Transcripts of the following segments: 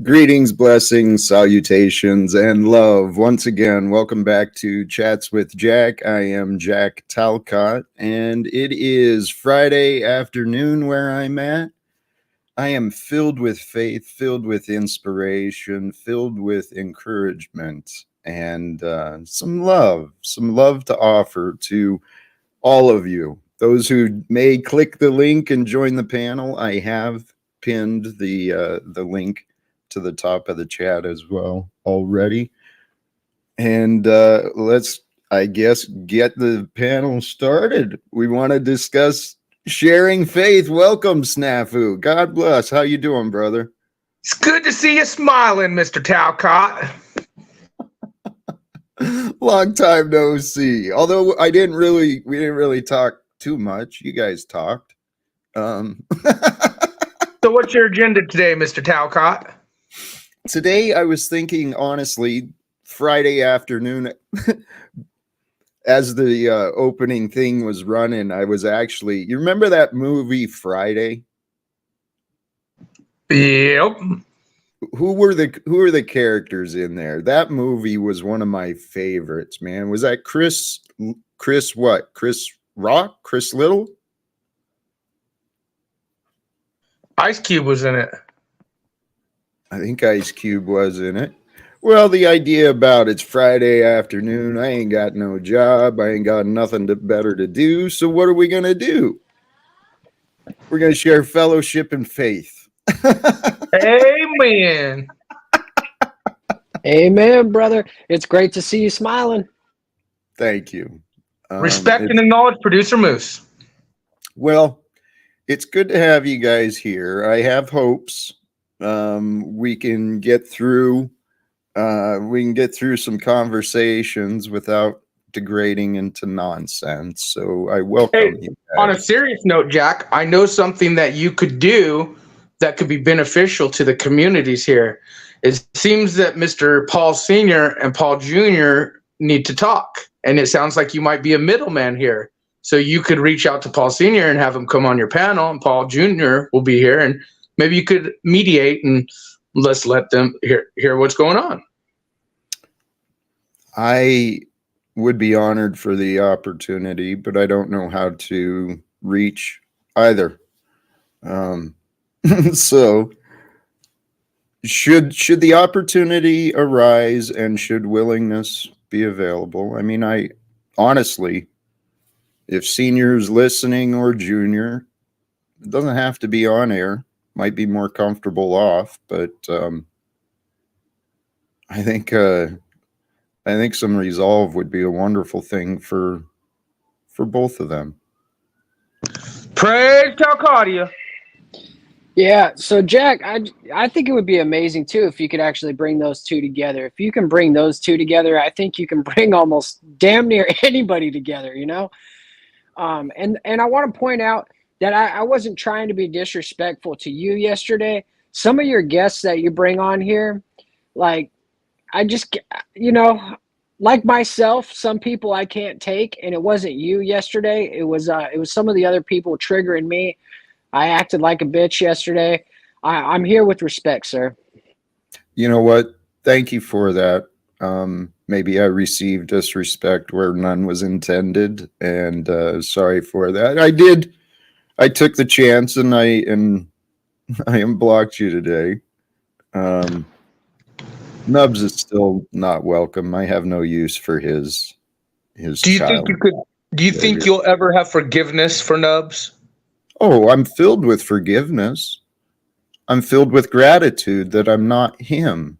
Greetings, blessings, salutations, and love. Once again, welcome back to Chats with Jack. I am Jack Talcott, and it is Friday afternoon where I'm at. I am filled with faith, filled with inspiration, filled with encouragement, and some love to offer to all of you. Those who may click the link and join the panel, I have pinned the link to the top of the chat as well already. And let's, I guess, get the panel started. We want to discuss sharing faith. Welcome, Snafu. God bless. How you doing, brother? It's good to see you smiling, Mr. Talcott. Long time no see. Although we didn't really talk too much. You guys talked. So what's your agenda today, Mr. Talcott? Today, I was thinking, honestly, Friday afternoon, as the opening thing was running, I was actually, you remember that movie Friday? Yep. Who were the characters in there? That movie was one of my favorites, man. Was that Chris what? Chris Rock? Chris Little? Ice Cube was in it. I think Ice Cube was in it. Well, the idea about it's Friday afternoon, I ain't got no job, I ain't got nothing better to do, so what are we going to do? We're going to share fellowship and faith. Amen. Amen, brother. It's great to see you smiling. Thank you. Respect and acknowledge Producer Moose. Well, it's good to have you guys here. I have hopes. We can get through some conversations without degrading into nonsense. So I welcome you guys. On a serious note, Jack, I know something that you could do that could be beneficial to the communities here. It seems that Mr. Paul Sr. and Paul Jr. need to talk, and it sounds like you might be a middleman here. So you could reach out to Paul Sr. and have him come on your panel, and Paul Jr. will be here, and maybe you could mediate and let's let them hear what's going on. I would be honored for the opportunity, but I don't know how to reach either. So should the opportunity arise and should willingness be available? I mean, I honestly, if senior's listening or junior, it doesn't have to be on air. Might be more comfortable off, but I think some resolve would be a wonderful thing for both of them. Praise Talcadia. Yeah, so Jack, I think it would be amazing too if you could actually bring those two together. If you can bring those two together, I think you can bring almost damn near anybody together, you know? And I want to point out that I wasn't trying to be disrespectful to you yesterday. Some of your guests that you bring on here, like, I just, you know, like myself, some people I can't take, and it wasn't you yesterday. It was some of the other people triggering me. I acted like a bitch yesterday. I'm here with respect, sir. You know what? Thank you for that. Maybe I received disrespect where none was intended, and sorry for that. I took the chance, and I unblocked you today. Nubs is still not welcome. I have no use for his. Do you think you'll ever have forgiveness for Nubs? Oh, I'm filled with forgiveness. I'm filled with gratitude that I'm not him.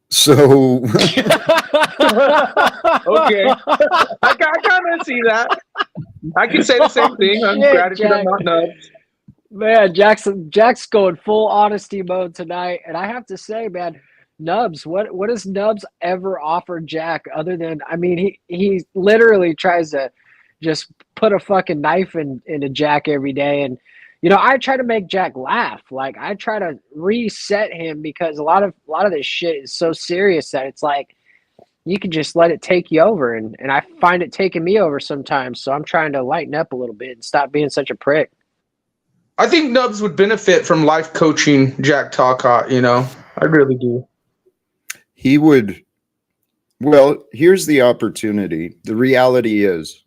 So okay, I kind of see that. I can say the same thing. I'm gratitude. I'm not Nubs. Man, Jack's going full honesty mode tonight, and I have to say, man, Nubs, what has Nubs ever offered Jack other than? I mean, he literally tries to just put a fucking knife into Jack every day, and you know, I try to make Jack laugh. Like, I try to reset him because a lot of this shit is so serious that it's like you can just let it take you over, and I find it taking me over sometimes. So I'm trying to lighten up a little bit and stop being such a prick. I think Nubs would benefit from life coaching Jack Talcott, you know. I really do. He would. Well, here's the opportunity. The reality is,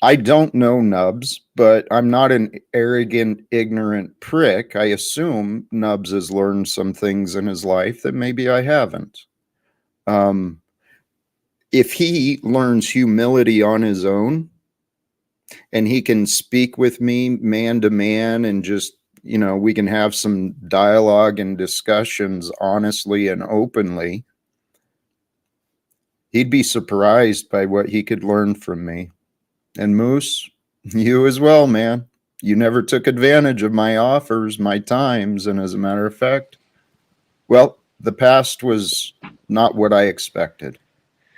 I don't know Nubs, but I'm not an arrogant, ignorant prick. I assume Nubs has learned some things in his life that maybe I haven't. If he learns humility on his own and he can speak with me man to man and just, we can have some dialogue and discussions honestly and openly, he'd be surprised by what he could learn from me. And Moose, you as well, man. You never took advantage of my offers, my times, and as a matter of fact, well, the past was not what I expected,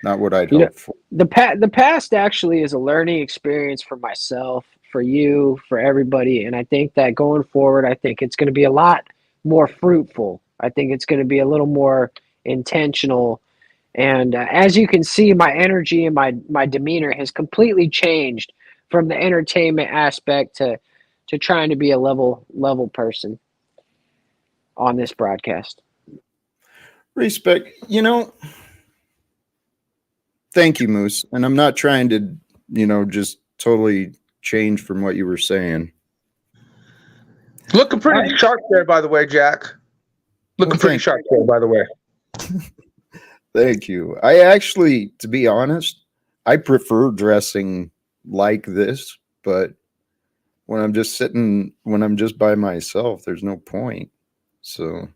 not what I'd hoped for. The past actually is a learning experience for myself, for you, for everybody, and I think that going forward, I think it's going to be a lot more fruitful. I think it's going to be a little more intentional. And as you can see, my energy and my demeanor has completely changed from the entertainment aspect to trying to be a level person on this broadcast. Respect, thank you, Moose. And I'm not trying to, just totally change from what you were saying. Looking pretty sharp there, by the way, Jack. Looking pretty sharp there, by the way. Thank you. I actually, to be honest, I prefer dressing like this, but when I'm just by myself, there's no point. So,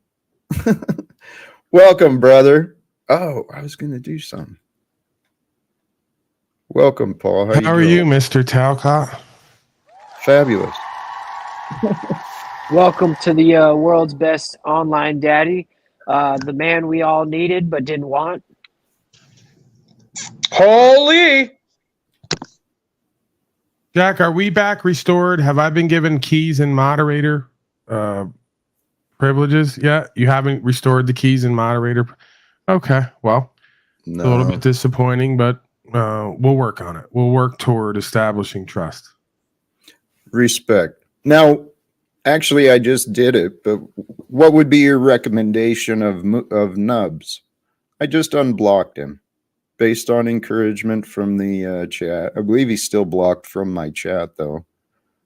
welcome, brother. Oh, I was going to do something. Welcome, Paul. How are you, Mr. Talcott? Fabulous. Welcome to the world's best online daddy. The man we all needed but didn't want. Holy! Jack, are we back restored? Have I been given keys and moderator privileges yet? You haven't restored the keys and moderator? Okay, well, No. A little bit disappointing, but we'll work on it. We'll work toward establishing trust. Respect. Now, actually, I just did it, but what would be your recommendation of Nubs? I just unblocked him based on encouragement from the chat. I believe he's still blocked from my chat, though.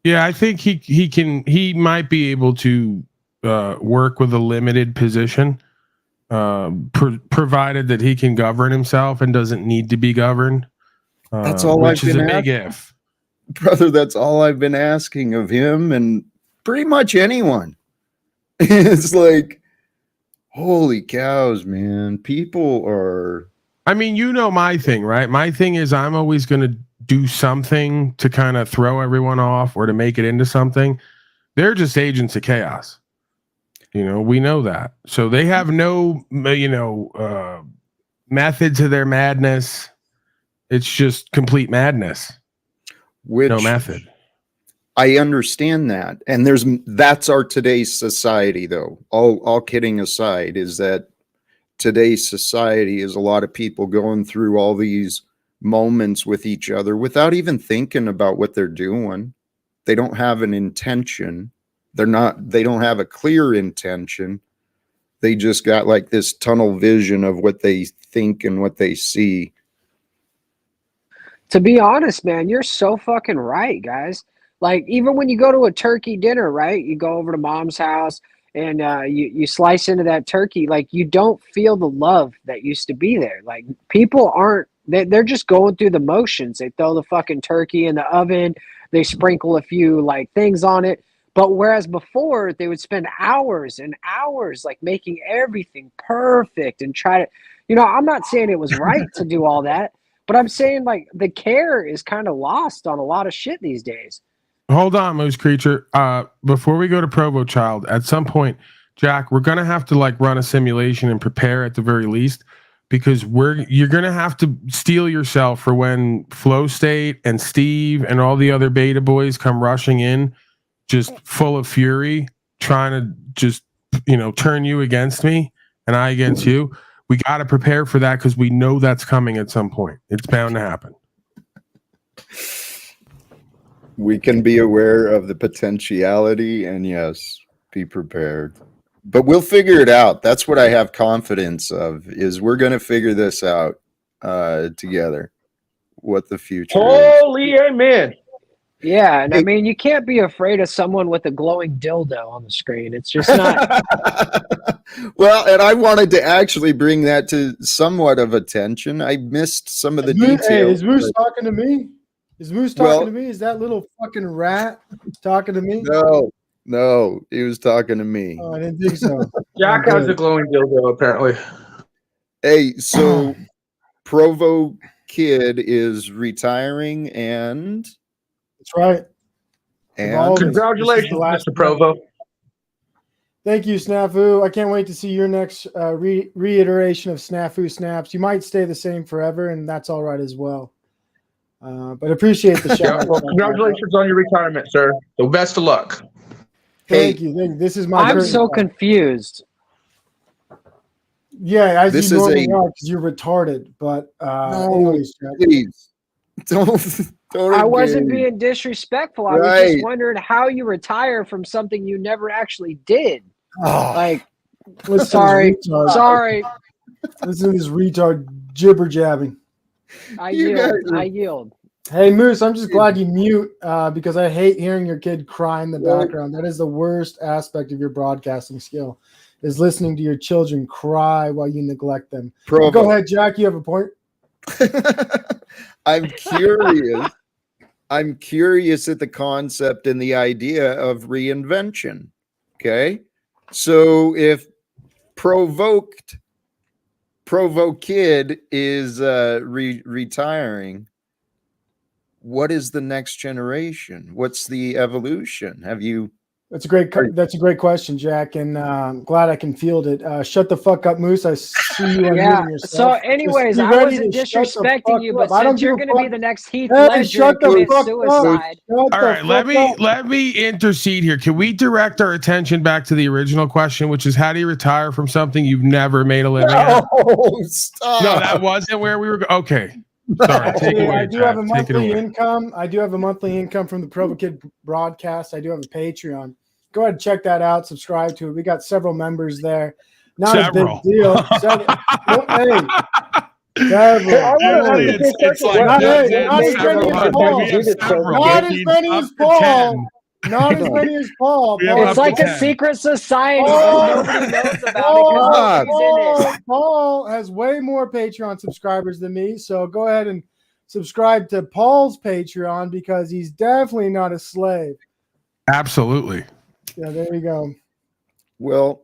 Yeah, I think he might be able to work with a limited position, provided that he can govern himself and doesn't need to be governed. That's all which I've is been a big asking. if. Brother, that's all I've been asking of him and pretty much anyone. It's like, holy cows, man. People are... I mean, my thing, right? My thing is I'm always going to do something to kind of throw everyone off or to make it into something. They're just agents of chaos. We know that. So they have no, method to their madness. It's just complete madness. No method. I understand that. And that's our today's society, though. All kidding aside, is that today's society is a lot of people going through all these moments with each other without even thinking about what they're doing. They don't have an intention. They don't have a clear intention. They just got like this tunnel vision of what they think and what they see. To be honest, man, you're so fucking right, guys. Like, even when you go to a turkey dinner, right? You go over to mom's house and you slice into that turkey. Like, you don't feel the love that used to be there. Like, people aren't, they're just going through the motions. They throw the fucking turkey in the oven. They sprinkle a few, like, things on it. But whereas before, they would spend hours and hours, like, making everything perfect and try to, I'm not saying it was right to do all that. But I'm saying, like, the care is kind of lost on a lot of shit these days. Hold on, Moose Creature. Before we go to Provo Child, at some point, Jack, we're gonna have to like run a simulation and prepare at the very least, because you're gonna have to steel yourself for when Flow State and Steve and all the other beta boys come rushing in, just full of fury, trying to just turn you against me and I against you. We got to prepare for that because we know that's coming at some point. It's bound to happen. We can be aware of the potentiality and yes, be prepared. but we'll figure it out. That's what I have confidence of, is we're going to figure this out together, what the future is. Holy amen. Yeah, and I mean, you can't be afraid of someone with a glowing dildo on the screen. It's just not. Well, and I wanted to actually bring that to somewhat of attention. I missed some of the details. Hey, is Moose talking to me? Is Moose talking to me? Is that little fucking rat talking to me? No, he was talking to me. Oh, I didn't think so. Jack has a glowing dildo, apparently. Hey, so Provo Kid is retiring, and That's right. and Congratulations, Mr. Provo. Thank you, Snafu. I can't wait to see your next reiteration of Snafu Snaps. You might stay the same forever, and that's all right as well. But appreciate the shout. Well, congratulations on your retirement, sir. So best of luck. Thank you. This is my. I'm so confused. Yeah, as This you is normally are, because you're retarded. But anyways, Jack. please don't. I wasn't engage. being disrespectful. I was Right. just wondering how you retire from something you never actually did. Oh, Like, listen sorry, to this retard. sorry, Listen to this retard jibber jabbing. I You yield. guys are- I yield. Hey Moose, I'm just glad you mute because I hate hearing your kid cry in the Well- background. That is the worst aspect of your broadcasting skill, is listening to your children cry while you neglect them. Provo. Go ahead, Jack. You have a point. I'm curious. I'm curious at the concept and the idea of reinvention. Okay. So if Provo Kid is retiring, what is the next generation? What's the evolution? Have you? That's a great question, Jack, and I'm glad I can field it. Shut the fuck up, Moose. I see you Yeah. unmuting yourself. So, Just anyways, be I ready wasn't to shut the fuck disrespecting you, up. but I don't since you're give a going to be fuck. the next Heath Hey, Ledger shut and the commit fuck up. suicide. Shut All the right, let fuck me up. intercede here. Can we direct our attention back to the original question, which is how do you retire from something you've never made a living at? Oh, stop! No, that wasn't where we were. Okay, sorry. Take it Actually, away, I do Jack. have a Take it monthly away. income. I do have a monthly income from the Provo Kid broadcast. I do have a Patreon. Go ahead and check that out. Subscribe to it. We got several members there. Not Several. a big deal. Hey, several. It's like Not dozens, as several many as hundred. Paul. We have several. Not as Maybe many up as to Paul. 10. Not as many as Paul. We have Paul- It's up like to a 10. secret society Oh, that nobody knows about it because nobody's in it. Paul has way more Patreon subscribers than me. So go ahead and subscribe to Paul's Patreon because he's definitely not a slave. Absolutely. Yeah, there you go. Well,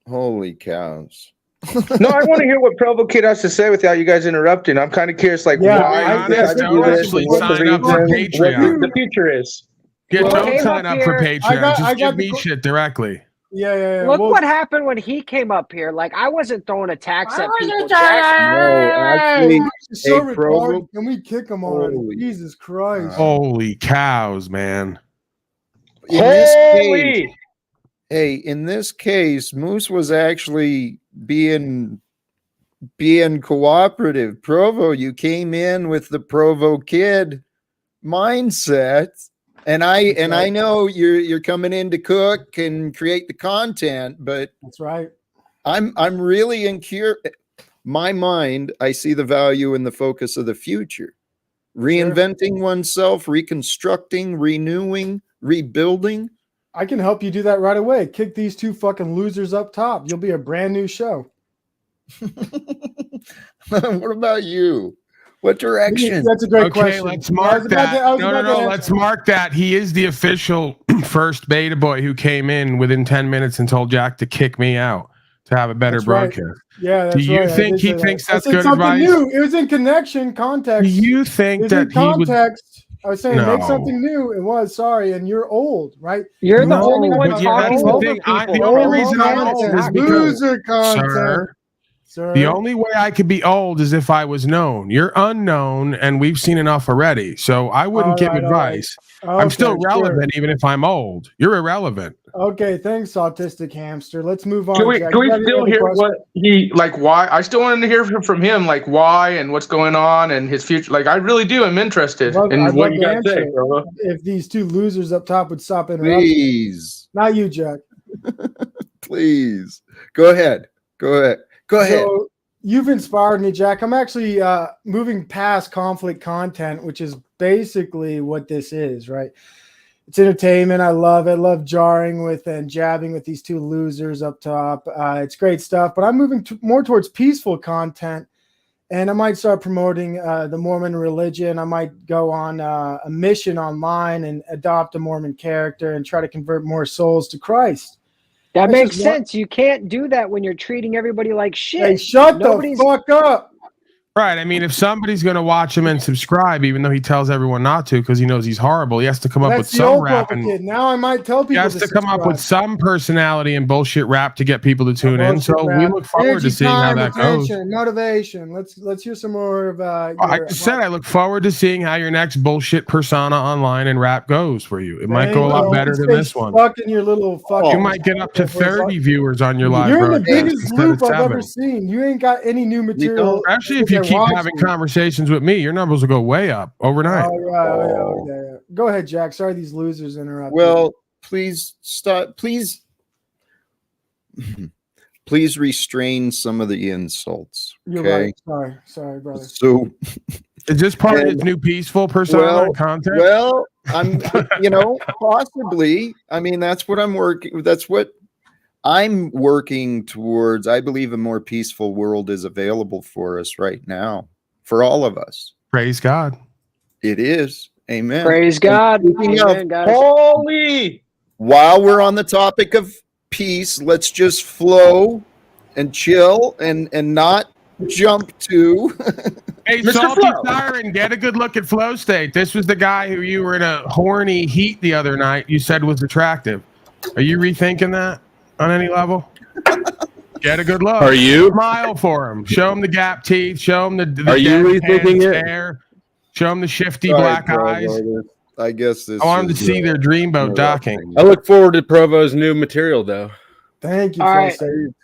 holy cows! No, I want to hear what Provo Kid has to say without you guys interrupting. I'm kind of curious, like, Yeah, why I- you decided to do this, actually and what the sign up for reason, Patreon. what the future is. Yeah, Well, don't came sign up up for here- Patreon. I Just got give the me qu- shit directly. Yeah. Look Well, what happened when he came up here. Like, I wasn't throwing attacks at people. No, actually, he's so Hey, Provo. retarded. Can we kick him already? Holy- Jesus Christ. Holy cows, man. in this case, Holy! hey, in this case, Moose was actually being cooperative. Provo, you came in with the Provo Kid mindset, and I know you're coming in to cook and create the content, but That's right. I'm really my mind, I see the value in the focus of the future. Reinventing oneself, reconstructing, renewing, rebuilding. I can help you do that right away. Kick these two fucking losers up top. You'll be a brand new show. What about you? What direction? That's a great Okay, question. let's I mark was about that. to- I was No, about to answer. let's mark that. He is the official first beta boy who came in within 10 minutes and told Jack to kick me out to have a better That's right. broadcast. Yeah, that's Do you right. I think did he say that. thinks I that's said good something advice? new. It was in connection, context. Do you It think was in that he would? context. I was saying make No. something new. It was sorry, and you're old, right? You're the No, only one but yeah, talking that's the over thing. people. The only reason I'm Content old is is not because- good. loser content. Sir. The only way I could be old is if I was known. You're unknown, and we've seen enough already. So I wouldn't give All right. advice. I'm still Okay, relevant, even if I'm old. You're irrelevant. Sure. Okay, thanks, autistic hamster. Let's move on. Can we Jack. can we You got any still other hear questions? what he like? Why? I still wanted to hear from him, like why and what's going on and his future. Like I really do. I'm interested I'd in love what to you got to answer say, it. Provo. If these two losers up top would stop interrupting. Please. Not you, Jack. Please. Go ahead. So you've inspired me, Jack. I'm actually moving past conflict content, which is basically what this is, right? It's entertainment. I love it. Love jarring with and jabbing with these two losers up top. It's great stuff, but I'm moving more towards peaceful content, and I might start promoting the Mormon religion. I might go on a mission online and adopt a Mormon character and try to convert more souls to Christ. That That's makes just one- sense. You can't do that when you're treating everybody like shit. Hey, shut the fuck up. Right. I mean, if somebody's going to watch him and subscribe, even though he tells everyone not to because he knows he's horrible, he has to come up with That's the some old rap. prophet And kid. Now I might tell people he has to come up with some personality and bullshit rap to get people to tune in. So we look forward to seeing how that goes. Motivation. Let's hear some more of. I just said I look forward to seeing how your next bullshit persona online and rap goes for you. It might go a lot better than this one. Stuck in your little fucking. You might get up to 30 viewers on your live. You're in the broadcast biggest instead of loop I've 7. ever seen. You ain't got any new material. Actually, if you keep having conversations with me, your numbers will go way up overnight. Yeah. Go ahead, Jack. Sorry, these losers interrupted. Well, please stop. Please restrain some of the insults. You're Okay? right. Sorry, brother. So is this part of his new peaceful persona content? Well, I'm, possibly. I mean, that's what I'm working. That's what I'm working towards. I believe a more peaceful world is available for us right now, for all of us. Praise God. It is. Amen. Praise God. Amen, guys. Holy. While we're on the topic of peace, let's just flow and chill and not jump to. Hey, Mr. Salty Flo. Siren, get a good look at Flow State. This was the guy who you were in a horny heat the other night. You said was attractive. Are you rethinking that on any level? Get a good look. Are you? Smile for him. Show him the gap teeth. Show him the Are you rethinking it? hair. Show him the shifty Sorry, black Provo, eyes. I guess this. I want him to is, see their dreamboat docking. I look forward to Provo's new material, though. Thank you. All right. Phil.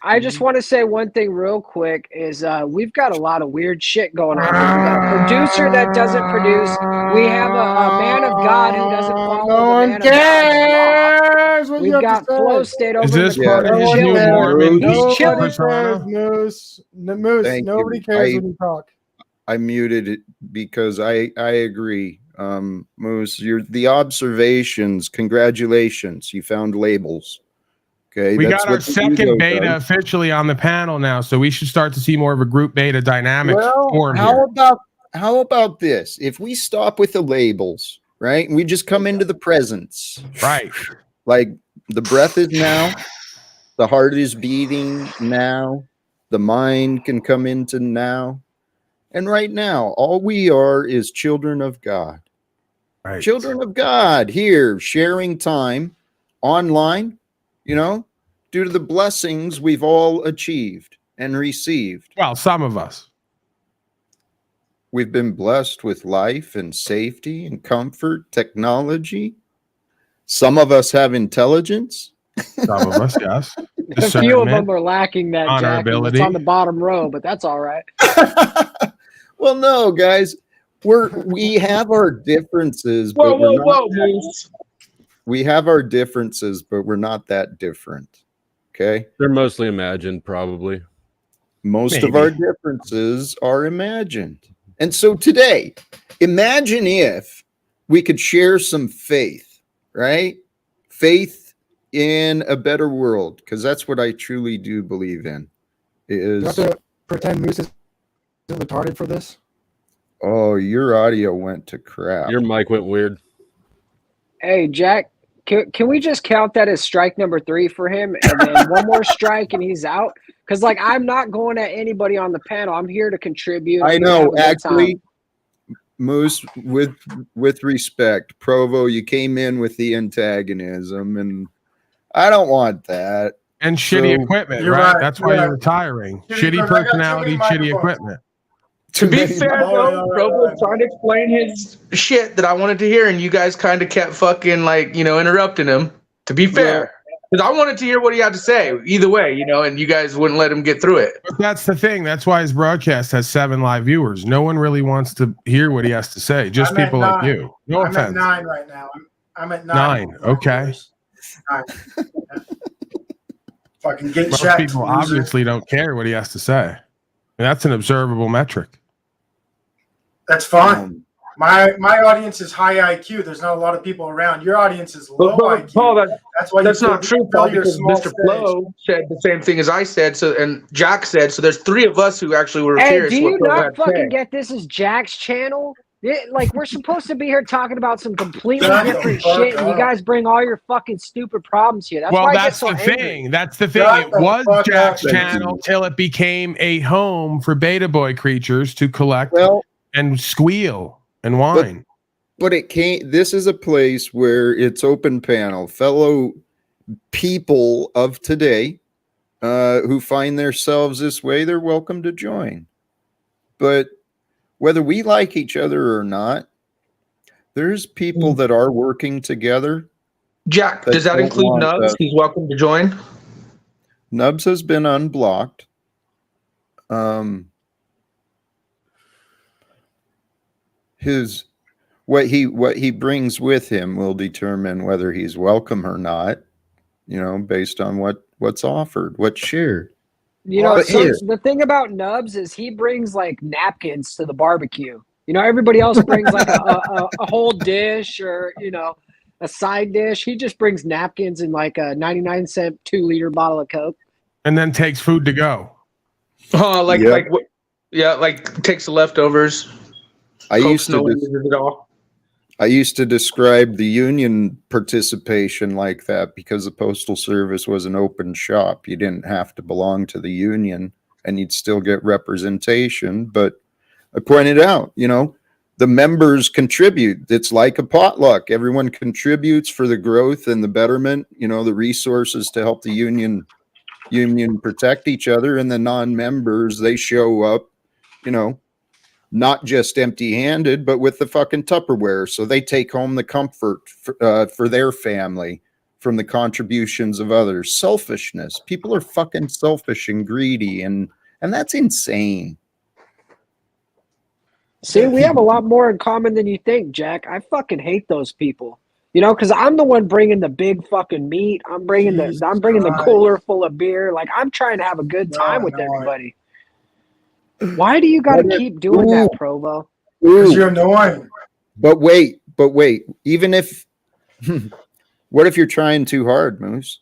I just want to say one thing real quick is we've got a lot of weird shit going on. We got a producer that doesn't produce. We have a man of God who doesn't follow the man of God's law. We've got Flow State over Is in this the part of corner his new chilling. Mormon He's chilling. persona? Moose. Thank Nobody you. cares when you talk. I muted it because I agree. Moose, the observations. Congratulations, you found labels. Okay, We that's got our what the second ego beta does. officially on the panel now, so we should start to see more of a group beta dynamic form here. How about this? If we stop with the labels, right, and we just come into the presence, Right. like the breath is now, the heart is beating now, the mind can come into now, and right now, all we are is children of God. Right. Children of God here sharing time online, due to the blessings we've all achieved and received. Well, some of us. We've been blessed with life and safety and comfort, technology. Some of us have intelligence. Some of us, yes. A few of them are lacking that, Jack. Honorability. It's on the bottom row, but that's all right. Well, no, guys, we have our differences, but we have our differences, but we're not that different. Okay. They're mostly imagined, probably. Most of our differences are imagined. And so today, imagine if we could share some faith, right? Faith in a better world, because that's what I truly do believe in. You have to pretend Moose is retarded for this. Oh, your audio went to crap. Your mic went weird. Hey, Jack, can we just count that as strike number 3 for him, and then one more strike and he's out? Because I'm not going at anybody on the panel. I'm here to contribute. I know, actually, Moose, with respect, Provo, you came in with the antagonism, and I don't want that. And shitty equipment, right? That's why you're retiring. Shitty personality, shitty equipment. To be fair, though, Provo trying to explain his shit that I wanted to hear, and you guys kind of kept fucking interrupting him. To be fair, because I wanted to hear what he had to say. Either way, and you guys wouldn't let him get through it. But that's the thing. That's why his broadcast has 7 live viewers. No one really wants to hear what he has to say. Just people like you. No offense. I'm at 9 right now. I'm at 9. 9. Okay. 9. Fucking get Most checked. people loser. obviously don't care what he has to say. And that's an observable metric. That's fine. My audience is high IQ. There's not a lot of people around. Your audience is low IQ. Paul, That's why that's you not true, Paul, because Mr. Flo said the same thing as I said, so and Jack said. So there's three of us who actually were Hey, curious do what you Flo not had to fucking say. get this is Jack's channel? Like, we're supposed to be here talking about some completely Shut the different fuck shit, and you up. guys bring all your fucking stupid problems here. That's Well, why I get that's so the angry. thing. That's the thing. Shut It the was fuck Jack's up, channel till it became a home for beta boy creatures to collect Well, and squeal and whine. but it can't. This is a place where it's open panel, fellow people of today who find themselves this way. They're welcome to join. But whether we like each other or not, there's people that are working together. Jack, That does that don't include want Nubs? us. He's welcome to join. Nubs has been unblocked. What he brings with him will determine whether he's welcome or not, based on what's offered, what's shared. You know, But so here- the thing about Nubs is he brings like napkins to the barbecue. You know, everybody else brings like a whole dish or, a side dish. He just brings napkins and like a 99-cent 2-liter bottle of Coke. And then takes food to go. Yep. Like takes the leftovers. I used to uses it all. I used to describe the union participation like that because the Postal Service was an open shop. You didn't have to belong to the union and you'd still get representation. But I pointed out, the members contribute. It's like a potluck. Everyone contributes for the growth and the betterment, the resources to help the union protect each other. And the non-members, they show up, not just empty-handed, but with the fucking Tupperware. So they take home the comfort for their family from the contributions of others. Selfishness. People are fucking selfish and greedy, and that's insane. See, we have a lot more in common than you think, Jack. I fucking hate those people. Because I'm the one bringing the big fucking meat. I'm bringing the cooler full of beer. Like, I'm trying to have a good time with everybody. Why do you got to keep doing that, Provo? Because you're annoying. But wait. Even if, what if you're trying too hard, Moose?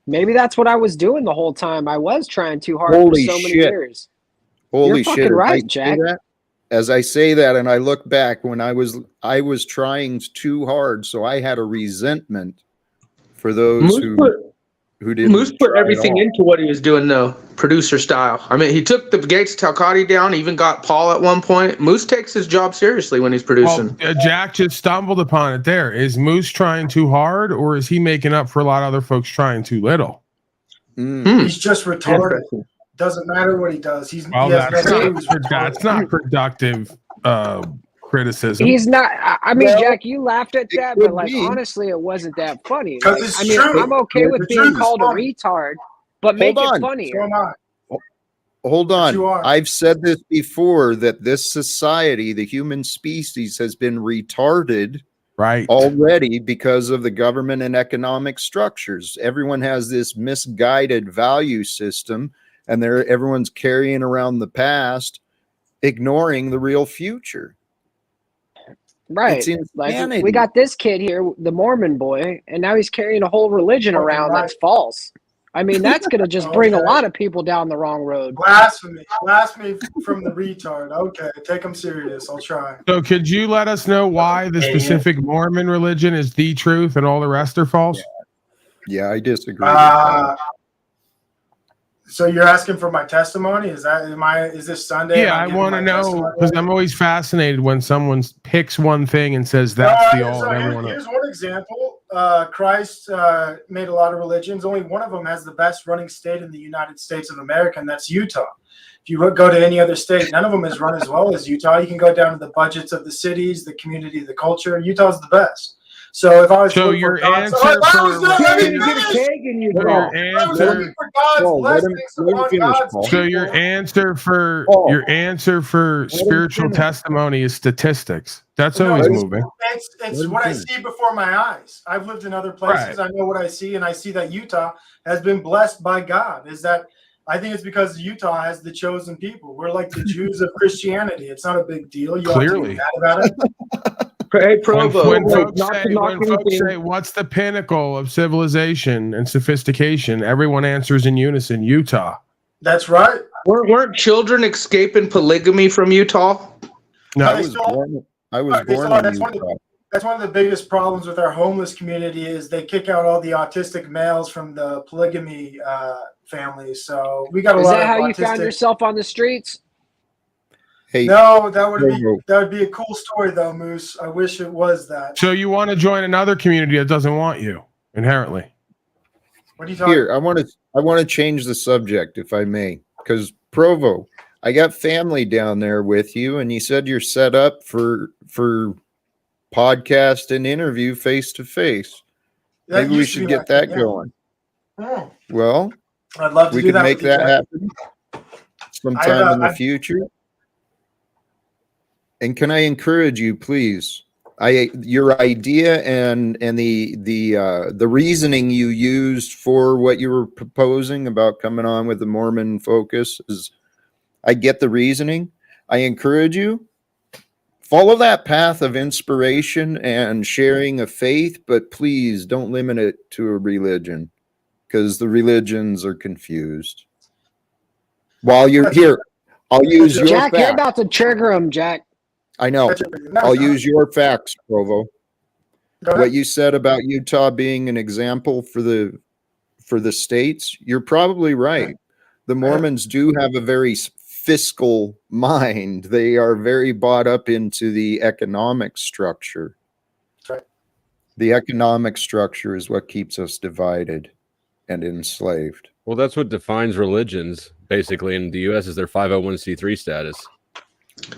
Maybe that's what I was doing the whole time. I was trying too hard Holy for so many shit. years. Holy You're shit! fucking right, Jack. As I say that, and I look back when I was trying too hard, so I had a resentment for those who didn't. Moose put try at everything all. into what he was doing, though, producer style. I mean, he took the Gates Talcott down, even got Paul at one point. Moose takes his job seriously when he's producing. Well, Jack just stumbled upon it there. Is Moose trying too hard, or is he making up for a lot of other folks trying too little? He's just retarded. Doesn't matter what he does. That's not productive criticism. He's not. I mean, Well, Jack, you laughed at that, could but like be. honestly, it wasn't that funny. 'Cause Like, it's I mean, true. I'm okay with The being truth is called a funny. retard, but make it on. funnier. So am I. Hold But you on. are. I've said this before that this society, the human species, has been retarded Right. already because of the government and economic structures. Everyone has this misguided value system, and everyone's carrying around the past, ignoring the real future. Right. It's Like insanity. we got this kid here, the Mormon boy, and now he's carrying a whole religion Fucking around right. that's false. I mean, that's going to just bring a Okay. lot of people down the wrong road. Blasphemy from the retard. Okay, take him serious. I'll try. So could you let us know why the specific Mormon religion is the truth and all the rest are false? Yeah, I disagree with that. So you're asking for my testimony? Is this Sunday? Yeah, I want to know because I'm always fascinated when someone picks one thing and says that's the all. So and everyone else. here's one example. Christ made a lot of religions. Only one of them has the best running state in the United States of America, and that's Utah. If you go to any other state, none of them is run as well as Utah. You can go down to the budgets of the cities, the community, the culture. Utah's the best. So if I was So voting your for God's, answer let me You get a finish. cake and you So talk. your I was answer. looking for God's Paul, let him blessings upon finish, God's Paul. So people. your answer for Paul, your answer for let him spiritual finish. testimony is statistics. That's No, always Let him- moving. it's Let him what I finish. see before my eyes. I've lived in other places. Right. I know what I see, and I see that Utah has been blessed by God. Is that I think it's because Utah has the chosen people. We're like the Jews of Christianity. It's not a big deal. You ought to Clearly. be mad about it. Hey, When, Provo, when like, folks, not say, to knock when folks anything. say, what's the pinnacle of civilization and sophistication? Everyone answers in unison, Utah. That's right. Weren't children escaping polygamy from Utah? No, I was born in That's one, Utah. that's one of the biggest problems with our homeless community is they kick out all the autistic males from the polygamy families. So we got a Is lot that of how autistic. you found yourself on the streets? Hey, No, that would be a cool story though, Moose. I wish it was that. so you want to join another community that doesn't want you inherently. What are you talking? here, I want to change the subject if I may, because Provo, I got family down there with you, and you said you're set up for podcast and interview face to face. That Maybe we used to should be get my that thing, yeah. going. Mm. Well, I'd love to we do could that. make with you, that Jack. happen sometime in the I've- future. And can I encourage you, please? Your idea and the reasoning you used for what you were proposing about coming on with the Mormon focus is, I get the reasoning. I encourage you, follow that path of inspiration and sharing of faith, but please don't limit it to a religion, because the religions are confused. While you're here, I'll use your Jack, you're facts. about to trigger him, Jack. I know. I'll use your facts, Provo. Go ahead. What you said about Utah being an example for the states, you're probably right. The Mormons do have a very fiscal mind. They are very bought up into the economic structure. That's right. The economic structure is what keeps us divided and enslaved. Well, that's what defines religions, basically, in the U.S. is their 501c3 status.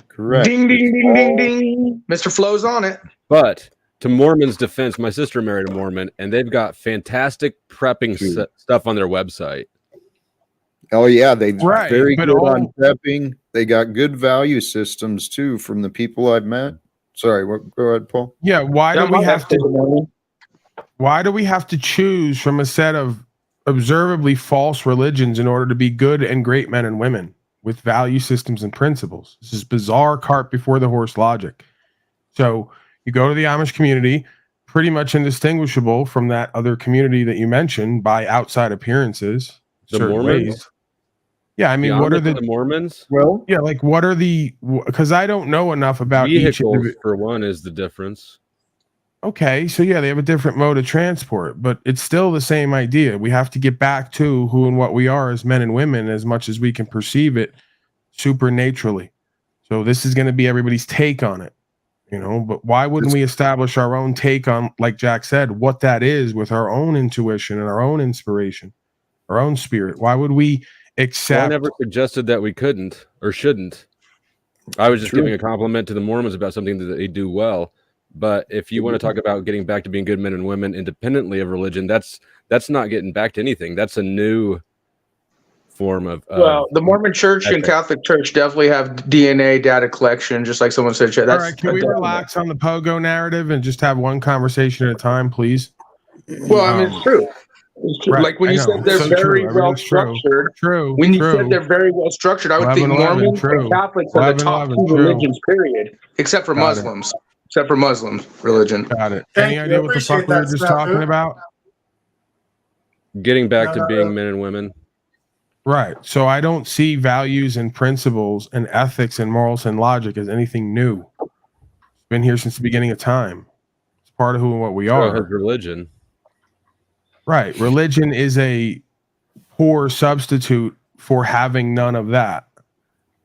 Correct. Ding, ding, ding, ding, ding. Mr. Flo's on it. But to Mormons' defense, my sister married a Mormon, and they've got fantastic prepping stuff on their website. Oh yeah, they Right, very but good all- on prepping. They got good value systems too from the people I've met. Sorry, go ahead, Paul. Yeah, why do Yeah, we my have to testimony. why do we have to choose from a set of observably false religions in order to be good and great men and women with value systems and principles? This is bizarre cart before the horse logic. So you go to the Amish community, pretty much indistinguishable from that other community that you mentioned by outside appearances, The certain Mormons? ways. Yeah, I mean, The what Amish are and the Mormons? Well, yeah, like what are the because I don't know enough about each Vehicles, for one, is the difference. Okay, so yeah, they have a different mode of transport, but it's still the same idea. We have to get back to who and what we are as men and women as much as we can perceive it supernaturally. So this is going to be everybody's take on it, but why wouldn't we establish our own take on, like Jack said, what that is with our own intuition and our own inspiration, our own spirit? Why would we Well, I accept? never suggested that we couldn't or shouldn't. I was just True. giving a compliment to the Mormons about something that they do well. But if you want to talk about getting back to being good men and women independently of religion, that's not getting back to anything. That's a new form of Well, the Mormon Church and ethic. Catholic Church definitely have DNA data collection, just like someone said. All That's right, can we definite. relax on the pogo narrative and just have one conversation at a time, please? Well, I mean, it's true. It's true. Right, Like when I you know. said they're So very true. well Everything's true. structured. True. When you true. said they're very well structured, I would think 11, Mormons true. and Catholics are the 11, top two true. religions, period. Except for Got it. Muslims. Except for Muslim religion. Got it. Thank Any you. idea what the Appreciate fuck we were that, just Snafu. talking about? getting back to No. being men and women. Right. So I don't see values and principles and ethics and morals and logic as anything new. It's been here since the beginning of time. It's part of who and what we So has are. religion. Right. Religion is a poor substitute for having none of that.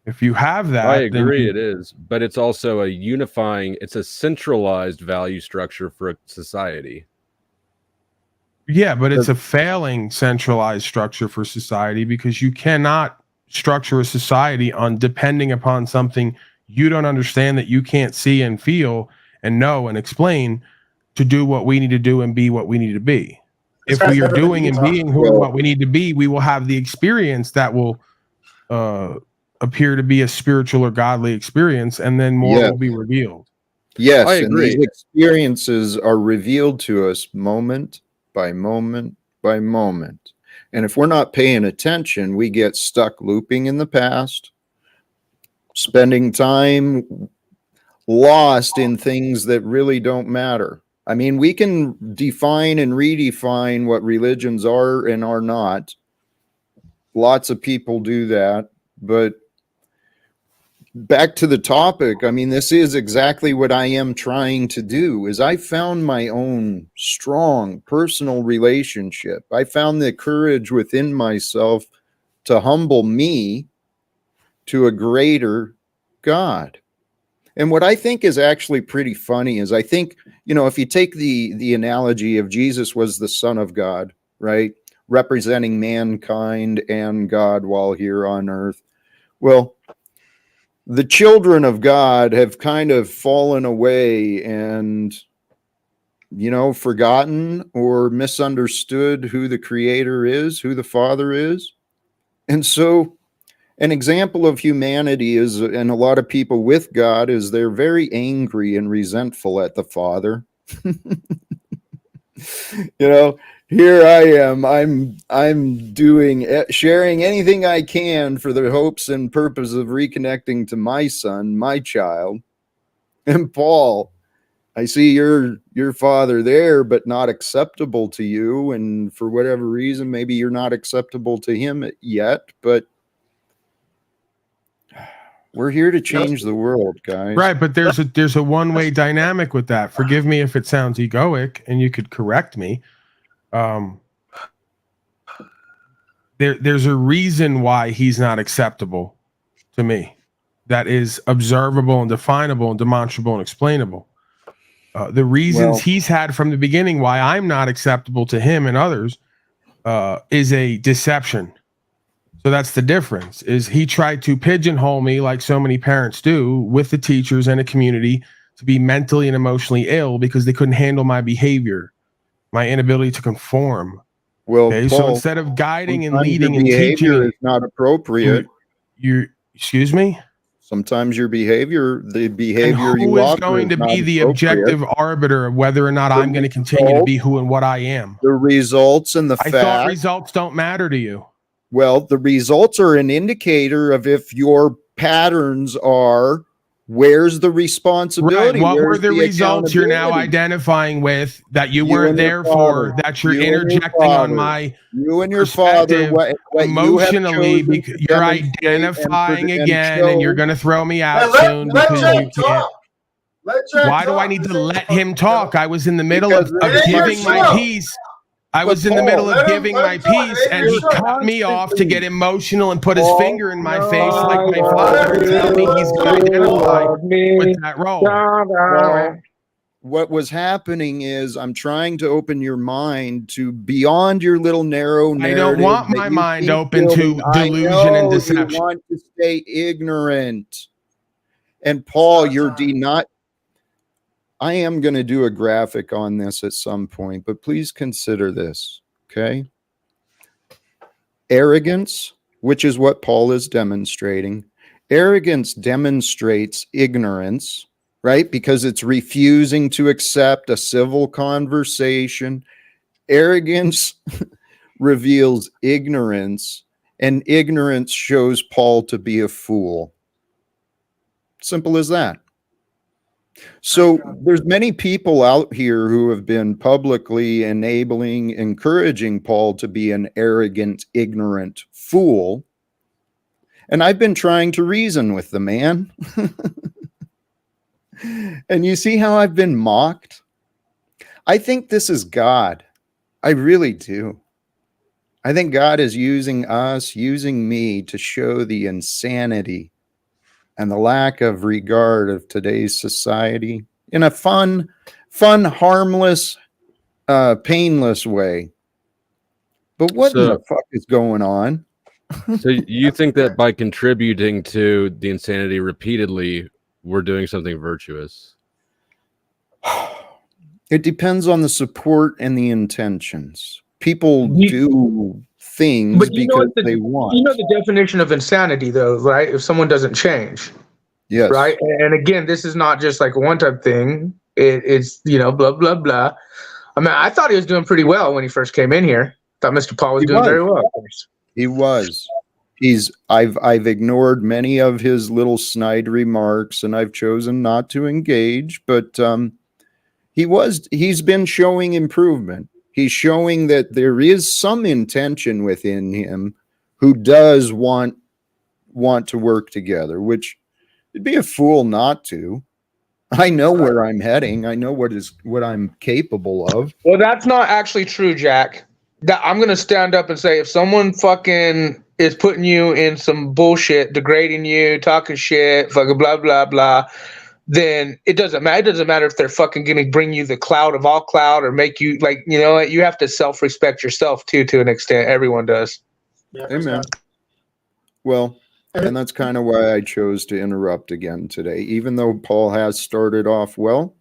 If you have that, I agree, then it is, but it's also a unifying. It's a centralized value structure for a society. yeah, but it's a failing centralized structure for society because you cannot structure a society on depending upon something you don't understand, that you can't see and feel and know and explain, to do what we need to do and be what we need to be. If we are doing and being who and what we need to be, we will have the experience that will appear to be a spiritual or godly experience, and then more will be revealed. Yes, I and agree. these experiences are revealed to us moment by moment by moment. And if we're not paying attention, we get stuck looping in the past, spending time lost in things that really don't matter. I mean, we can define and redefine what religions are and are not. Lots of people do that, but back to the topic, I mean, this is exactly what I am trying to do. Is I found my own strong personal relationship. I found the courage within myself to humble me to a greater God. And what I think is actually pretty funny is I think, you know, if you take the analogy of Jesus was the Son of God, right? Representing mankind and God while here on earth. Well, the children of God have kind of fallen away and, you know, forgotten or misunderstood who the Creator is, who the Father is. And so an example of humanity is, and a lot of people with God, is they're very angry and resentful at the Father. You know, here I am. I'm doing, sharing anything I can for the hopes and purpose of reconnecting to my son, my child. And Paul, I see your father there, but not acceptable to you. And for whatever reason, maybe you're not acceptable to him yet, but we're here to change the world, guys. Right, but there's a one-way dynamic with that. Forgive me if it sounds egoic, and you could correct me. There's a reason why he's not acceptable to me. That is observable and definable and demonstrable and explainable. The reasons he's had from the beginning why I'm not acceptable to him and others is a deception. So that's the difference, is he tried to pigeonhole me like so many parents do with the teachers and the community to be mentally and emotionally ill because they couldn't handle my behavior, my inability to conform. Well, okay, Paul, so instead of guiding and leading your and behavior teaching, is not appropriate. You excuse me? Sometimes your behavior, the behavior and you who is offer going to not be the appropriate. objective arbiter of whether or not I'm going to continue to be who and what I am? The results and the I fact. thought results don't matter to you. Well, the results are an indicator of if your patterns are, where's the responsibility? Right. What where's were the results you're now identifying with that you weren't there for, that you're interjecting on my you and your father, what emotionally, you have because you're identifying again and you're going to throw me out soon because you can't. Why do I need to let him talk? I was in the middle of giving my piece. I was in the middle of giving my piece, and he cut me off to get emotional and put his finger in my face like my father and tell me he's going to identify with that role. What was happening is I'm trying to open your mind to beyond your little narrow narrative. I don't want my mind open to delusion and deception. You want to stay ignorant. And Paul, I am going to do a graphic on this at some point, but please consider this, okay? Arrogance, which is what Paul is demonstrating. Arrogance demonstrates ignorance, right? Because it's refusing to accept a civil conversation. Arrogance reveals ignorance, and ignorance shows Paul to be a fool. Simple as that. So there's many people out here who have been publicly encouraging Paul to be an arrogant, ignorant fool. And I've been trying to reason with the man. And you see how I've been mocked? I think this is God. I really do. I think God is using us, using me to show the insanity and the lack of regard of today's society in a fun, harmless, painless way. But what in the fuck is going on? So you think that by contributing to the insanity repeatedly, we're doing something virtuous? It depends on the support and the intentions. People do things But you know because what they want. You know the definition of insanity, though, right? If someone doesn't change, Yes. right? And again, this is not just like a one-time thing. It's blah blah blah. I mean, I thought he was doing pretty well when he first came in here. Thought Mr. Paul was doing very well. Of course. He was. I've ignored many of his little snide remarks, and I've chosen not to engage, but he's been showing improvement. He's showing that there is some intention within him who does want to work together, which it'd be a fool not to. I know where I'm heading. I know what I'm capable of. Well, that's not actually true, Jack. I'm gonna stand up and say if someone fucking is putting you in some bullshit, degrading you, talking shit, fucking blah blah blah, then it doesn't matter. It doesn't matter if they're fucking gonna bring you the cloud of all cloud or make you like, you have to self-respect yourself too, to an extent. Everyone does. Yeah, Amen. Well, and that's kind of why I chose to interrupt again today. Even though Paul has started off well,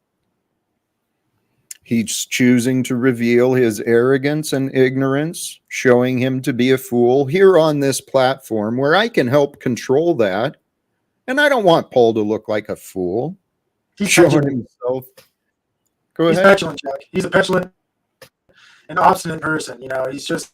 he's choosing to reveal his arrogance and ignorance, showing him to be a fool here on this platform where I can help control that. And I don't want Paul to look like a fool. He's showing petulant. himself. Go He's ahead. petulant, Jack. He's a petulant and obstinate person. He's just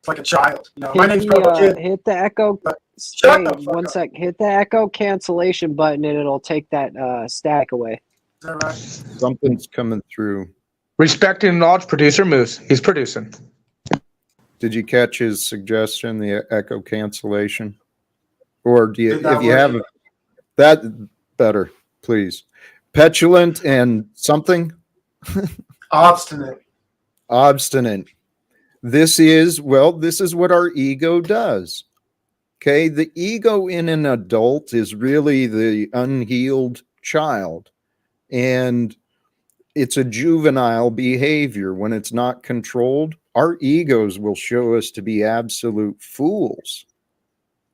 like a child. My name's Purple Kid. Hit the echo. Shut Hey, the fuck one up. sec. Hit the echo cancellation button, and it'll take that static away. Is that right? Something's coming through. Respect and knowledge, producer moves. He's producing. Did you catch his suggestion, the echo cancellation? Or do you, Did that if you work? have that better, please. Petulant and something? Obstinate. Obstinate. This is what our ego does. Okay, the ego in an adult is really the unhealed child, and it's a juvenile behavior. When it's not controlled, our egos will show us to be absolute fools.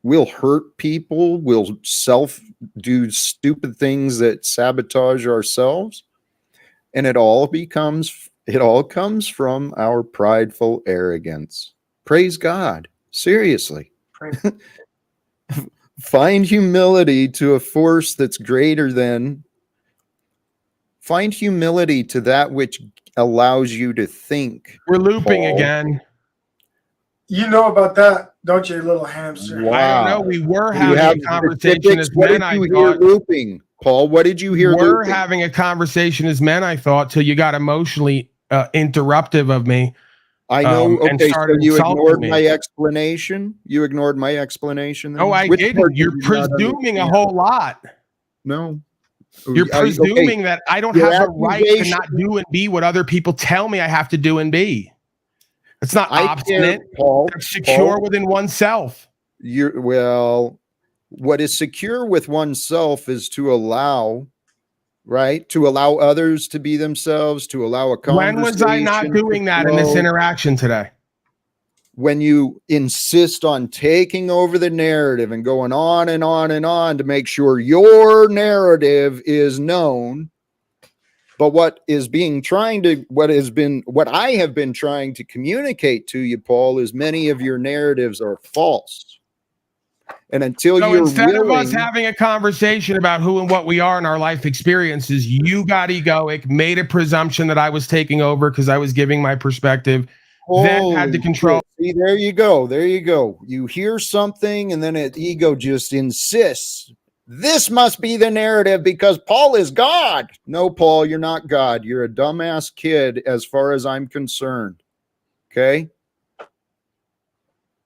We'll hurt people, we'll do stupid things that sabotage ourselves, and it all comes from our prideful arrogance. Praise God. Seriously. Find humility to a force that's greater than. Find humility to that which allows you to think. We're looping Paul. again. You know about that, don't you, little hamster? Wow. I don't know. We were You having have a conversation specifics. as What men. did I you hear thought looping, Paul? What did you hear we're looping? having a conversation as men. I thought till you got emotionally interruptive of me. I know. and Okay, so started you insulting ignored me. my explanation. You ignored my explanation. Then? No, I Which didn't. part You're did you not presuming a understand? whole lot. No. You're Okay, presuming that I don't your have the right to accusation- not do and be what other people tell me I have to do and be. It's not I obstinate. can't, Paul. It's secure Paul, within oneself. what is secure with oneself is to allow, right? To allow others to be themselves, to allow a conversation. When was I not doing that in this interaction today? When you insist on taking over the narrative and going on and on and on to make sure your narrative is known. But what I have been trying to communicate to you, Paul, is many of your narratives are false. And until So you're instead of us willing, having a conversation about who and what we are in our life experiences, you got egoic, made a presumption that I was taking over because I was giving my perspective, then had to holy control. shit. See, there you go. There you go. You hear something and then ego just insists. This must be the narrative because Paul is God. No, Paul, you're not God. You're a dumbass kid as far as I'm concerned. Okay?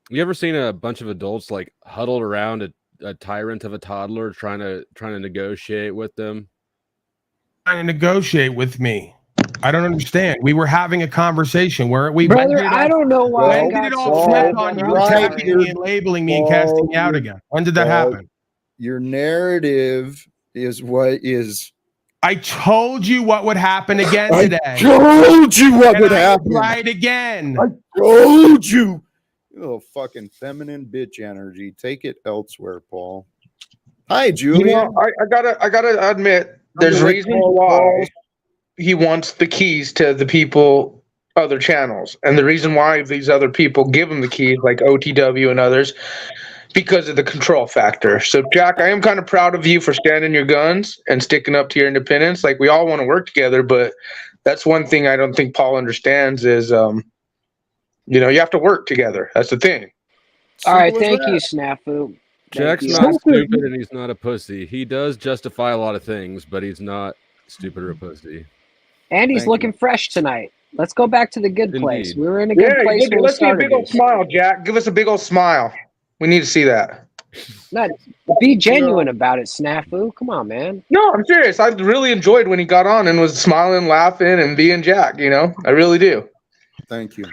You ever seen a bunch of adults like huddled around a tyrant of a toddler trying to negotiate with them? Trying to negotiate with me. I don't understand. We were having a conversation where we Brother, I don't know why. when did it all flip on you attacking me and labeling me and casting me out again? When did that happen? Your narrative is what is. I told you what would happen again today. I told you what would happen. Right again. I told you. You little fucking feminine bitch energy. Take it elsewhere, Paul. Hi, Julian. I gotta admit, there's reasons why. he wants the keys to the people, other channels. And the reason why these other people give him the keys, like OTW and others, because of the control factor. So, Jack, I am kind of proud of you for standing your guns and sticking up to your independence. Like, we all want to work together, but that's one thing I don't think Paul understands is, you have to work together. That's the thing. All right, Simple as thank that. you, Snafu. Jack's you. not stupid and he's not a pussy. He does justify a lot of things, but he's not stupid or a pussy. And he's Thank looking fresh tonight. Let's go back to the good place. Indeed. We were in a good place when we let's see a started big old this. smile, Jack. Give us a big old smile. We need to see that. Not, be genuine about it, Snafu. Come on, man. No, I'm serious. I really enjoyed when he got on and was smiling, laughing, and being Jack. I really do. Thank you.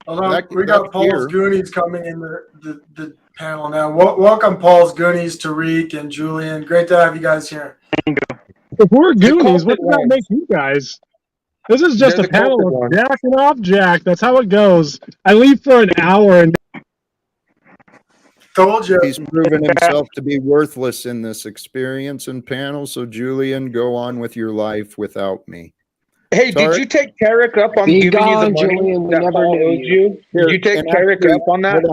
Hold on, Back- we got back Paul's here. Goonies coming in the panel now. Welcome, Paul's Goonies, Tarek and Julian. Great to have you guys here. If we're Goonies, culprit what does that ones. make you guys? This is just They're a the panel culprit of ones. Jack and off Jack. That's how it goes. I leave for an hour and Told you. He's proven himself to be worthless in this experience and panel. So, Julian, go on with your life without me. Hey, Tarek? did you take Tarek up on Be giving you the gone, money Julian. We that never Paul knew owed you. you? Did you take And Tarek actually- up on that?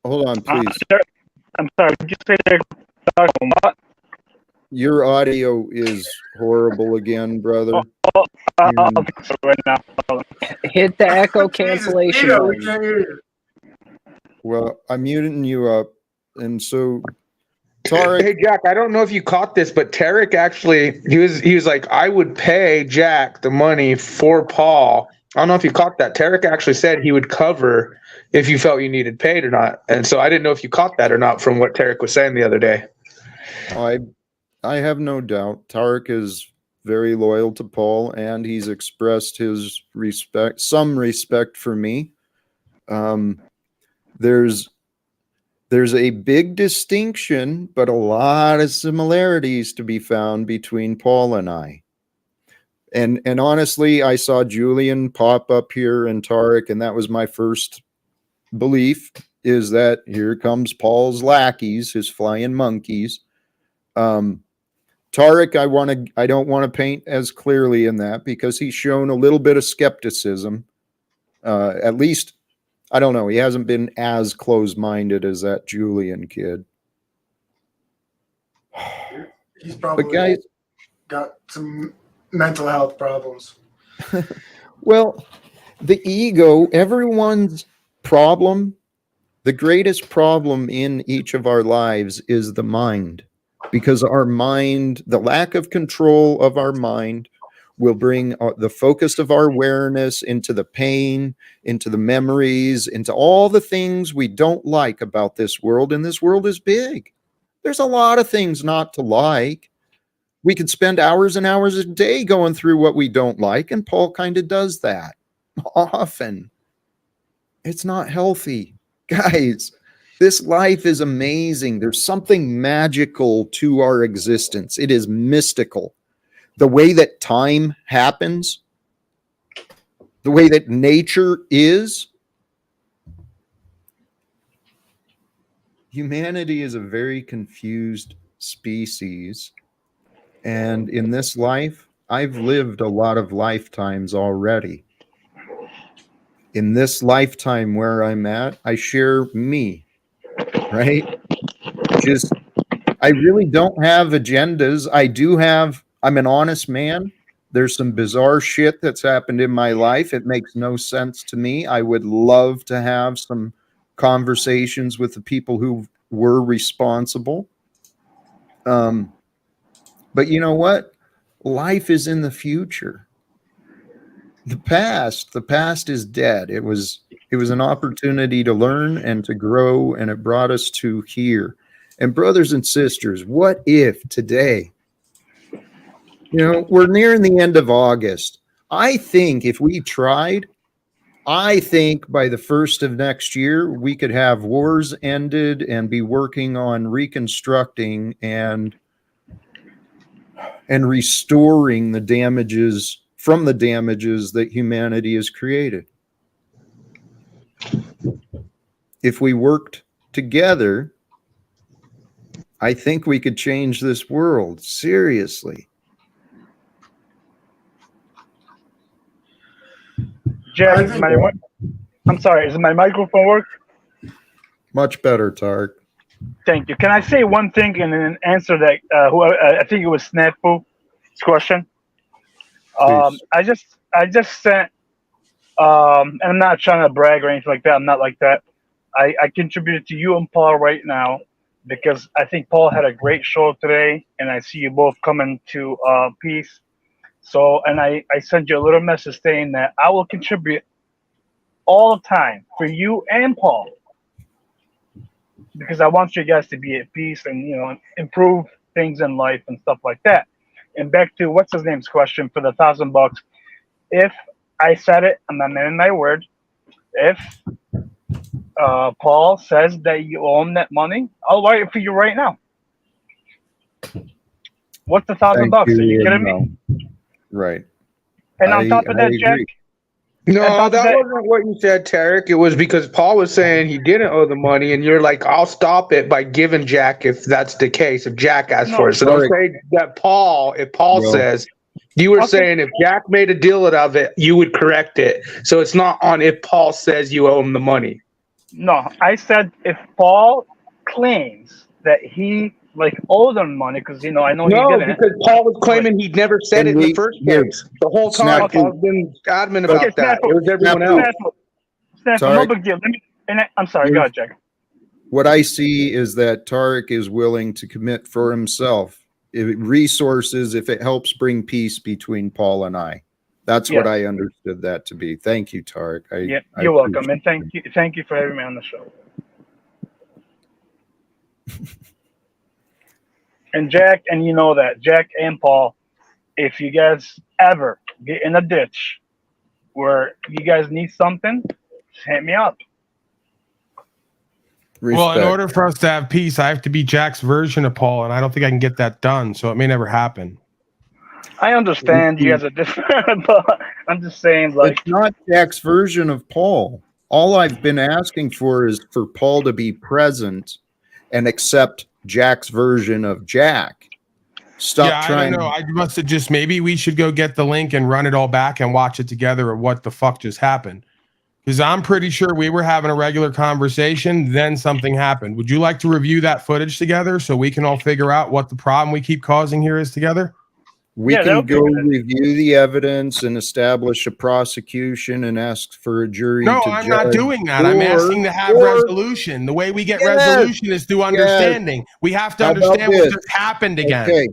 Hold on, please. I'm sorry. Did you say they're talking about? Your audio is horrible again, brother. I'll fix it right now. Hit the echo Jesus, cancellation Tito, we button. can't hear you. Well, I'm muting you up. And so, Tarek, Hey Jack, I don't know if you caught this, but Tarek actually he was like, I would pay Jack the money for Paul. I don't know if you caught that. Tarek actually said he would cover if you felt you needed paid or not. And so I didn't know if you caught that or not from what Tarek was saying the other day. I have no doubt Tarek is very loyal to Paul, and he's expressed his respect, some respect for me. There's a big distinction, but a lot of similarities to be found between Paul and I. And honestly, I saw Julian pop up here and Tarek, and that was my first belief, is that here comes Paul's lackeys, his flying monkeys. Tarek, I don't want to paint as clearly in that because he's shown a little bit of skepticism. At least, I don't know, he hasn't been as close-minded as that Julian kid. He's probably But guys, got some mental health problems. well, the ego, everyone's problem, the greatest problem in each of our lives is the mind. Because our mind, the lack of control of our mind, will bring the focus of our awareness into the pain, into the memories, into all the things we don't like about this world. And this world is big. There's a lot of things not to like. We could spend hours and hours a day going through what we don't like, and Paul kind of does that often. It's not healthy. Guys, this life is amazing. There's something magical to our existence. It is mystical. The way that time happens, the way that nature is. Humanity is a very confused species. And in this life, I've lived a lot of lifetimes already. In this lifetime where I'm at, I share me, right? I really don't have agendas. I'm an honest man. There's some bizarre shit that's happened in my life. It makes no sense to me. I would love to have some conversations with the people who were responsible. But you know what? Life is in the future. The past is dead. It was an opportunity to learn and to grow, and it brought us to here. And brothers and sisters, what if today, we're nearing the end of August. I think if we tried, I think by the 1st of next year, we could have wars ended and be working on reconstructing and restoring the damages that humanity has created. If we worked together, I think we could change this world. Seriously. Jack, I'm sorry. Is my microphone work? Much better, Tarek. Thank you. Can I say one thing and then answer that? I think it was Snafu's question. Please. I just sent. And I'm not trying to brag or anything like that. I'm not like that. I contributed to you and Paul right now because I think Paul had a great show today, and I see you both coming to peace. So, and I sent you a little message saying that I will contribute all the time for you and Paul because I want you guys to be at peace and improve things in life and stuff like that. And back to what's his name's question for the $1,000. If I said it, I'm not in my word. If Paul says that you owe him that money, I'll write it for you right now. What's the $1,000? Are you kidding me? Right. And on top of that, Jack. No, that wasn't what you said, Tarek. It was because Paul was saying he didn't owe the money, and you're like, I'll stop it by giving Jack if that's the case, if Jack asks for it. So don't say that if Paul says, you were saying if Jack made a deal out of it, you would correct it. So it's not on if Paul says you owe him the money. No, I said if Paul claims that he owed them money, because I know he didn't. No, because Paul was claiming he never said it in the first place. The whole time Paul's been adamant about that. It was everyone else. No big deal. I'm sorry. Go ahead, Jack. What I see is that Tarek is willing to commit for himself resources if it helps bring peace between Paul and I. That's what I understood that to be. Thank you, Tarek. You're welcome, and thank you for having me on the show. And Jack, and you know that, Jack and Paul, if you guys ever get in a ditch where you guys need something, just hit me up. Respect. Well, in order for us to have peace, I have to be Jack's version of Paul, and I don't think I can get that done, so it may never happen. I understand you guys are different, but I'm just saying, it's not Jack's version of Paul. All I've been asking for is for Paul to be present and accept Jack's version of Jack. Stop trying. I don't know. I must have just, maybe we should go get the link and run it all back and watch it together of what the fuck just happened. Because I'm pretty sure we were having a regular conversation, then something happened. Would you like to review that footage together so we can all figure out what the problem we keep causing here is together? We can go review the evidence and establish a prosecution and ask for a jury. No, I'm not doing that. I'm asking to have resolution. The way we get resolution is through understanding. We have to understand what just happened again. Okay.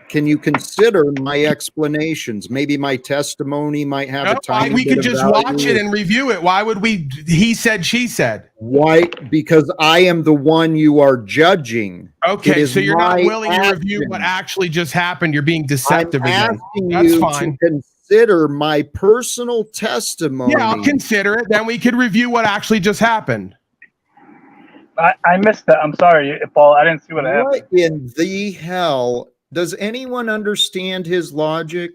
Can you consider my explanations? Maybe my testimony might have a time. We could just watch it and review it. Why would we? He said, she said. Why? Because I am the one you are judging. Okay, so you're not willing to review what actually just happened. You're being deceptive again. That's fine. To consider my personal testimony. Yeah, I'll consider it. Then we could review what actually just happened. I missed that. I'm sorry, Paul. I didn't see what happened. What in the hell? Does anyone understand his logic?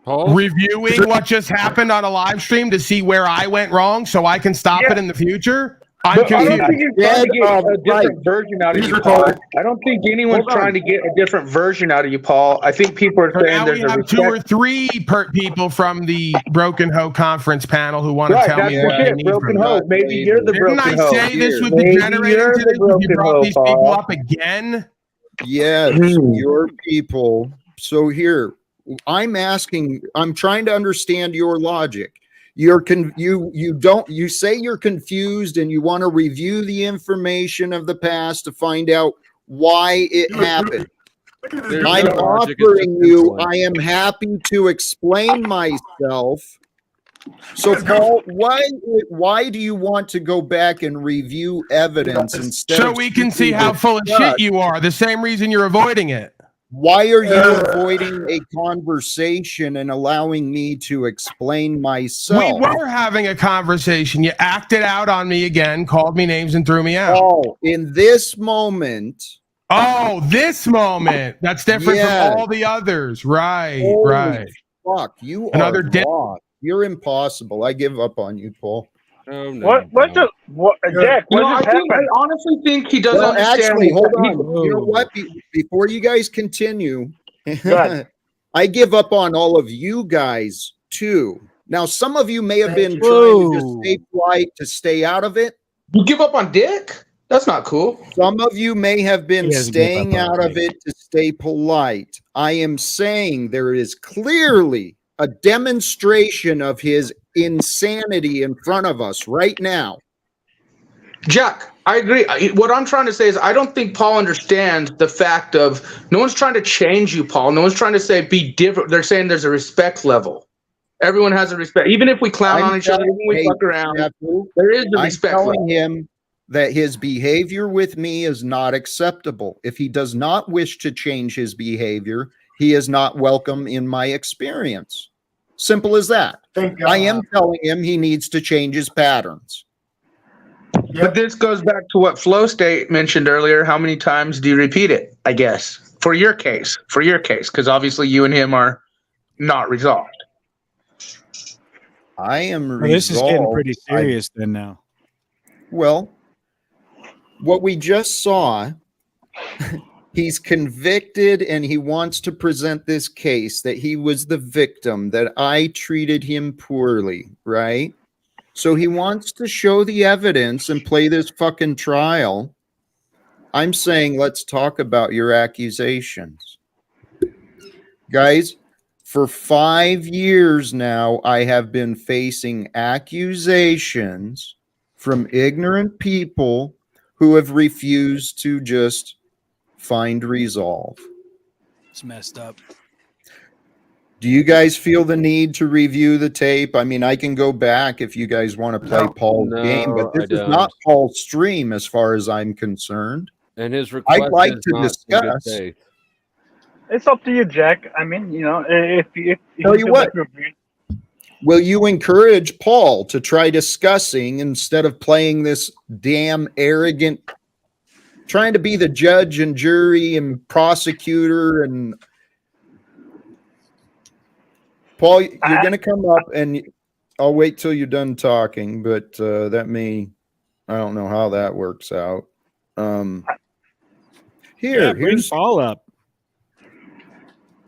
Paul? Reviewing what just happened on a live stream to see where I went wrong so I can stop it in the future? I'm confused. I don't think you're trying to get a different version out of you, Paul. I don't think anyone's trying to get a different version out of you, Paul. I think people are saying there's we have 2 or 3 people from the Broken Hoe conference panel who want to tell me what I need. Broken Hoe. Maybe you're the Broken Hoe. Didn't I say this was the generator today? You brought these people up again? Yes, your people. So here, I'm trying to understand your logic. You say you're confused and you want to review the information of the past to find out why it happened. I'm offering you, I am happy to explain myself. So Paul, why do you want to go back and review evidence instead so we can see how full of shit you are? The same reason you're avoiding it. Why are you avoiding a conversation and allowing me to explain myself? We were having a conversation. You acted out on me again, called me names, and threw me out. Oh, in this moment. Oh, this moment. That's different from all the others. Right, right. Fuck, you are lost. You're impossible. I give up on you, Paul. Oh, no, Jack, what just happened? I honestly think he doesn't understand. Actually, hold on. You know what? Before you guys continue, I give up on all of you guys too. Now, some of you may have been trying to just Whoa. stay polite to stay out of it. You give up on dick? That's not cool. Some of you may have been He doesn't give staying up on out of dick. it to stay polite. I am saying there is clearly a demonstration of his insanity in front of us right now. Jack, I agree. What I'm trying to say is I don't think Paul understands the fact of no one's trying to change you, Paul. No one's trying to say be different. They're saying there's a respect level. Everyone has a respect. Even if we clown on each other, even if we fuck around, there is a respect level. I'm telling him that his behavior with me is not acceptable. If he does not wish to change his behavior, he is not welcome in my experience. Simple as that. I am telling him he needs to change his patterns. But this goes back to what Flow State mentioned earlier. How many times do you repeat it? I guess for your case, because obviously you and him are not resolved. I am resolved. Well, this is getting pretty serious then now. Well, what we just saw, he's convicted and he wants to present this case that he was the victim, that I treated him poorly, right? So he wants to show the evidence and play this fucking trial. I'm saying let's talk about your accusations. Guys, for 5 years now, I have been facing accusations from ignorant people who have refused to just find resolve. It's messed up. Do you guys feel the need to review the tape? I mean, I can go back if you guys want to play Paul's game, but this is not Paul's stream as far as I'm concerned. And his request I'd like is to not in good discuss. faith. It's up to you, Jack. I mean, you know, if Tell you feel what. like you're- Will you encourage Paul to try discussing instead of playing this damn arrogant, trying to be the judge and jury and prosecutor? And Paul, you're going to come up and I'll wait till you're done talking, but I don't know how that works out. Here's Paul up.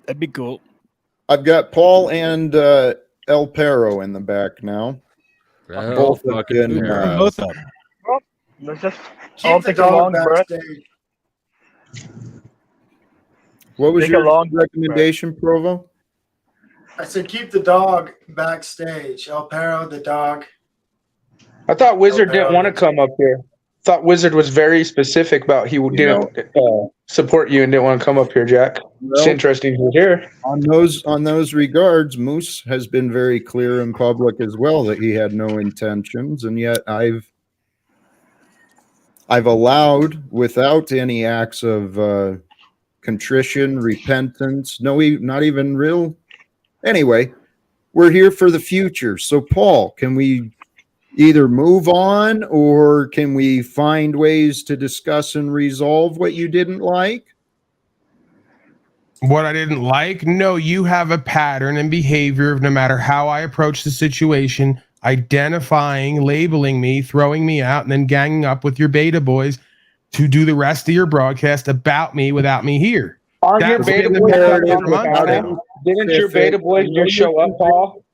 That'd be cool. I've got Paul and El Perro in the back now. Oh, Both have fucking been, Perro. Both up. let's just all take a long breath. What was Take a your long recommendation, Provo? I said keep the dog backstage. El Perro, the dog. I thought Wizard didn't want to come up here. Thought Wizard was very specific about he didn't support you and didn't want to come up here, Jack. It's interesting to hear. On those regards, Moose has been very clear in public as well that he had no intentions, and yet I've allowed, without any acts of contrition, repentance, not even real. Anyway, we're here for the future. So, Paul, can we either move on or can we find ways to discuss and resolve what you didn't like? What I didn't like? No, you have a pattern and behavior of no matter how I approach the situation, identifying, labeling me, throwing me out, and then ganging up with your beta boys to do the rest of your broadcast about me without me here. Aren't your That's beta been the boys narrative on the amongst back them. now? Didn't your beta boys just show up, Paul?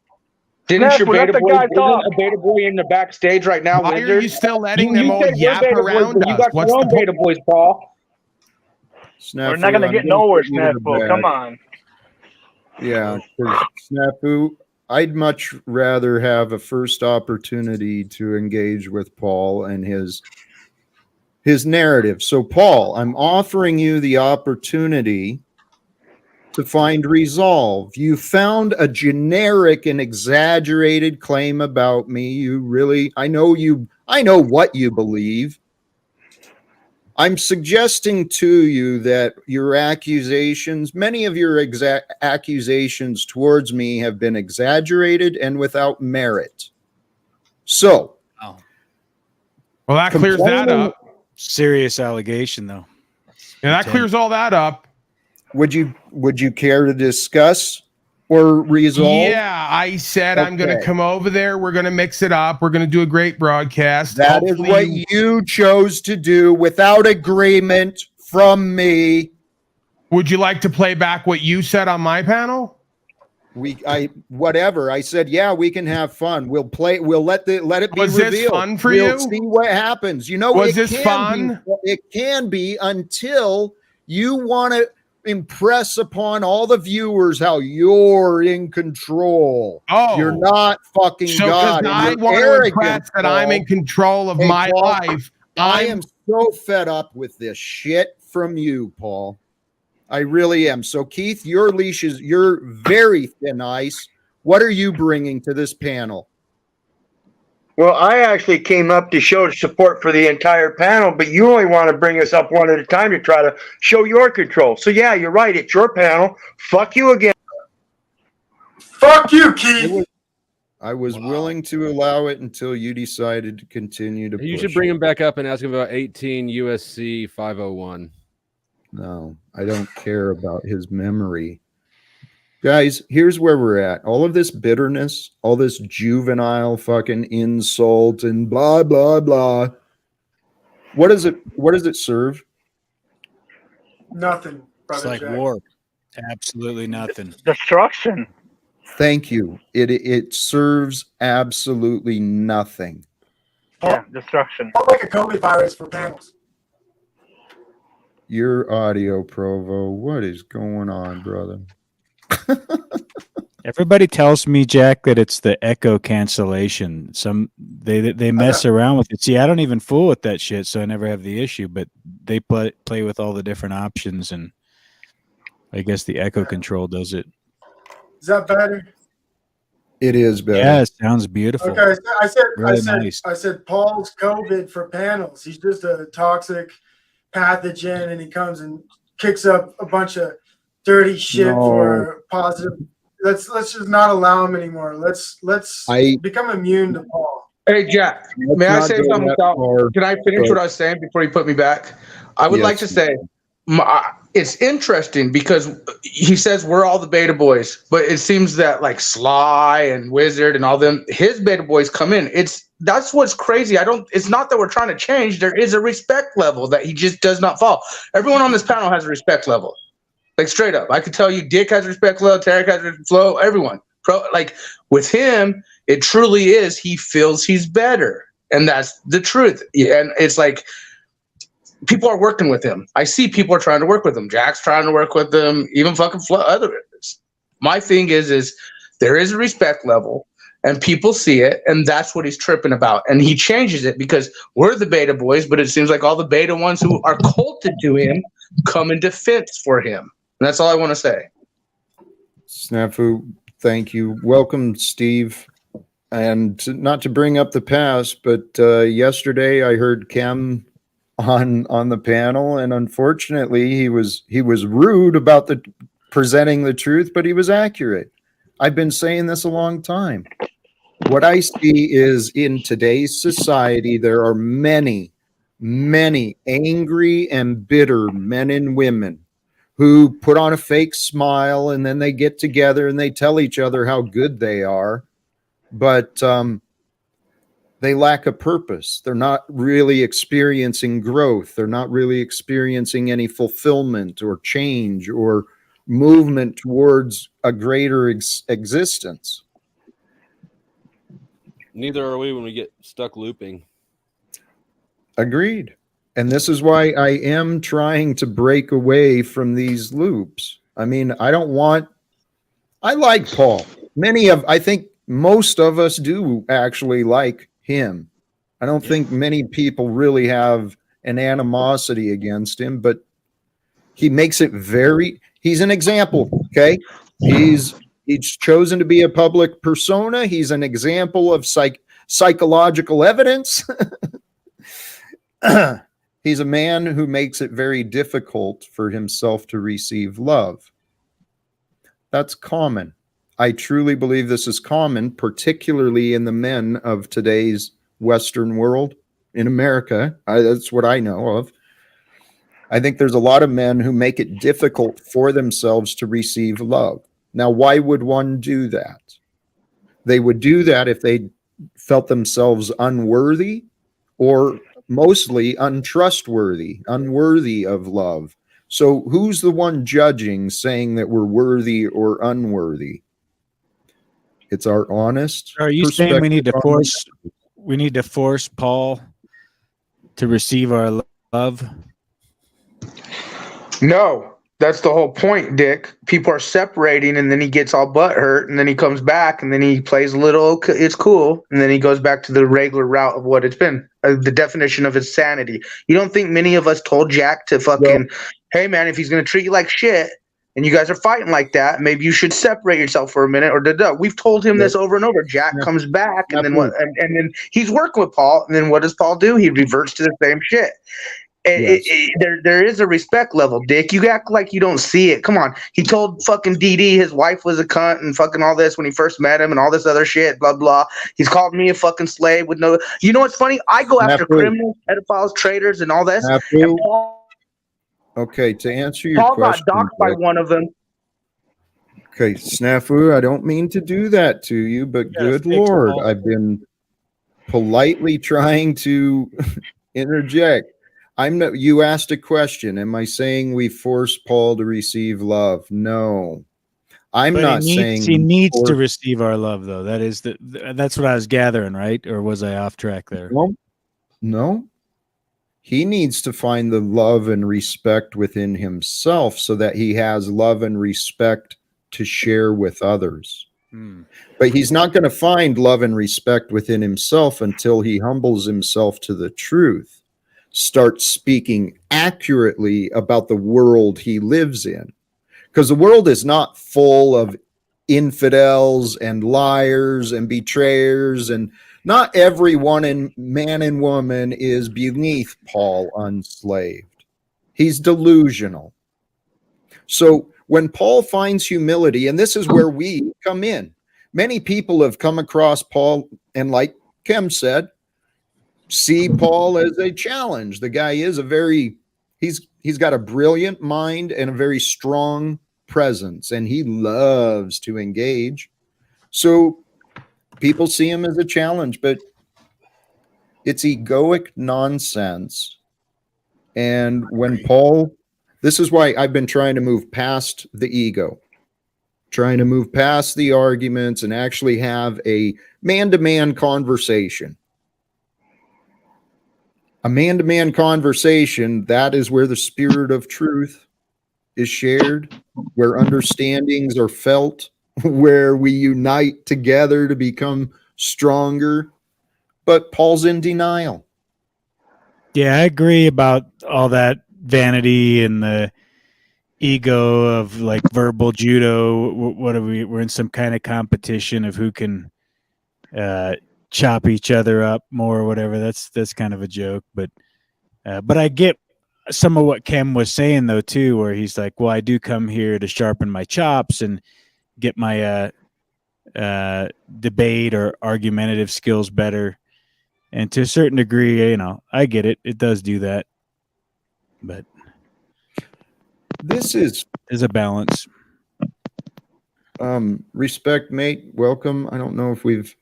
Didn't Snap, your let beta the boys? guy Isn't talk. a beta boy in the backstage right now? Why Wizard? are you still letting them You all said we're yap beta boys, around but you us? got What's your the own beta boys, Paul. We're not gonna get nowhere, Snafu. Come on. Yeah, because Snafu, I'd much rather have a first opportunity to engage with Paul and his narrative. So, Paul, I'm offering you the opportunity to find resolve. You found a generic and exaggerated claim about me. I know what you believe. I'm suggesting to you that your accusations, many of your accusations towards me have been exaggerated and without merit. So, Oh. Well, that clears that up. Serious allegation, though. And that clears all that up. Would you care to discuss or resolve? Yeah, I said I'm going to come over there. We're going to mix it up. We're going to do a great broadcast. That is what you chose to do without agreement from me. Would you like to play back what you said on my panel? Whatever. I said, yeah, we can have fun. We'll play. We'll let it be Was revealed. this fun for we'll you? see what happens. You know, Was this fun? It can be until you want to impress upon all the viewers how you're in control. Oh, you're not fucking so God. because I You're want to arrogant, impress that I'm in Paul. control of Hey, my Paul, life. I am so fed up with this shit from you, Paul. I really am. So, Keith, your leash is, you're very thin ice. What are you bringing to this panel? Well, I actually came up to show support for the entire panel, but you only want to bring us up one at a time to try to show your control. So, yeah, you're right. It's your panel. Fuck you again. Fuck you, Keith. I was willing to allow it until you decided to continue to You push should bring it. him back up and ask him about 18 USC 501. No, I don't care about his memory. Guys, here's where we're at. All of this bitterness, all this juvenile fucking insult and blah, blah, blah. What does it serve? Nothing, It's brother like Jack. war. Absolutely nothing. Destruction. Thank you. It serves absolutely nothing. Yeah, destruction. Not like a COVID virus for panels. Your audio, Provo. What is going on, brother? Everybody tells me, Jack, that it's the echo cancellation. They mess around with it. See, I don't even fool with that shit, so I never have the issue. But they play with all the different options, and I guess the echo control does it. Is that better? It is better. Yeah, it sounds beautiful. Okay, Really nice. I said Paul's COVID for panels. He's just a toxic pathogen, and he comes and kicks up a bunch of dirty shit for positive. Let's just not allow him anymore. Let's become immune to Paul. Hey, Jack, may I say something? Can I finish what I was saying before you put me back? I would like to say it's interesting because he says we're all the beta boys, but it seems that like Sly and Wizard and all them, his beta boys come in. That's what's crazy. It's not that we're trying to change. There is a respect level that he just does not follow. Everyone on this panel has a respect level. Like straight up. I could tell you Dick has a respect level, Tarek has a respect level, everyone. Like with him, it truly is he feels he's better. And that's the truth. And it's like people are working with him. I see people are trying to work with him. Jack's trying to work with him, even fucking others. My thing is there is a respect level and people see it, and that's what he's tripping about. And he changes it because we're the beta boys, but it seems like all the beta ones who are culted to him come in defense for him. And that's all I want to say. Snafu, thank you. Welcome, Steve. And not to bring up the past, but yesterday I heard Kem on the panel, and unfortunately he was rude about the presenting the truth, but he was accurate. I've been saying this a long time. What I see is in today's society there are many angry and bitter men and women who put on a fake smile and then they get together and they tell each other how good they are, but they lack a purpose. They're not really experiencing growth. They're not really experiencing any fulfillment or change or movement towards a greater existence. Neither are we when we get stuck looping. Agreed. And this is why I am trying to break away from these loops. I mean, I like Paul. I think most of us do actually like him. I don't think many people really have an animosity against him, but he makes it he's an example, okay? He's chosen to be a public persona. He's an example of psychological evidence. He's a man who makes it very difficult for himself to receive love. That's common. I truly believe this is common, particularly in the men of today's Western world, in America. That's what I know of. I think there's a lot of men who make it difficult for themselves to receive love. Now, why would one do that? They would do that if they felt themselves unworthy or mostly untrustworthy, unworthy of love. So who's the one judging, saying that we're worthy or unworthy? It's our honest. Are you saying we need to perspective on force Paul to receive our love? No, that's the whole point, Dick. People are separating, and then he gets all butthurt, and then he comes back, and then he plays a little. It's cool, and then he goes back to the regular route of what it's been. The definition of his sanity. You don't think many of us told Jack to fucking, hey man, if he's gonna treat you like shit, and you guys are fighting like that, maybe you should separate yourself for a minute, or da. We've told him this over and over. Jack comes back, and then what? And then he's working with Paul, and then what does Paul do? He reverts to the same shit. There is a respect level, Dick. You act like you don't see it. Come on. He told fucking DD his wife was a cunt and fucking all this when he first met him and all this other shit, blah, blah. He's called me a fucking slave with no. You know what's funny? I go after criminals, pedophiles, traitors, and all this. And Paul, okay, to answer your Paul question. got doxxed by one of them. Okay, Snafu, I don't mean to do that to you, but good Lord, I've been politely trying to interject. You asked a question. Am I saying we force Paul to receive love? No. I'm not saying he needs to receive our love, though. That's what I was gathering, right? Or was I off track there? No. He needs to find the love and respect within himself so that he has love and respect to share with others. But he's not going to find love and respect within himself until he humbles himself to the truth, starts speaking accurately about the world he lives in. Because the world is not full of infidels and liars and betrayers, and not everyone in man and woman is beneath Paul unslaved. He's delusional. So when Paul finds humility, and this is where we come in, many people have come across Paul and, like Kim said, see Paul as a challenge. The guy is he's got a brilliant mind and a very strong presence, and he loves to engage. So people see him as a challenge, but it's egoic nonsense. And when Paul, this is why I've been trying to move past the ego, trying to move past the arguments and actually have a man-to-man conversation. A man-to-man conversation, that is where the spirit of truth is shared, where understandings are felt, where we unite together to become stronger. But Paul's in denial. Yeah, I agree about all that vanity and the ego of like verbal judo. What are we? We're in some kind of competition of who can chop each other up more or whatever. That's kind of a joke, but I get some of what Kem was saying though too, where he's like, well, I do come here to sharpen my chops and get my debate or argumentative skills better. And to a certain degree, I get it. It does do that, but this is a balance. Respect, mate. Welcome. I don't know if we've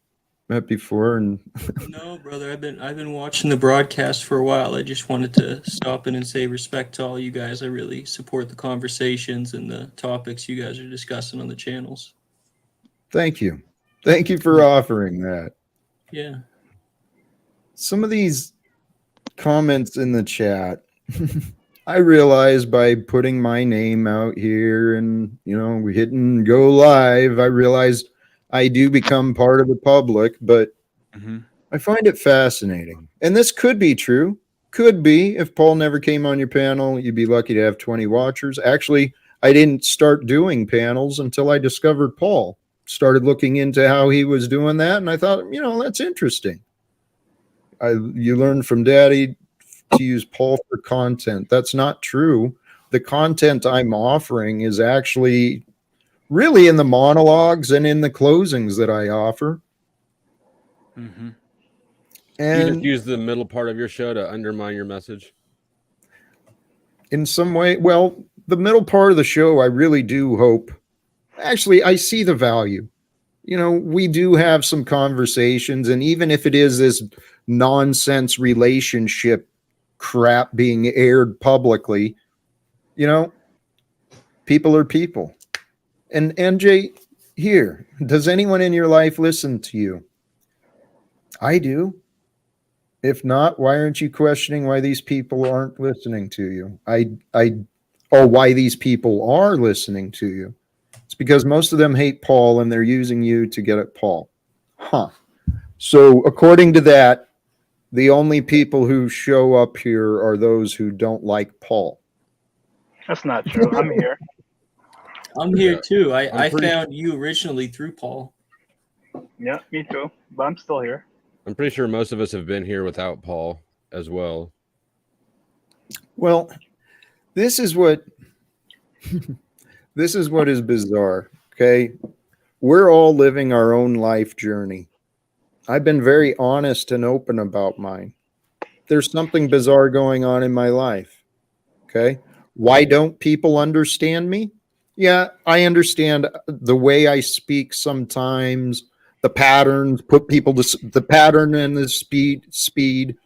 met before, and no, brother. I've been watching the broadcast for a while. I just wanted to stop in and say respect to all you guys. I really support the conversations and the topics you guys are discussing on the channels. Thank you. Thank you for offering that. Yeah. Some of these comments in the chat, I realize by putting my name out here and, hitting go live, I realize I do become part of the public, but I find it fascinating. And this could be true. Could be. If Paul never came on your panel, you'd be lucky to have 20 watchers. Actually, I didn't start doing panels until I discovered Paul. Started looking into how he was doing that, and I thought, that's interesting. You learn from Daddy to use Paul for content. That's not true. The content I'm offering is actually really in the monologues and in the closings that I offer. And you just use the middle part of your show to undermine your message? In some way, well, the middle part of the show, I really do hope. Actually, I see the value. We do have some conversations, and even if it is this nonsense relationship crap being aired publicly, people are people. And NJ, Here, does anyone in your life listen to you? I do. If not, why aren't you questioning why these people aren't listening to you? Why these people are listening to you. It's because most of them hate Paul and they're using you to get at Paul. Huh. So according to that, the only people who show up here are those who don't like Paul. That's not true. I'm here. I'm here too. I I'm pretty- found you originally through Paul. Yeah, me too. But I'm still here. I'm pretty sure most of us have been here without Paul as well. Well, this is what is bizarre, okay? We're all living our own life journey. I've been very honest and open about mine. There's something bizarre going on in my life, okay? Why don't people understand me? Yeah, I understand the way I speak sometimes, the patterns put people to the pattern and the speed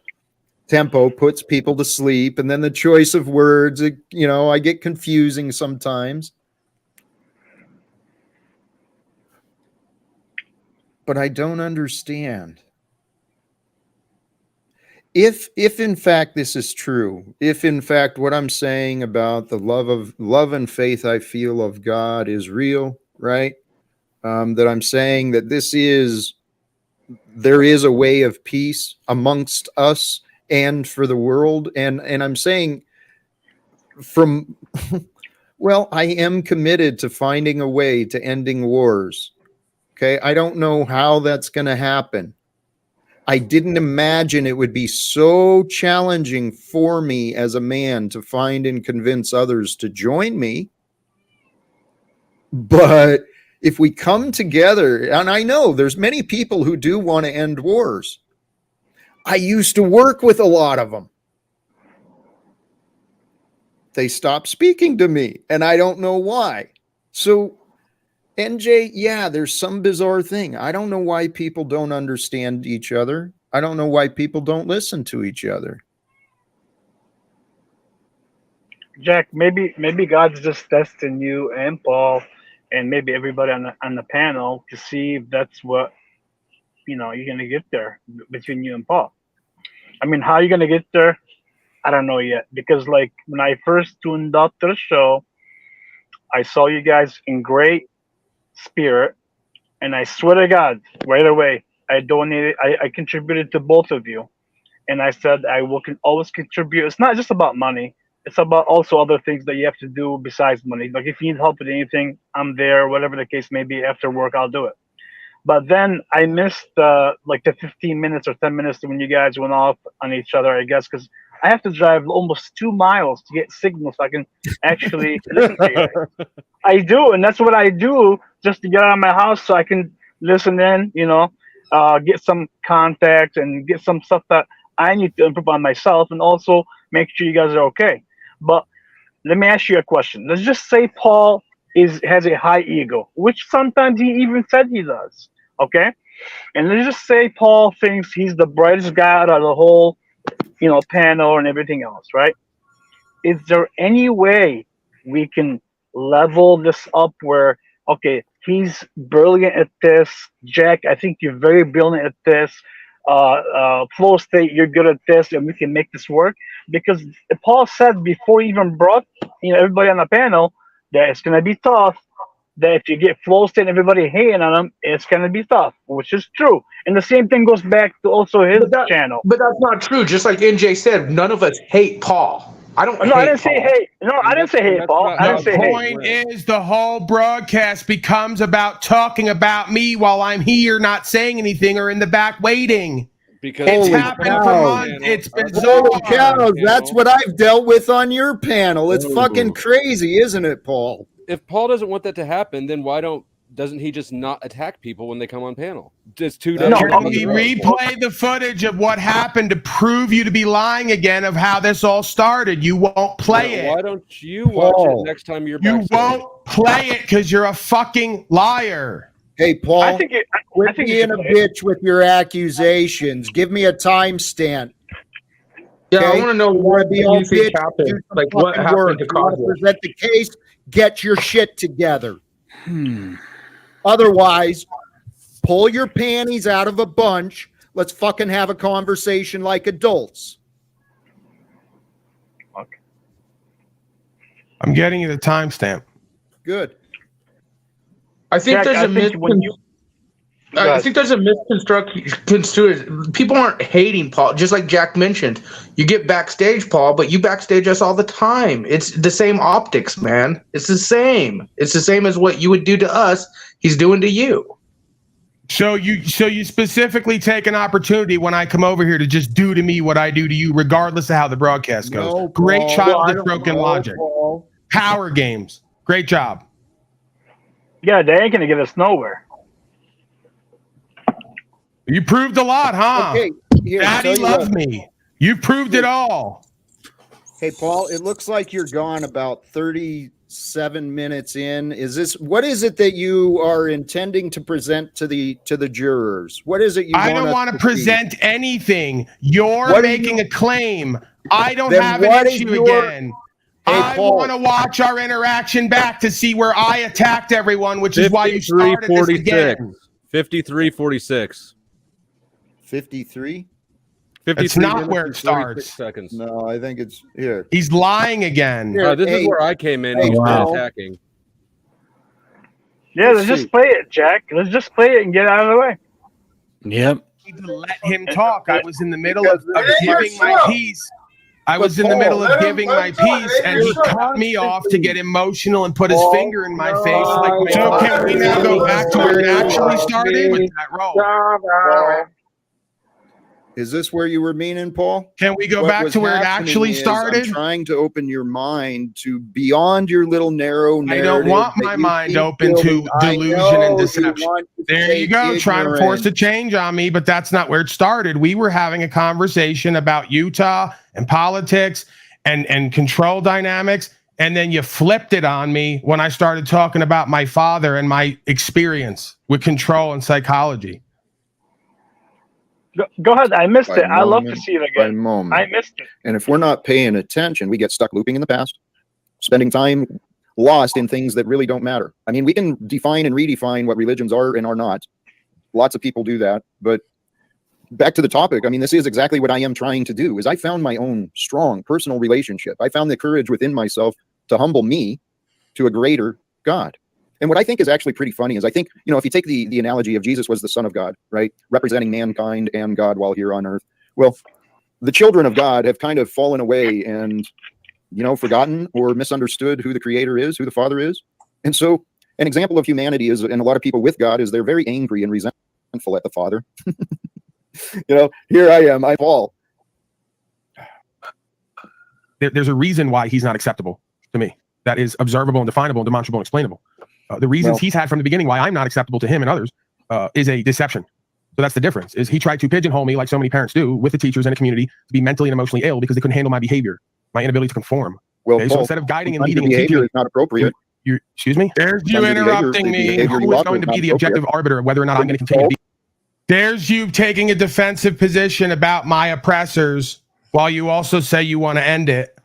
tempo puts people to sleep, and then the choice of words, I get confusing sometimes. But I don't understand. If in fact this is true, if in fact what I'm saying about the love and faith I feel of God is real, right? That I'm saying that there is a way of peace amongst us and for the world, and I'm saying well, I am committed to finding a way to ending wars. Okay, I don't know how that's going to happen. I didn't imagine it would be so challenging for me as a man to find and convince others to join me. But if we come together, and I know there's many people who do want to end wars. I used to work with a lot of them. They stopped speaking to me, and I don't know why. So NJ, yeah, there's some bizarre thing. I don't know why people don't understand each other. I don't know why people don't listen to each other. Jack, maybe God's just testing you and Paul and maybe everybody on the panel to see if that's what you're gonna get there between you and Paul. I mean, how are you gonna get there? I don't know yet, because like when I first tuned up to the show, I saw you guys in great spirit, and I swear to God, right away, I donated. I contributed to both of you, and I said I will always contribute. It's not just about money. It's about also other things that you have to do besides money. Like if you need help with anything, I'm there. Whatever the case may be, after work, I'll do it. But then I missed like the 15 minutes or 10 minutes when you guys went off on each other, I guess, because I have to drive almost 2 miles to get signal so I can actually listen to you guys. I do, and that's what I do just to get out of my house so I can listen in, get some contact and get some stuff that I need to improve on myself, and also make sure you guys are okay. But let me ask you a question. Let's just say Paul has a high ego, which sometimes he even said he does. Okay, and let's just say Paul thinks he's the brightest guy out of the whole, panel and everything else, right? Is there any way we can level this up where, okay, he's brilliant at this, Jack, I think you're very brilliant at this, Flow State, you're good at this, and we can make this work? Because Paul said before he even brought everybody on the panel that it's going to be tough, that if you get Flow State and everybody hating on him, it's going to be tough, which is true. And the same thing goes back to also his channel. But that's not true. Just like NJ said, none of us hate Paul. I didn't say hate. No, I didn't say hate, Paul. I didn't say hate. The point is the whole broadcast becomes about talking about me while I'm here not saying anything or in the back waiting. Because it's happened for months. It's bizarre. Holy cows, that's what I've dealt with on your panel. It's fucking crazy, isn't it, Paul? If Paul doesn't want that to happen, then doesn't he just not attack people when they come on panel? Just 2 days. Can we replay the footage of what happened to prove you to be lying again of how this all started? You won't play it. Why don't you watch it next time you're back? You won't play it because you're a fucking liar. Hey, Paul, I think quit being a bitch with your accusations. Give me a timestamp. Yeah, I want to know what you think happened. Like what happened to cause it? Present the case. Get your shit together. Otherwise, pull your panties out of a bunch. Let's fucking have a conversation like adults. I'm getting you the timestamp. Good. I think Jack, there's I a think when you I think there's a misconstruction. People aren't hating Paul, just like Jack mentioned. You get backstage, Paul, but you backstage us all the time. It's the same optics, man. It's the same. It's the same as what you would do to us. He's doing to you. So you specifically take an opportunity when I come over here to just do to me what I do to you, regardless of how the broadcast goes. No, Great Paul. childish broken No, logic. Paul. Power games. Great job. Yeah, they ain't gonna get us nowhere. You proved a lot, huh? Okay, here, Daddy tell you love what. me. You proved it all. Hey, Paul, it looks like you're gone about 37 minutes in. What is it that you are intending to present to the jurors? What is it you I don't want to present anything. You're making a claim. I don't Then have what an is issue your- again. Hey, I Paul. want to watch our interaction back to see where I attacked everyone, which is why you started this again. 53-46. 53? 53 It's not minutes where it and 46 starts. seconds. No, I think it's here. He's lying again. Here. This Hey. is where I came in. Hey, He's been Paul. attacking. Yeah, let's just play it, Jack. Let's just play it and get out of the way. Yep. To let him talk. I was in the middle of giving my piece. I was in the middle of giving my piece, and he cut me off to get emotional and put his finger in my face. Like, so can we now go back to where it actually started with that roll? Is this where you were meaning, Paul? Can we go What back was to where it happening actually is started? I'm trying to open your mind to beyond your little narrow I narrative. don't want that my you mind keep open to building. I delusion know and you deception. want to There you stay go, trying to force a ignorant. change on me, but that's not where it started. We were having a conversation about Utah and politics and control dynamics, and then you flipped it on me when I started talking about my father and my experience with control and psychology. Go ahead. I missed By it. I love to moment, see it by again. moment. I missed it. And if we're not paying attention, we get stuck looping in the past, spending time lost in things that really don't matter. I mean, we can define and redefine what religions are and are not. Lots of people do that. But back to the topic, I mean, this is exactly what I am trying to do, is I found my own strong personal relationship. I found the courage within myself to humble me to a greater God. And what I think is actually pretty funny is I think, if you take the analogy of Jesus was the Son of God, right? Representing mankind and God while here on earth. Well, the children of God have kind of fallen away and, forgotten or misunderstood who the Creator is, who the Father is. And so an example of humanity is, and a lot of people with God, is they're very angry and resentful at the Father. Here I am, I'm Paul. There's a reason why he's not acceptable to me. That is observable and definable and demonstrable and explainable. The reasons he's had from the beginning why I'm not acceptable to him and others is a deception. So that's the difference, is he tried to pigeonhole me like so many parents do with the teachers and the community to be mentally and emotionally ill because they couldn't handle my behavior, my inability to conform. Well, Okay, Paul, so instead of guiding and leading and behavior teaching, is not appropriate. Excuse me? There's you Sometimes the interrupting me. behavior Who you is offer going to is be not the objective arbiter of whether or not I'm going to continue to be? There's you taking a defensive position about my oppressors while you also say you want to end it.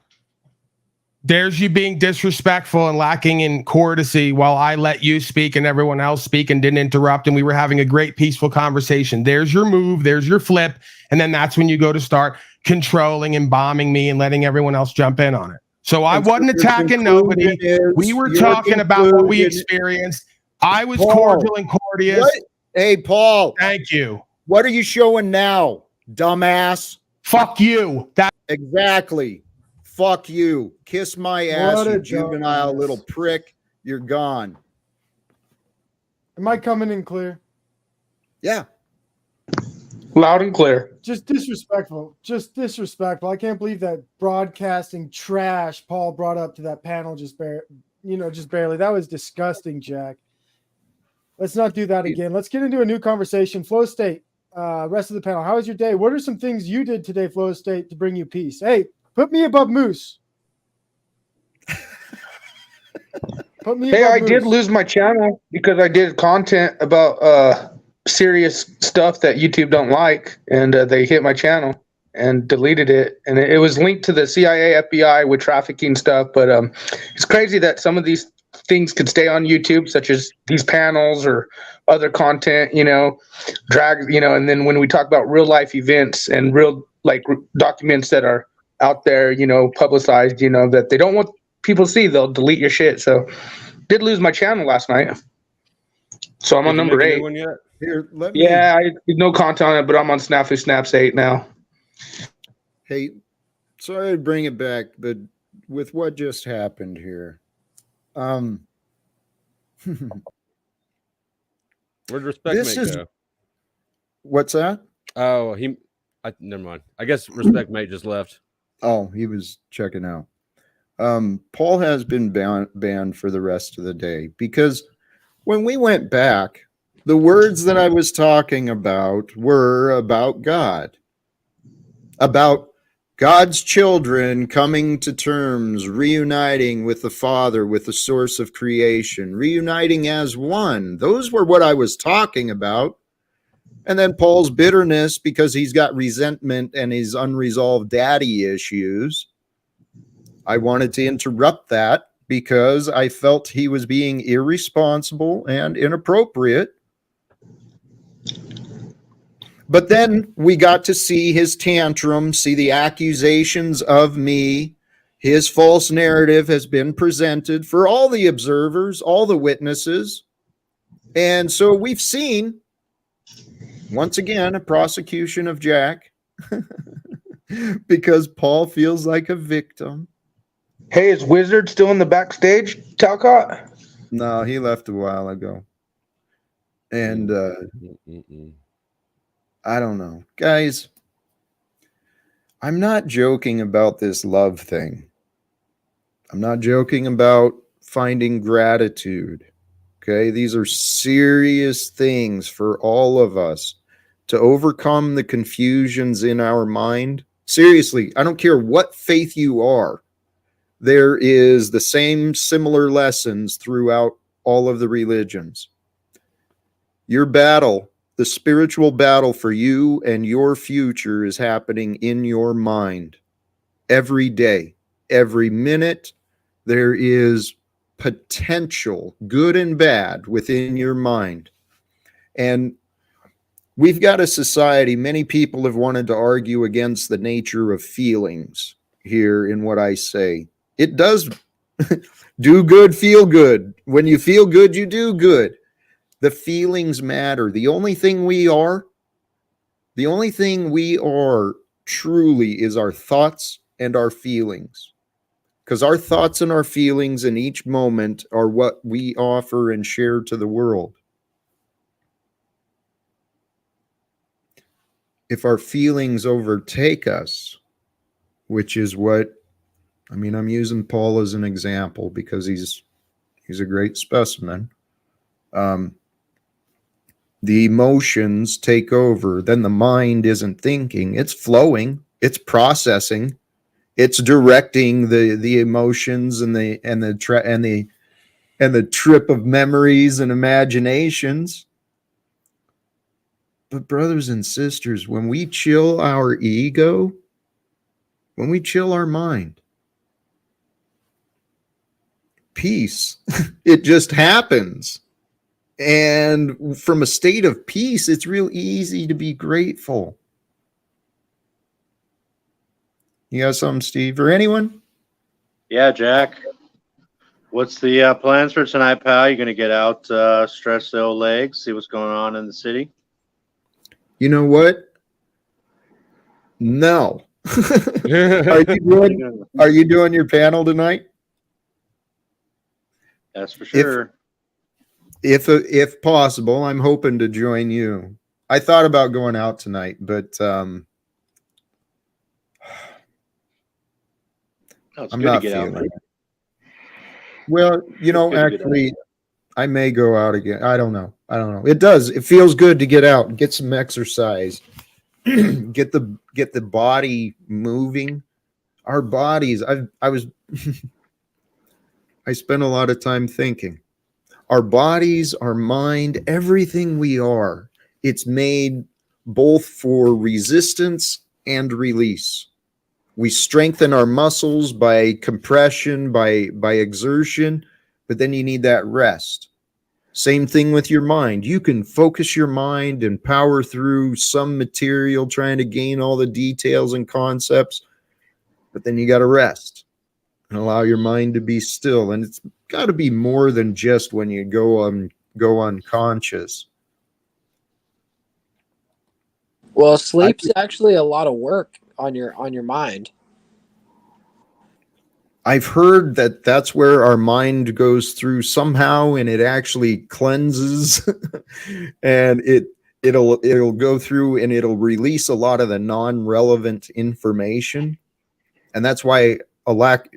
There's you being disrespectful and lacking in courtesy while I let you speak and everyone else speak and didn't interrupt, and we were having a great peaceful conversation. There's your move, there's your flip, and then that's when you go to start controlling and bombing me and letting everyone else jump in on it. So I wasn't attacking nobody. We were talking about what we experienced. I was cordial and courteous. What? Hey, Paul. Thank you. What are you showing now, dumbass? Fuck you. Exactly. Fuck you. Kiss my ass, What a you juvenile dumbass. little prick. You're gone. Am I coming in clear? Yeah. Loud and clear. Just disrespectful. Just disrespectful. I can't believe that broadcasting trash Paul brought up to that panel just barely. That was disgusting, Jack. Let's not do that again. Let's get into a new conversation. Flow State, rest of the panel. How was your day? What are some things you did today, Flow State, to bring you peace? Hey, put me above Moose. Put me Hey, above I Moose. did lose my channel because I did content about serious stuff that YouTube don't like, and they hit my channel and deleted it. And it was linked to the CIA, FBI with trafficking stuff. But it's crazy that some of these things could stay on YouTube, such as these panels or other content, drag, and then when we talk about real life events and real documents that are out there, publicized, that they don't want people to see, they'll delete your shit. So did lose my channel last night. So I'm on number 8. One yet? Here, let me. Yeah, I did no content on it, but I'm on Snafu Snaps 8 now. Hey, sorry to bring it back, but with what just happened here, where'd Respect this Mate is go? what's that? Oh, never mind. I guess Respect Mate just left. Oh, he was checking out. Paul has been banned for the rest of the day because when we went back, the words that I was talking about were about God, about God's children coming to terms, reuniting with the Father, with the source of creation, reuniting as one. Those were what I was talking about. And then Paul's bitterness because he's got resentment and his unresolved daddy issues. I wanted to interrupt that because I felt he was being irresponsible and inappropriate. But then we got to see his tantrum, see the accusations of me. His false narrative has been presented for all the observers, all the witnesses. And so we've seen, once again, a prosecution of Jack because Paul feels like a victim. Hey, is Wizard still in the backstage, Talcott? No, he left a while ago. And I don't know. Guys, I'm not joking about this love thing. I'm not joking about finding gratitude. Okay, these are serious things for all of us to overcome the confusions in our mind. Seriously, I don't care what faith you are. There is the same similar lessons throughout all of the religions. Your battle, the spiritual battle for you and your future, is happening in your mind every day, every minute. There is potential, good and bad, within your mind. And we've got a society, many people have wanted to argue against the nature of feelings here in what I say. It does do good, feel good. When you feel good, you do good. The feelings matter. The only thing we are truly is our thoughts and our feelings. Because our thoughts and our feelings in each moment are what we offer and share to the world. If our feelings overtake us, which is what, I'm using Paul as an example because he's a great specimen. The emotions take over. Then the mind isn't thinking; it's flowing, it's processing, it's directing the emotions and the trip of memories and imaginations. But brothers and sisters, when we chill our ego, when we chill our mind, peace, it just happens. And from a state of peace, it's real easy to be grateful. You got something, Steve, or anyone? Yeah, Jack. What's the plans for tonight, pal? You going to get out, stretch the old legs, see what's going on in the city? You know what? No. Are you doing your panel tonight? That's for sure. If possible, I'm hoping to join you. I thought about going out tonight, but it's I'm not feeling it. Well, actually, I may go out again. I don't know. It does. It feels good to get out, get some exercise, get the body moving. Our bodies. I spend a lot of time thinking. Our bodies, our mind, everything we are, it's made both for resistance and release. We strengthen our muscles by compression, by exertion. but then you need that rest. Same thing with your mind. You can focus your mind and power through some material trying to gain all the details and concepts, but then you got to rest and allow your mind to be still. And it's got to be more than just when you go unconscious. Well, sleep's actually a lot of work on your mind. I've heard that that's where our mind goes through somehow, and it actually cleanses, and it'll go through and it'll release a lot of the non-relevant information, and that's why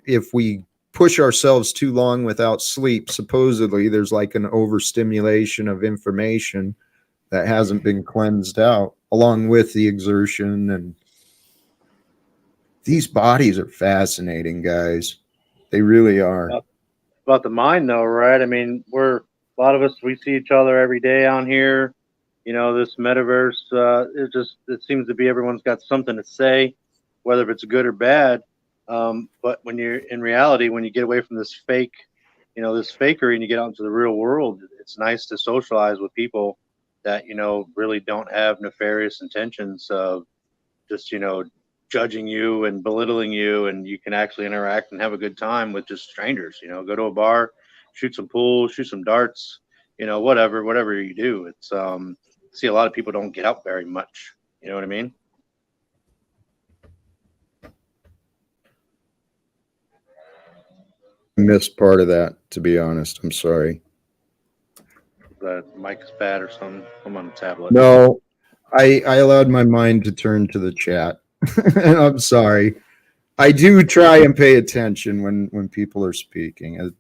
if we push ourselves too long without sleep, supposedly there's like an overstimulation of information that hasn't been cleansed out, along with the exertion. And these bodies are fascinating, guys. They really are. About the mind, though, right? I mean, a lot of us, we see each other every day on here. You know, this metaverse, it seems to be everyone's got something to say, whether it's good or bad. But when you're in reality, when you get away from this fake, this fakery, and you get out into the real world, it's nice to socialize with people that, really don't have nefarious intentions of just, judging you and belittling you, and you can actually interact and have a good time with just strangers. Go to a bar, shoot some pool, shoot some darts, whatever you do. It's see, a lot of people don't get out very much. You know what I mean? Missed part of that, to be honest. I'm sorry. The mic's bad or something. I'm on the tablet. No, I allowed my mind to turn to the chat. I'm sorry. I do try and pay attention when people are speaking.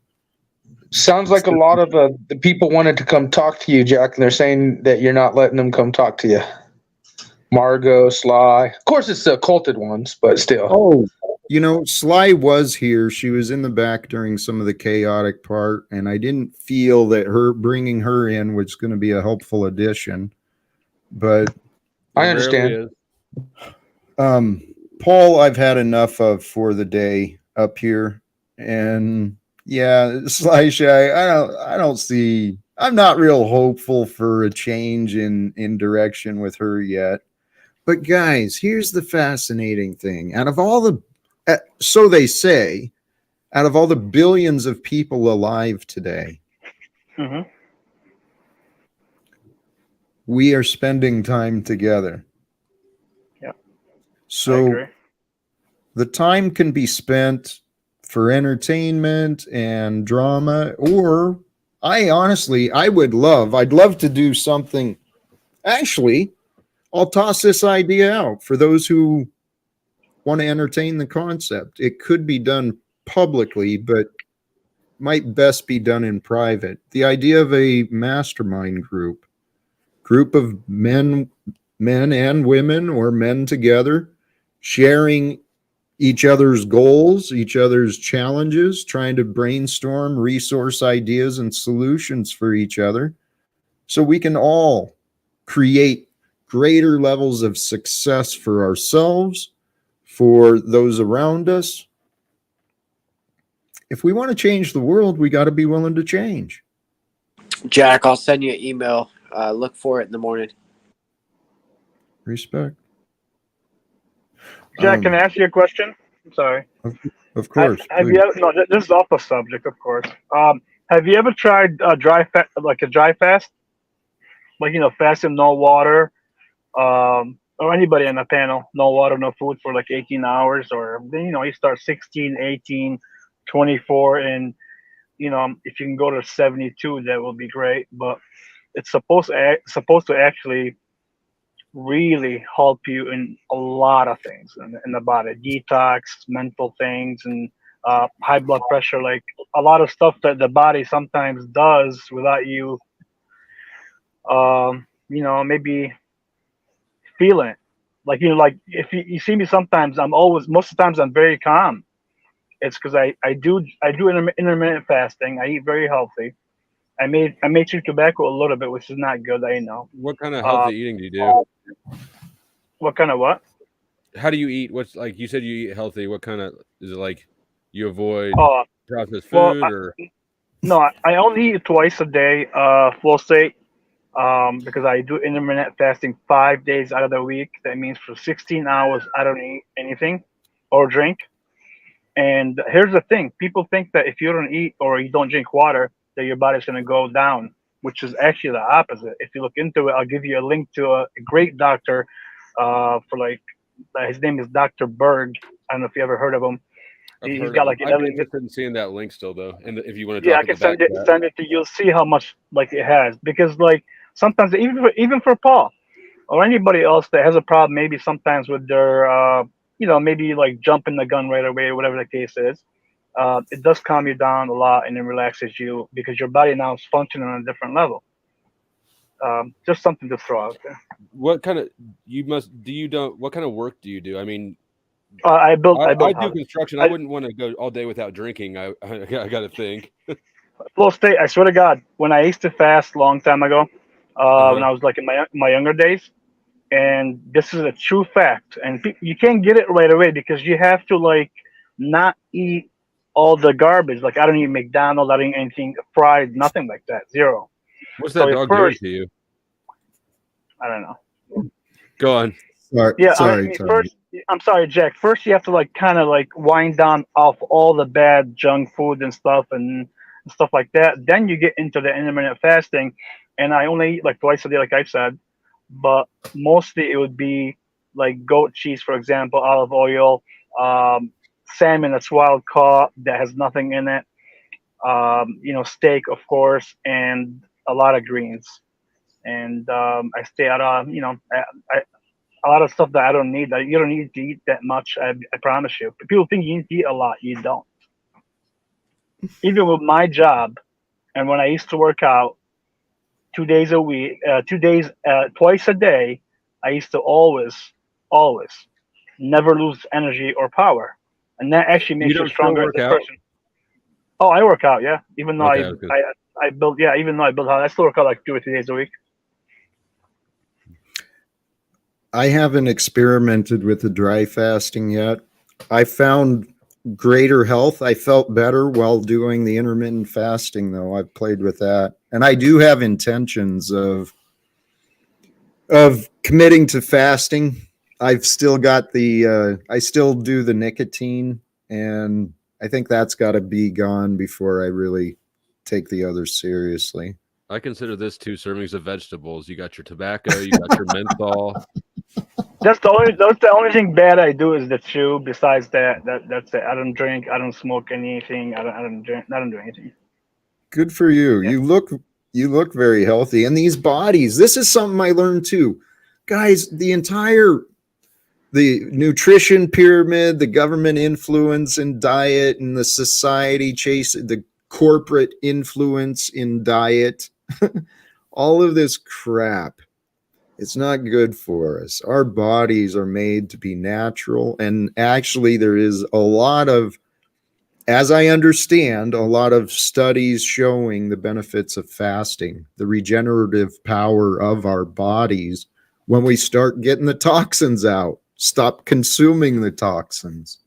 Sounds like a lot of the people wanted to come talk to you, Jack, and they're saying that you're not letting them come talk to you. Margot, Sly. Of course, it's the occulted ones, but still. Oh, Sly was here. She was in the back during some of the chaotic part, and I didn't feel that bringing her in was going to be a helpful addition. But I understand. Paul, I've had enough of for the day up here, and yeah, Sly Shy, I'm not real hopeful for a change in direction with her yet. But guys, here's the fascinating thing. So they say, out of all the billions of people alive today, we are spending time together. Yeah. So the time can be spent for entertainment and drama, or I'd love to do something. Actually, I'll toss this idea out for those who want to entertain the concept. It could be done publicly, but might best be done in private. The idea of a mastermind group of men and women, or men together, sharing each other's goals, each other's challenges, trying to brainstorm resource ideas and solutions for each other, so we can all create greater levels of success for ourselves, for those around us. If we want to change the world, we got to be willing to change. Jack, I'll send you an email. Look for it in the morning. Respect. Jack, can I ask you a question? I'm sorry. Of course. Have you ever, no, this is off the subject, of course. Have you ever tried a dry fast? Like, fasting, no water, or anybody on the panel, no water, no food for like 18 hours, or then, you start 16, 18, 24, and, if you can go to 72, that will be great. But it's supposed to actually really help you in a lot of things in the body, detox, mental things, and high blood pressure, like a lot of stuff that the body sometimes does without you, maybe feeling it. Like, like if you see me sometimes, most of the times I'm very calm. It's because I do intermittent fasting. I eat very healthy. I made through tobacco a little bit, which is not good. I know. What kind of healthy eating do you do? What kind of what? How do you eat? What's, like, you said you eat healthy. What kind of, is it like you avoid processed food, or? No, I only eat twice a day, full state, because I do intermittent fasting 5 days out of the week. That means for 16 hours I don't eat anything or drink. And here's the thing: people think that if you don't eat or you don't drink water, that your body's going to go down, which is actually the opposite. If you look into it, I'll give you a link to a great doctor, for like, his name is Dr. Berg. I don't know if you ever heard of him. I've He's heard got of like them. I'd be 11. interested in seeing that link still, though. And if you want to Yeah, drop I in can the back chat. send it to you. You'll see how much like it has, because like sometimes even for Paul or anybody else that has a problem, maybe sometimes with their maybe like jumping the gun right away, whatever the case is. It does calm you down a lot and it relaxes you because your body now is functioning on a different level. Just something to throw out there. What kind of what kind of work do you do? I mean, I build I do houses. construction. I wouldn't want to go all day without drinking. I got to think. Flow state. I swear to God, when I used to fast a long time ago, when I was like in my younger days, and this is a true fact, and you can't get it right away because you have to like not eat all the garbage. Like I don't eat McDonald's, I don't eat anything fried, nothing like that, zero. What's So that at dog doing first, to you? I don't know. Go on. Sorry, Yeah, sorry, Tony. first, I'm sorry, Jack. First, you have to like kind of like wind down off all the bad junk food and stuff like that. Then you get into the intermittent fasting, and I only eat like twice a day, like I said. But mostly it would be like goat cheese, for example, olive oil, salmon that's wild caught that has nothing in it, steak, of course, and a lot of greens. And I stay out of, a lot of stuff that I don't need. That you don't need to eat that much. I promise you. People think you need to eat a lot. You don't. Even with my job, and when I used to work out 2 days a week, twice a day, I used to always, never lose energy or power, and that actually You makes you don't still stronger as work a out? person. Oh, I work out, yeah. Even though Okay, I was good. I build, yeah. Even though I build, I still work out like 2 or 3 days a week. I haven't experimented with the dry fasting yet. I found greater health. I felt better while doing the intermittent fasting, though. I've played with that, and I do have intentions of committing to fasting. I've still got I still do the nicotine, and I think that's got to be gone before I really take the others seriously. I consider this 2 servings of vegetables. You got your tobacco, you got your menthol. That's the only thing bad I do is the chew. Besides that's it. I don't drink. I don't smoke anything. I don't drink. I don't do anything. Good for you. Yeah. You look very healthy. And these bodies, this is something I learned too. Guys, the nutrition pyramid, the government influence in diet, and the society chase, the corporate influence in diet, all of this crap, it's not good for us. Our bodies are made to be natural. And actually, there is a lot of, as I understand, a lot of studies showing the benefits of fasting, the regenerative power of our bodies when we start getting the toxins out, stop consuming the toxins.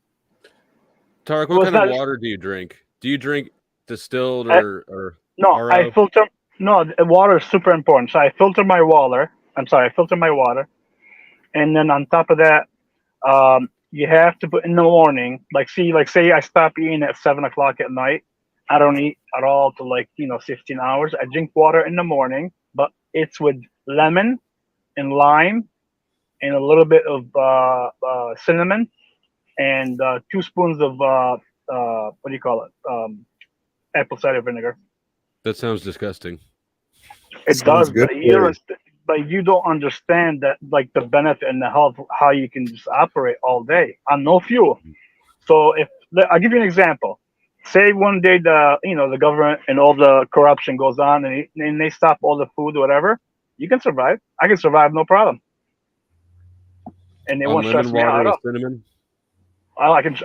Tarek, what kind of water do you drink? Do you drink distilled or no? RO? I filter. No, water is super important. So I filter my water. I filter my water, and then on top of that, you have to put in the morning. Say I stop eating at 7 o'clock at night. I don't eat at all till 16 hours. I drink water in the morning, but it's with lemon and lime and a little bit of cinnamon and 2 spoons of what do you call it? Apple cider vinegar. That sounds disgusting. It Sounds does, good but you don't understand that, like the benefit and the health, how you can just operate all day on no fuel. So I'll give you an example. Say one day the government and all the corruption goes on and they stop all the food, whatever. You can survive. I can survive, no problem. And they won't stress lemon me out water at with all. cinnamon.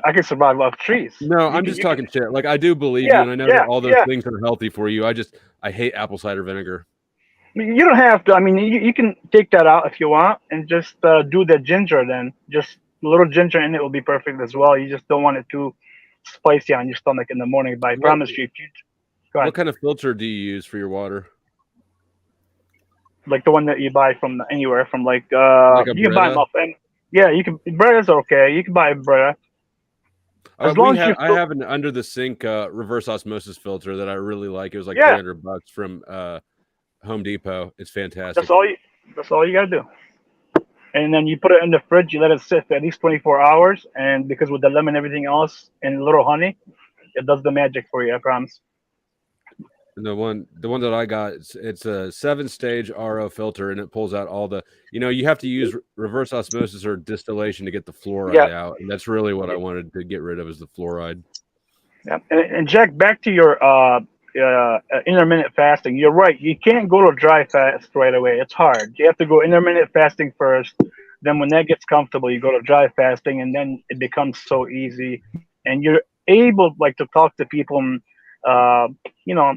I can survive off trees. No, I'm just talking shit. Like I do believe you, and I know that all those things are healthy for you. I hate apple cider vinegar. You don't have to. I mean, you can take that out if you want, and just do the ginger. Then just a little ginger in it will be perfect as well. You just don't want it too spicy on your stomach in the morning. But I promise you, if you what kind of filter do you use for your water? Like the one that you buy from anywhere, from Like you a can buy them Brita? off. And yeah, you can. Brita's okay. You can buy a Brita. As long as you I have an under the sink reverse osmosis filter that I really like. It was like Yeah. $300 from Home Depot. It's fantastic. That's all you gotta do. And then you put it in the fridge. You let it sit for at least 24 hours. And because with the lemon and everything else and a little honey, it does the magic for you. I promise. And the one that I got, it's a 7-stage RO filter, and it pulls out all the. You have to use reverse osmosis or distillation to get the fluoride out, and that's really what I wanted to get rid of is the fluoride. Yeah. And Jack, back to your intermittent fasting. You're right. You can't go to dry fast right away. It's hard. You have to go intermittent fasting first. Then when that gets comfortable, you go to dry fasting, and then it becomes so easy. And you're able to talk to people and,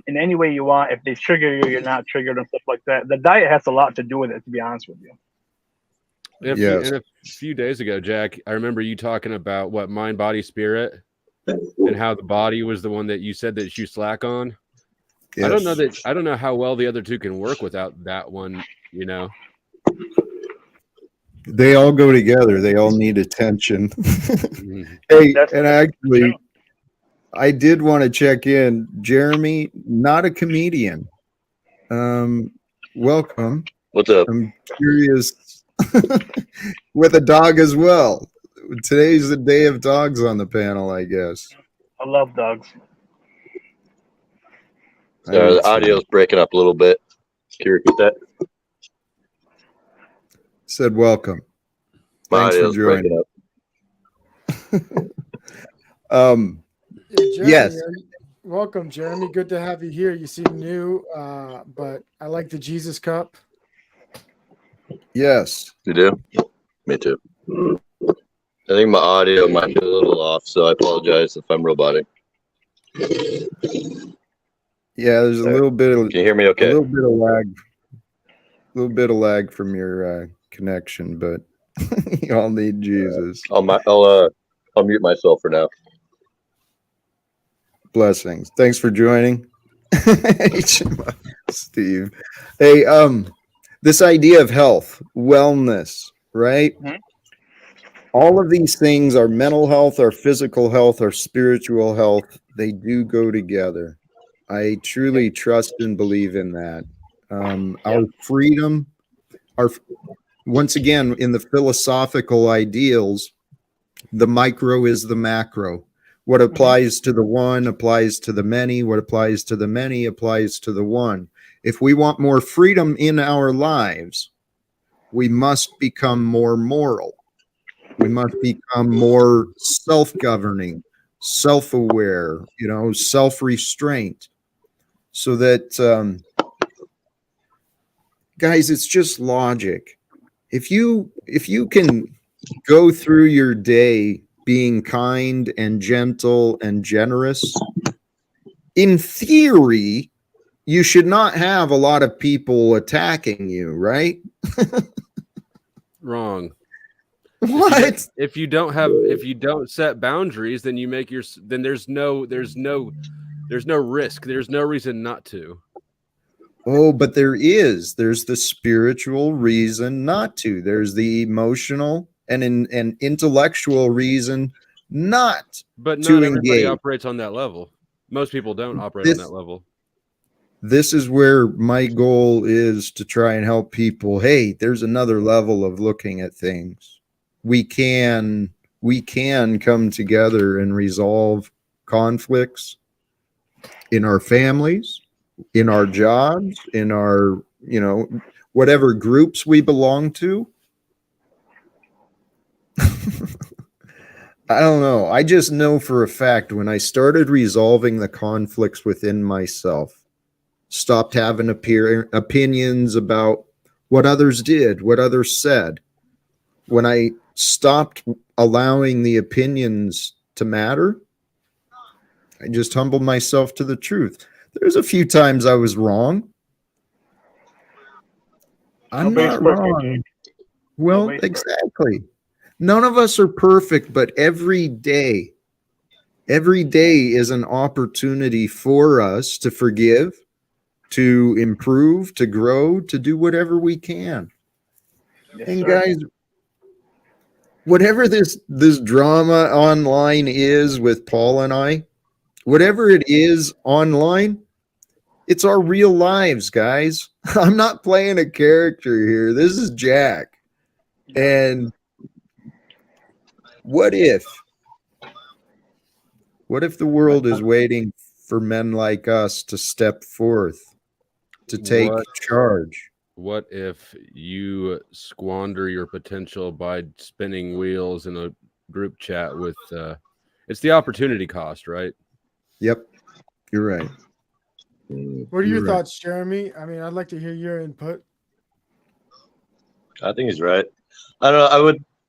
in any way you want. If they trigger you, you're not triggered and stuff like that. The diet has a lot to do with it, to be honest with you. And a few days ago, Jack, I remember you talking about what mind, body, spirit, and how the body was the one that you said that you slack on. Yes. I don't know how well the other two can work without that one. They all go together. They all need attention. Hey, and actually, I did want to check in. Jeremy, not a comedian. Welcome. What's up? I'm curious with a dog as well. Today's the day of dogs on the panel, I guess. I love dogs. Sorry, the audio's breaking up a little bit. Can you repeat that? Said welcome. My Thanks audio's for joining. Jeremy, yes. Welcome, Jeremy. Good to have you here. You seem new, but I like the Jesus cup. Yes. You do? Me too. I think my audio might be a little off, so I apologize if I'm robotic. Yeah, there's a little bit of. Can you hear me okay? A little bit of lag from your connection, but you all need Jesus. I'll mute myself for now. Blessings. Thanks for joining, Steve. Hey, this idea of health, wellness, right? Mm-hmm. All of these things, our mental health, our physical health, our spiritual health, they do go together. I truly trust and believe in that. Our freedom, once again, in the philosophical ideals, the micro is the macro. What applies to the one applies to the many. What applies to the many applies to the one. If we want more freedom in our lives, we must become more moral. We must become more self-governing, self-aware, self-restraint. So that, guys, it's just logic. If you can go through your day being kind and gentle and generous, in theory, you should not have a lot of people attacking you, right? Wrong. What? If you don't set boundaries, then there's no risk. There's no reason not to. Oh, but there's the spiritual reason not to. There's the emotional and an intellectual reason not but to not everybody engage. Operates on that level. Most people don't operate on that level. This is where my goal is, to try and help people. Hey, there's another level of looking at things. We can come together and resolve conflicts in our families, in our jobs, in our, whatever groups we belong to. I don't know. I just know for a fact when I started resolving the conflicts within myself, stopped having opinions about what others did, what others said, when I stopped allowing the opinions to matter, I just humbled myself to the truth. There's a few times I was wrong. I'm not wrong. Well, exactly. None of us are perfect, but every day Every day is an opportunity for us to forgive, to improve, to grow, to do whatever we can. Yes, And sir. guys, whatever this drama online is with Paul and I, whatever it is online, it's our real lives, guys. I'm not playing a character here. This is Jack. And what if the world is waiting for men like us to step forth, to take charge? What if you squander your potential by spinning wheels in a group chat with it's the opportunity cost, right? Yep, you're right. What are your thoughts, Jeremy? I mean, I'd like to hear your input. I think he's right. I don't know.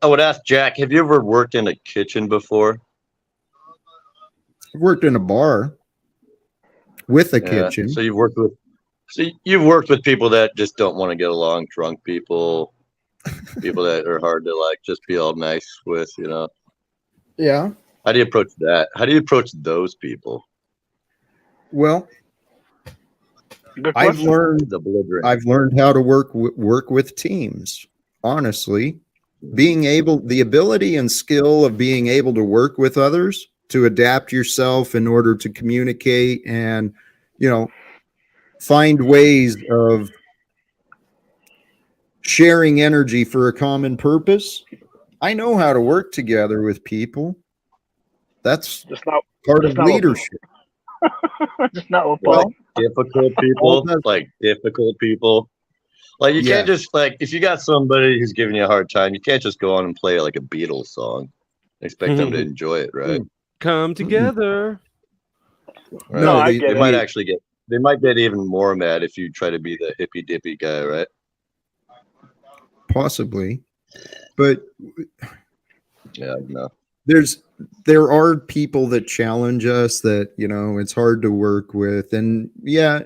I would ask Jack, have you ever worked in a kitchen before? I've worked in a bar with a kitchen. So you've worked with people that just don't want to get along, drunk people, people that are hard to like just be all nice with, you know. Yeah. How do you approach that? How do you approach those people? Well, I've learned how to work with teams. Honestly, the ability and skill of being able to work with others, to adapt yourself in order to communicate and, you know, find ways of sharing energy for a common purpose. I know how to work together with people. That's part of leadership. Just not with Like Paul. difficult people. Like you can't just like, if you got somebody who's giving you a hard time, you can't just go on and play like a Beatles song, expect them to enjoy it, right? Come together. Right? No, I get it. They might get even more mad if you try to be the hippy dippy guy, right? Possibly, but yeah, no. There are people that challenge us that, you know, it's hard to work with, and I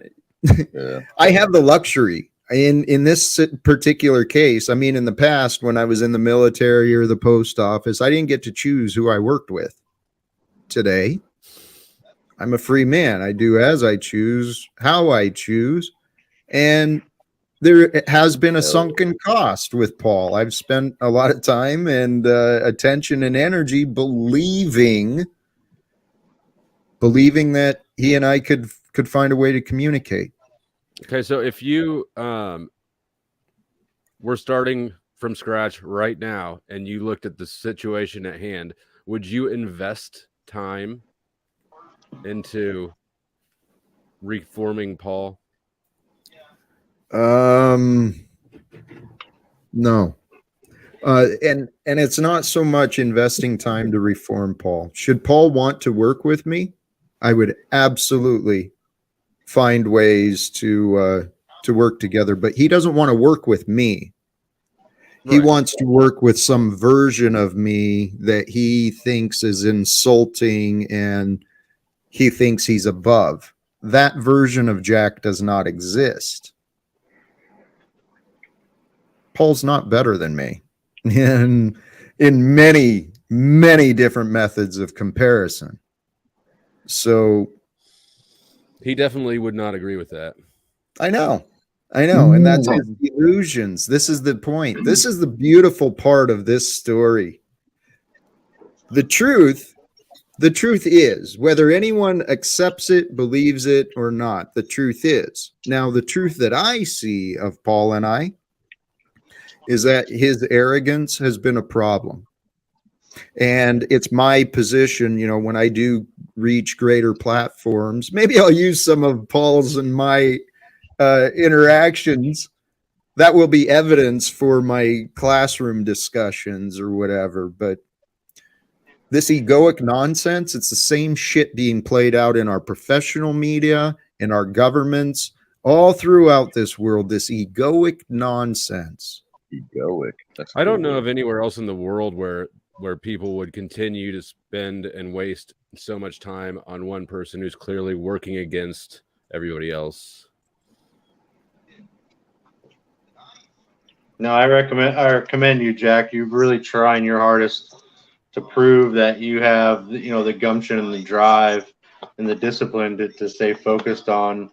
have the luxury in this particular case. I mean, in the past, when I was in the military or the post office, I didn't get to choose who I worked with. Today, I'm a free man. I do as I choose, how I choose, and there has been a sunken cost with Paul. I've spent a lot of time and attention and energy believing that he and I could find a way to communicate. Okay, so if you were starting from scratch right now and you looked at the situation at hand, would you invest time into reforming Paul? No. And it's not so much investing time to reform Paul. Should Paul want to work with me, I would absolutely find ways to work together, but he doesn't want to work with me. He wants to work with some version of me that he thinks is insulting and he thinks he's above. That version of Jack does not exist. Paul's not better than me in many, many different methods of comparison. So he definitely would not agree with that. I know. And that's his illusions. This is the point. This is the beautiful part of this story. The truth is, whether anyone accepts it, believes it or not, the truth is. Now, the truth that I see of Paul and I is that his arrogance has been a problem. And it's my position, you know, when I do reach greater platforms, maybe I'll use some of Paul's and my interactions. That will be evidence for my classroom discussions or whatever. But this egoic nonsense, it's the same shit being played out in our professional media, in our governments, all throughout this world, this egoic nonsense. Egoic. I don't know of anywhere else in the world where people would continue to spend and waste so much time on one person who's clearly working against everybody else. No, I commend you, Jack. You're really trying your hardest to prove that you have, you know, the gumption and the drive and the discipline to stay focused on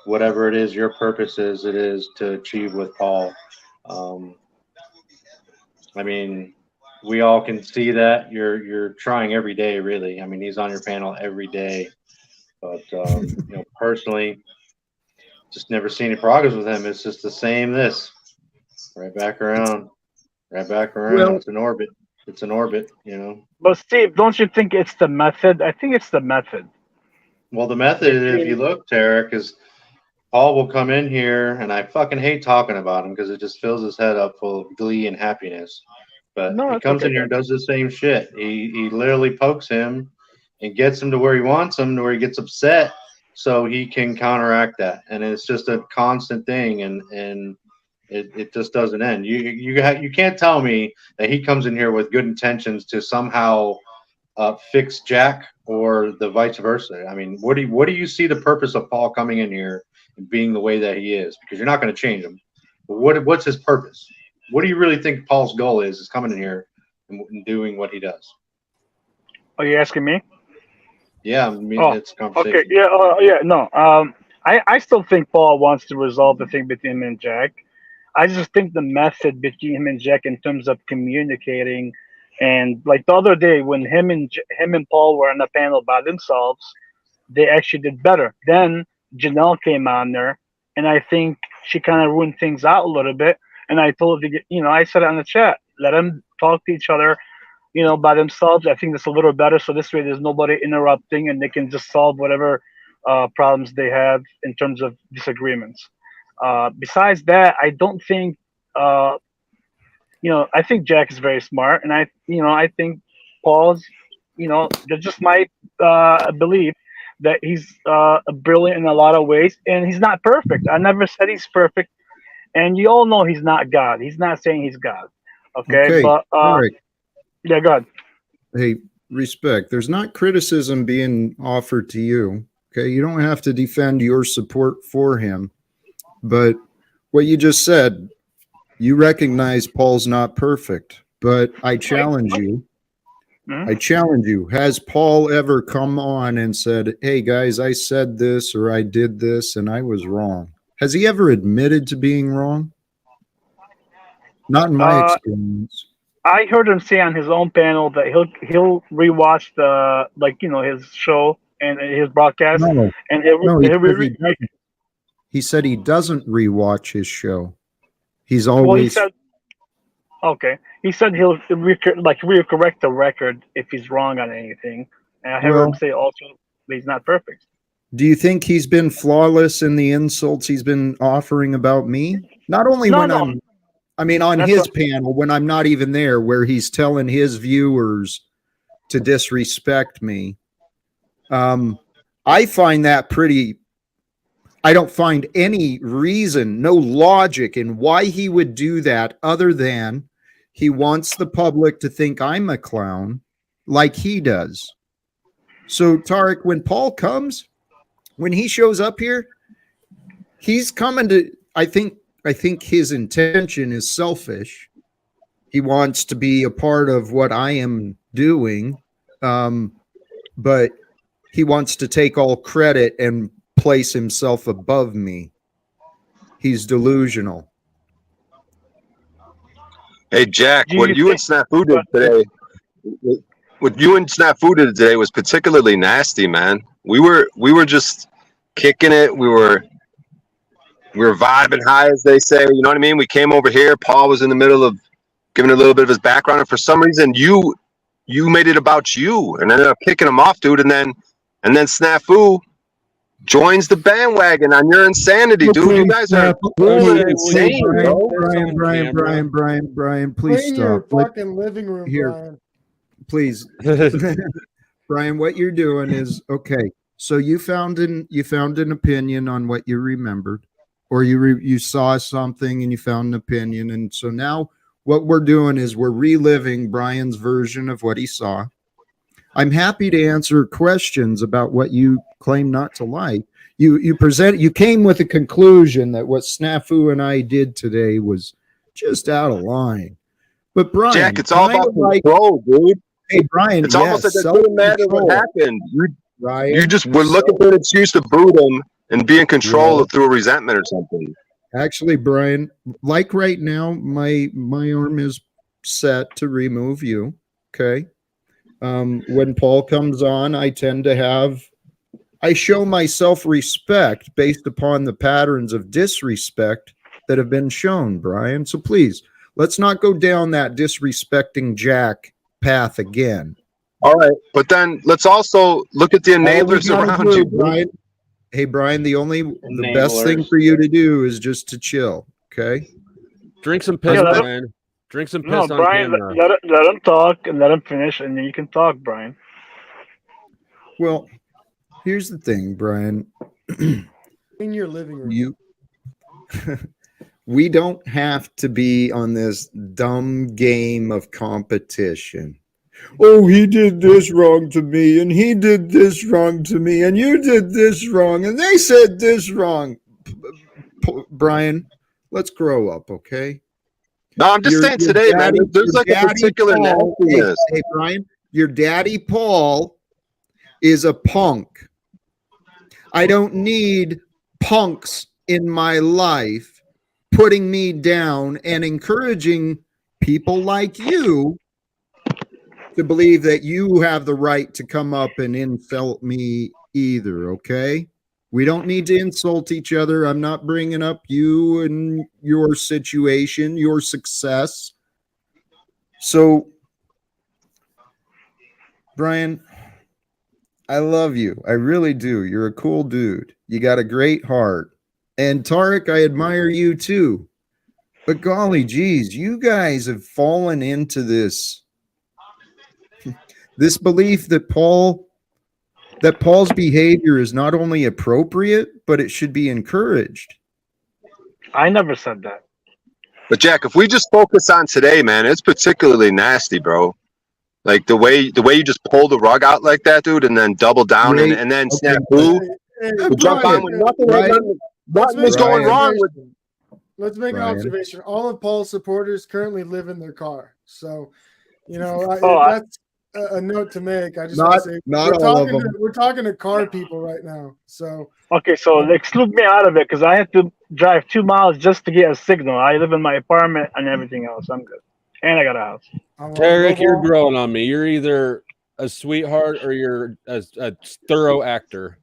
whatever it is your purpose is. It is to achieve with Paul. I mean, we all can see that you're trying every day, really. I mean, he's on your panel every day, but you know, personally, just never seen any progress with him. It's just the same. This right back around, right back around. Well, it's an orbit. It's an orbit, you know. But Steve, don't you think it's the method? I think it's the method. Well, the method, if you look, Tarek, is Paul will come in here, and I fucking hate talking about him because it just fills his head up full of glee and happiness. But No, he it's comes okay, in here and man. does the same shit. He literally pokes him and gets him to where he wants him, to where he gets upset, so he can counteract that. And it's just a constant thing, and it just doesn't end. You can't tell me that he comes in here with good intentions to somehow fix Jack or the vice versa. I mean, what do you see the purpose of Paul coming in here and being the way that he is? Because you're not going to change him. But what's his purpose? What do you really think Paul's goal is coming in here and doing what he does? Are you asking me? Yeah, I mean, Oh, it's a conversation. okay. Yeah, yeah. No. I still think Paul wants to resolve the thing between him and Jack. I just think the method between him and Jack in terms of communicating, and like the other day when him and Paul were on a panel by themselves, they actually did better. Then Janelle came on there, and I think she kind of ruined things out a little bit. And I told her, you know, I said it on the chat, let them talk to each other, you know, by themselves. I think that's a little better. So this way, there's nobody interrupting, and they can just solve whatever problems they have in terms of disagreements. Besides that, I don't think, you know, I think Jack is very smart, and I think Paul's, you know, that's just my belief that he's brilliant in a lot of ways, and he's not perfect. I never said he's perfect, and you all know he's not God. He's not saying he's God. Okay, but Tarek, yeah, go ahead. hey, respect. There's not criticism being offered to you. Okay, you don't have to defend your support for him, but what you just said, you recognize Paul's not perfect. But I challenge you. I challenge you. Has Paul ever come on and said, "Hey guys, I said this or I did this and I was wrong"? Has he ever admitted to being wrong? Not in my experience. I heard him say on his own panel that he'll rewatch the, like, you know, his show and his broadcast, No, and no, he said he doesn't rewatch his show. He's well, he always said, okay, he said he'll recorrect the record if he's wrong on anything, and I heard him say also that he's not perfect. Do you think he's been flawless in the insults he's been offering about me? Not only No, when no. I mean, on That's his what- panel, when I'm not even there, where he's telling his viewers to disrespect me. I find that I don't find any reason, no logic in why he would do that other than he wants the public to think I'm a clown like he does. So, Tarek, when Paul comes, when he shows up here, he's coming to, I think his intention is selfish. He wants to be a part of what I am doing, but he wants to take all credit and place himself above me. He's delusional. Hey, Jack, what you and Snafu did today, was particularly nasty, man. We were just kicking it. We were vibing high, as they say. You know what I mean? We came over here. Paul was in the middle of giving a little bit of his background, and for some reason, you made it about you, and ended up kicking him off, dude. And then Snafu joins the bandwagon on your insanity, dude. You guys are insane, bro. Clean Brian, please stop. your fucking living room, Here. Brian. Please. Brian, what you're doing is okay. So you found an opinion on what you remembered, or you saw something and you found an opinion, and so now what we're doing is we're reliving Brian's version of what he saw. I'm happy to answer questions about what you claim not to like. You came with a conclusion that what Snafu and I did today was just out of line. But Brian, Jack, it's all about control, dude. Hey, Brian. It's almost like it didn't matter what happened. You just were looking for an excuse to boot him and be in control through a resentment or something. Actually, Brian, like right now, my arm is set to remove you. Okay. When Paul comes on, I show myself respect based upon the patterns of disrespect that have been shown, Brian. So please, let's not go down that disrespecting Jack path again. All right, but then let's also look at the enablers around you, Brian. Hey, Brian, the best thing for you to do is just to chill, okay? Drink some piss, Brian. Drink some piss on Brian, camera. let him talk and let him finish, and then you can talk, Brian. Well, here's the thing, Brian. In your living room. We don't have to be on this dumb game of competition. Oh, he did this wrong to me, and he did this wrong to me, and you did this wrong, and they said this wrong. Brian, let's grow up, okay? No, I'm just saying today, man, there's like a particular nastiness. Hey, Brian, your daddy Paul is a punk. I don't need punks in my life putting me down and encouraging people like you to believe that you have the right to come up and insult me either, okay? We don't need to insult each other. I'm not bringing up you and your situation, your success. So, Brian, I love you. I really do. You're a cool dude. You got a great heart. And Tarek, I admire you too. But golly geez, you guys have fallen into this belief that Paul's behavior is not only appropriate, but it should be encouraged. I never said that. But Jack, if we just focus on today, man, it's particularly nasty, bro. Like the way you just pull the rug out like that, dude, and then double down and then snap through. Jump on with nothing was going wrong with. Let's make an observation. All of Paul's supporters currently live in their car, so that's a note to make. I just want to say we're talking to car people right now. So okay, so exclude me out of it because I have to drive 2 miles just to get a signal. I live in my apartment and everything else. I'm good, and I got a house. Tarek, you're growing on me. You're either a sweetheart or you're a thorough actor.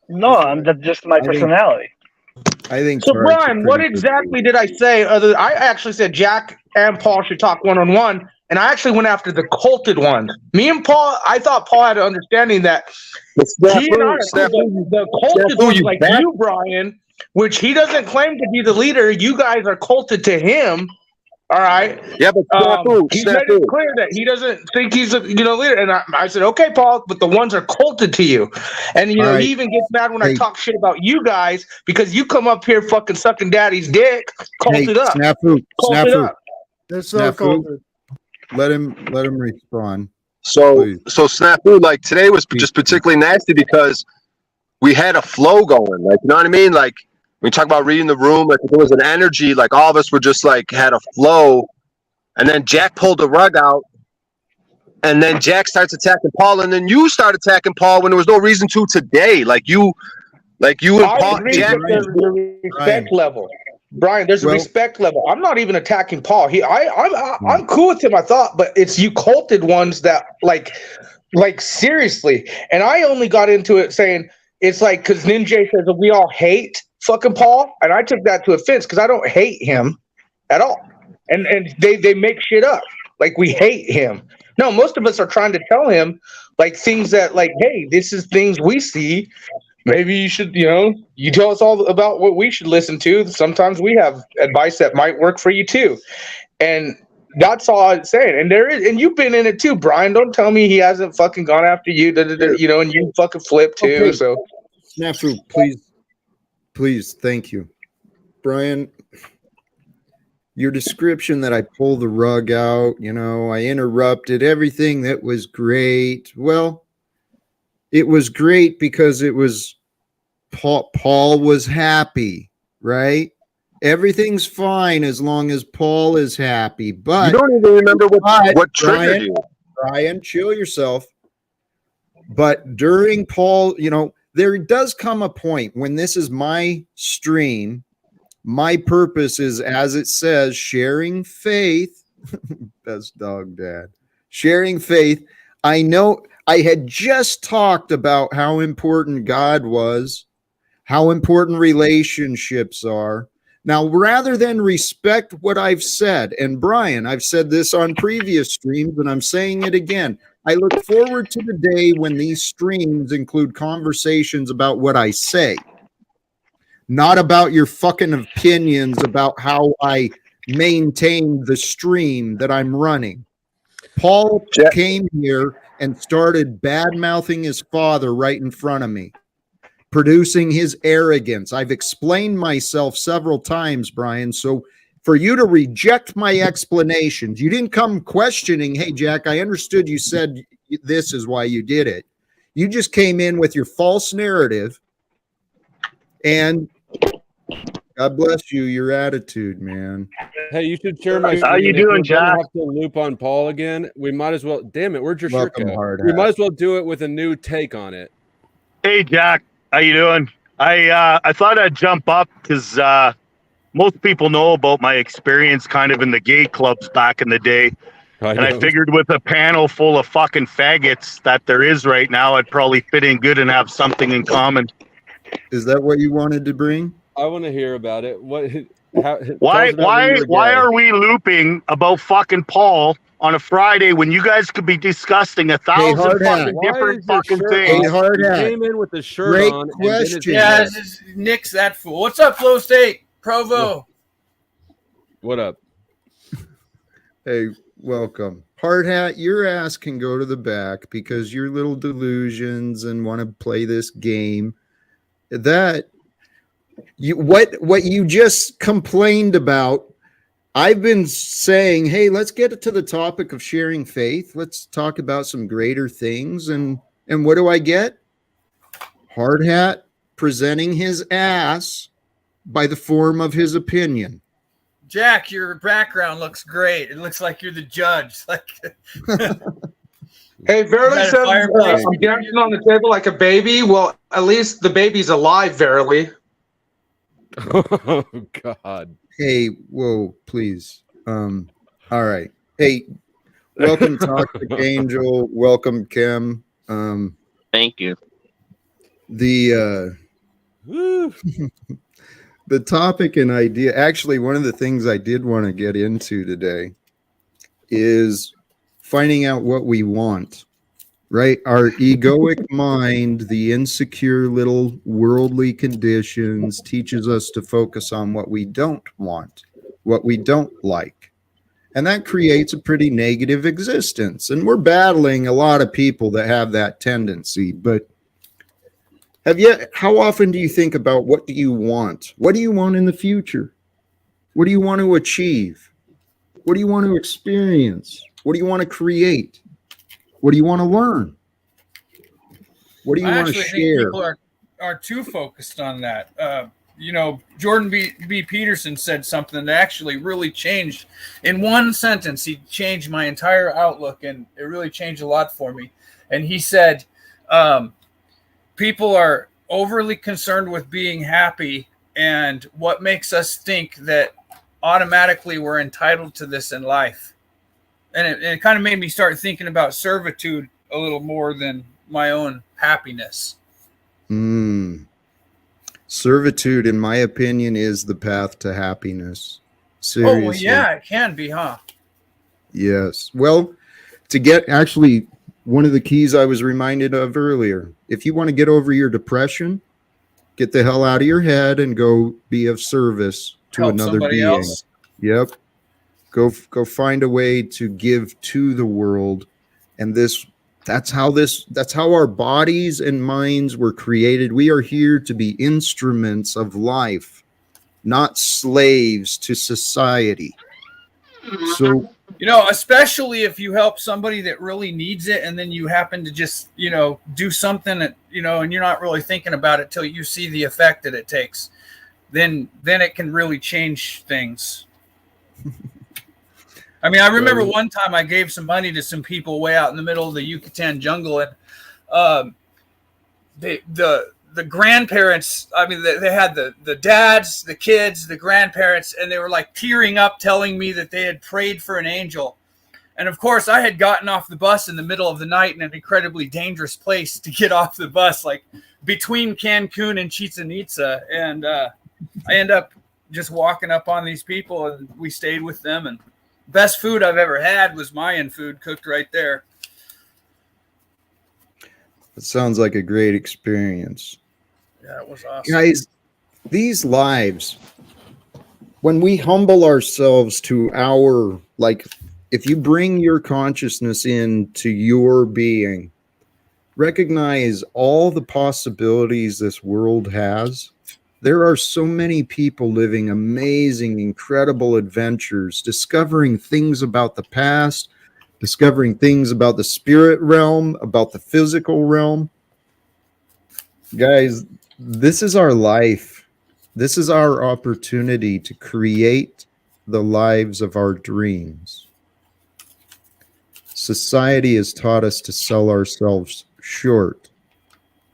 No, that's just my personality. I think so. Brian, what exactly did I say? I actually said Jack and Paul should talk one-on-one, and I actually went after the culted ones. Me and Paul, I thought Paul had an understanding that he and I, the culted ones like you, Brian, which he doesn't claim to be the leader. You guys are culted to him. All right. Yeah, but he made it clear that he doesn't think he's a leader. And I said, okay, Paul, but the ones are culted to you. And he even gets mad when I talk shit about you guys because you come up here fucking sucking daddy's dick, culted up. Snafu. They're so culted. Let him respond. So Snafu, like today was just particularly nasty because we had a flow going. Like, you know what I mean? Like, when you talk about reading the room, like there was an energy, like all of us were just like had a flow, and then Jack pulled the rug out, and then Jack starts attacking Paul, and then you start attacking Paul when there was no reason to today. Like you and Paul. Jack, the respect level, Brian. There's a respect level. I'm not even attacking Paul. I'm cool with him. I thought, but it's you culted ones that like seriously. And I only got into it saying it's like because Ninja says that we all hate fucking Paul, and I took that to offense because I don't hate him at all. And they make shit up like we hate him. No, most of us are trying to tell him like things that like, hey, this is things we see. Maybe you should, you tell us all about what we should listen to. Sometimes we have advice that might work for you too. And that's all I'm saying. And you've been in it too, Brian. Don't tell me he hasn't fucking gone after you, and you fucking flip too. Okay. So Snafu, please, thank you. Brian, your description that I pulled the rug out, I interrupted everything that was great. Well, it was great because it was Paul was happy, right? Everything's fine as long as Paul is happy. But you don't even remember what triggered you. Brian, chill yourself. But during Paul, there does come a point when this is my stream. My purpose is, as it says, sharing faith. Best dog dad. Sharing faith. I know I had just talked about how important God was, how important relationships are. Now, rather than respect what I've said, and Brian, I've said this on previous streams, and I'm saying it again. I look forward to the day when these streams include conversations about what I say, not about your fucking opinions about how I maintain the stream that I'm running. Paul came here and started bad-mouthing his father right in front of me, producing his arrogance. I've explained myself several times, Brian. So for you to reject my explanations, you didn't come questioning, hey, Jack, I understood you said this is why you did it. You just came in with your false narrative, and God bless you, your attitude, man. Hey, you should share my. How you If doing, we're gonna Jack? have to loop on Paul again. We might as well. Damn it, where'd your Welcome, shirt go? HardHat. We might as well do it with a new take on it. Hey, Jack. How you doing? I thought I'd jump up because most people know about my experience kind of in the gay clubs back in the day. I figured with a panel full of fucking faggots that there is right now, I'd probably fit in good and have something in common. Is that what you wanted to bring? I want to hear about it. What? Why are we looping about fucking Paul on a Friday when you guys could be discussing 1,000 fucking different fucking things? He came in with the shirt Great on. question. Yeah, Nick's that fool. What's up, Flow State? Provo. What up? Hey, welcome. HardHat, your ass can go to the back because your little delusions and want to play this game. That what you just complained about, I've been saying, hey, let's get to the topic of sharing faith. Let's talk about some greater things. And what do I get? HardHat presenting his ass by the form of his opinion. Jack, your background looks great. It looks like you're the judge. Like, Hey, Verily Is that a says fireplace? I'm dancing on the table like a baby. Well, at least the baby's alive, Verily. Oh God. Hey, whoa, please. All right. Hey, welcome, Toxic Angel. Welcome, Kim. Thank you. The the topic and idea. Actually, one of the things I did want to get into today is finding out what we want. Right? Our egoic mind, the insecure little worldly conditions, teaches us to focus on what we don't want, what we don't like. And that creates a pretty negative existence. And we're battling a lot of people that have that tendency. But how often do you think about what do you want? What do you want in the future? What do you want to achieve? What do you want to experience? What do you want to create? What do you want to learn? What do you want to think share? people are too focused on that. Jordan B. Peterson said something that actually really changed. In one sentence, he changed my entire outlook, and it really changed a lot for me. And he said, people are overly concerned with being happy, and what makes us think that automatically we're entitled to this in life. And it kind of made me start thinking about servitude a little more than my own happiness. Servitude, in my opinion, is the path to happiness. Seriously. Oh, well, yeah, it can be, huh? Yes. Well, to get actually one of the keys I was reminded of earlier, if you want to get over your depression, get the hell out of your head and go be of service to Help another somebody being. else. Yep. Go find a way to give to the world. And that's how our bodies and minds were created. We are here to be instruments of life, not slaves to society. So, especially if you help somebody that really needs it, and then you happen to just, do something that, and you're not really thinking about it till you see the effect that it takes, then it can really change things. I mean, I remember one time I gave some money to some people way out in the middle of the Yucatan jungle, and the grandparents, I mean, they had the dads, the kids, the grandparents, and they were like tearing up telling me that they had prayed for an angel. And of course, I had gotten off the bus in the middle of the night in an incredibly dangerous place to get off the bus, like between Cancun and Chichen Itza. And I end up just walking up on these people, and we stayed with them. And best food I've ever had was Mayan food cooked right there. It sounds like a great experience. Yeah, it was awesome. Guys, these lives, when we humble ourselves to our, like, if you bring your consciousness into your being, recognize all the possibilities this world has. There are so many people living amazing, incredible adventures, discovering things about the past, discovering things about the spirit realm, about the physical realm. Guys, this is our life. This is our opportunity to create the lives of our dreams. Society has taught us to sell ourselves short,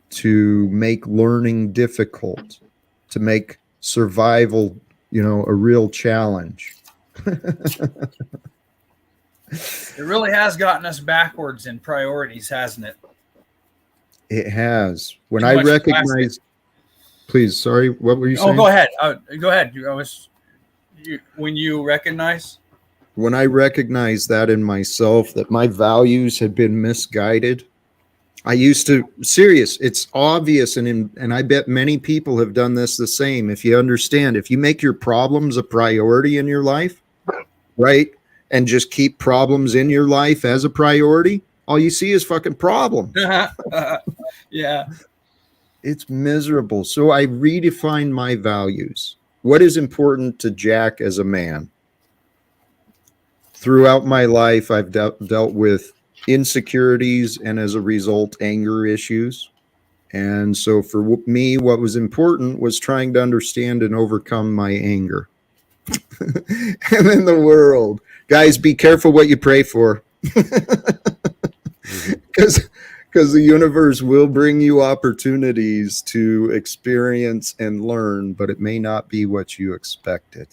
to make learning difficult, to make survival, a real challenge. It really has gotten us backwards in priorities, hasn't it? It has. When I recognize, please, sorry, what were you saying? Oh, go ahead. Go ahead. When you recognize? When I recognize that in myself, that my values had been misguided, I used to, it's obvious, and I bet many people have done this the same. If you understand, if you make your problems a priority in your life, right, and just keep problems in your life as a priority, all you see is fucking problems. Yeah. It's miserable. So I redefine my values. What is important to Jack as a man? Throughout my life, I've dealt with insecurities and, as a result, anger issues. And so for me, what was important was trying to understand and overcome my anger. And in the world, guys, be careful what you pray for. Because the universe will bring you opportunities to experience and learn, but it may not be what you expected.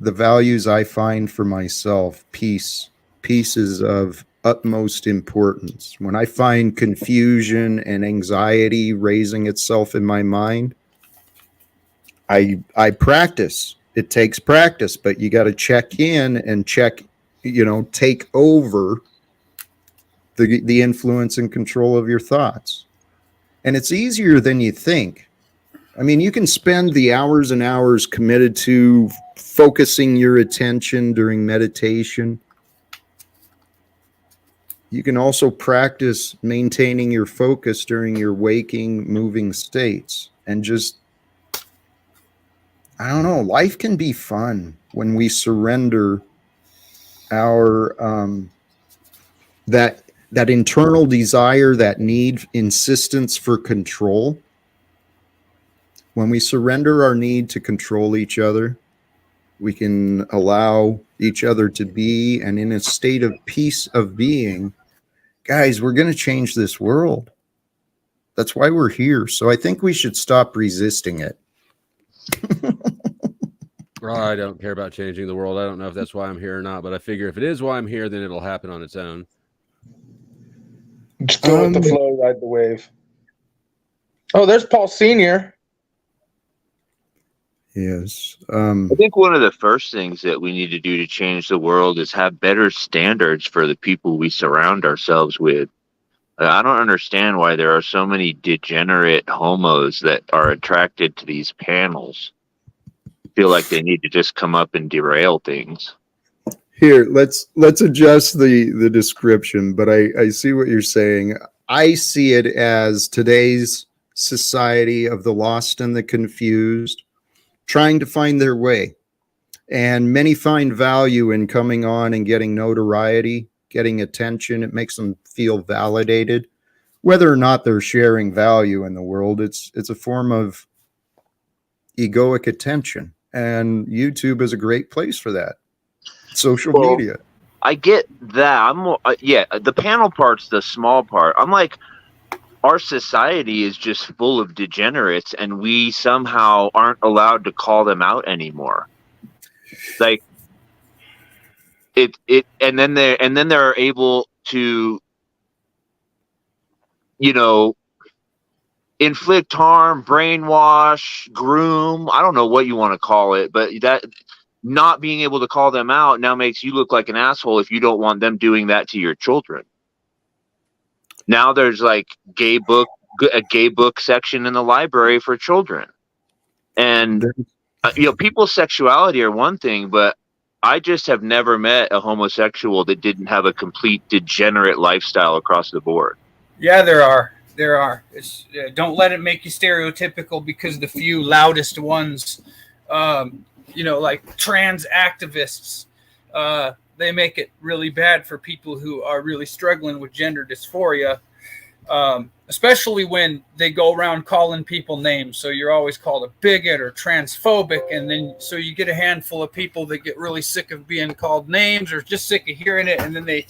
The values I find for myself, peace is of utmost importance. When I find confusion and anxiety raising itself in my mind, I practice. It takes practice, but you got to check in and take over the influence and control of your thoughts. And it's easier than you think. I mean, you can spend the hours and hours committed to focusing your attention during meditation. You can also practice maintaining your focus during your waking, moving states. And just, I don't know, life can be fun when we surrender our that internal desire, that need, insistence for control. When we surrender our need to control each other, we can allow each other to be, and in a state of peace of being, guys, we're going to change this world. That's why we're here. So I think we should stop resisting it. Well, I don't care about changing the world. I don't know if that's why I'm here or not, but I figure if it is why I'm here, then it'll happen on its own. Just go with the flow, ride the wave. Oh, there's Paul Sr. Yes. I think one of the first things that we need to do to change the world is have better standards for the people we surround ourselves with. I don't understand why there are so many degenerate homos that are attracted to these panels. Feel like they need to just come up and derail things. Here, let's adjust the description, but I see what you're saying. I see it as today's society of the lost and the confused, trying to find their way. And many find value in coming on and getting notoriety, getting attention. It makes them feel validated. Whether or not they're sharing value in the world, it's a form of egoic attention. and YouTube is a great place for that. Social Well, media. I get that. I'm more, yeah, the panel part's the small part. I'm like, our society is just full of degenerates, and we somehow aren't allowed to call them out anymore. Like and then they're able to, you know, inflict harm, brainwash, groom. I don't know what you want to call it, but that not being able to call them out now makes you look like an asshole if you don't want them doing that to your children. Now there's like a gay book section in the library for children. And you know, people's sexuality are one thing, but I just have never met a homosexual that didn't have a complete degenerate lifestyle across the board. Yeah, there are. It's, don't let it make you stereotypical because the few loudest ones, you know, like trans activists, they make it really bad for people who are really struggling with gender dysphoria, especially when they go around calling people names. So you're always called a bigot or transphobic, and then so you get a handful of people that get really sick of being called names or just sick of hearing it, and then they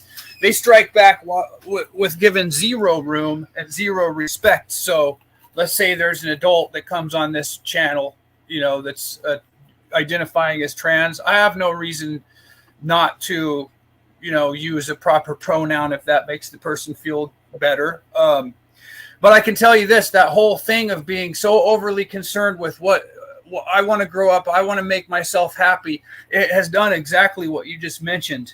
strike back with giving zero room and zero respect. So let's say there's an adult that comes on this channel, you know, that's identifying as trans. I have no reason not to, you know, use a proper pronoun if that makes the person feel better. But I can tell you this, that whole thing of being so overly concerned with what I want to grow up, I want to make myself happy, it has done exactly what you just mentioned.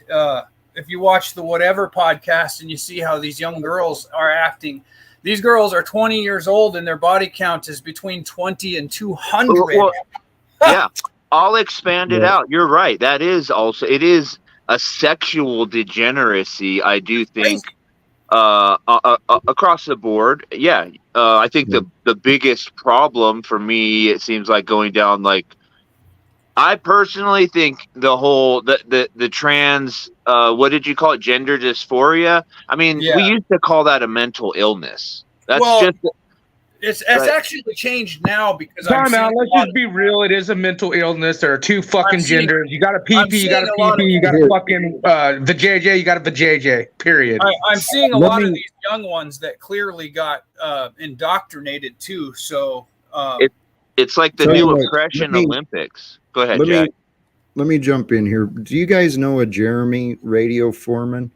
If you watch the Whatever podcast and you see how these young girls are acting, these girls are 20 years old and their body count is between 20 and 200. Well, yeah, I'll expand it out. You're right. That is also, it is a sexual degeneracy, I do think, across the board. Yeah. I think the biggest problem for me, it seems like going down, like, I personally think the trans, what did you call it? Gender dysphoria. I mean, we used to call that a mental illness. That's it's actually changed now because Time out. Let's just be real. It is a mental illness. There are two fucking genders. You got a PP, you got a PP, you got a fucking vajayjay, you got a vajayjay. Period. I'm seeing a lot of these young ones that clearly got indoctrinated too. So it's like the new oppression Olympics. Go ahead, Jack. Let me jump in here. Do you guys know a Jeremy Radio Foreman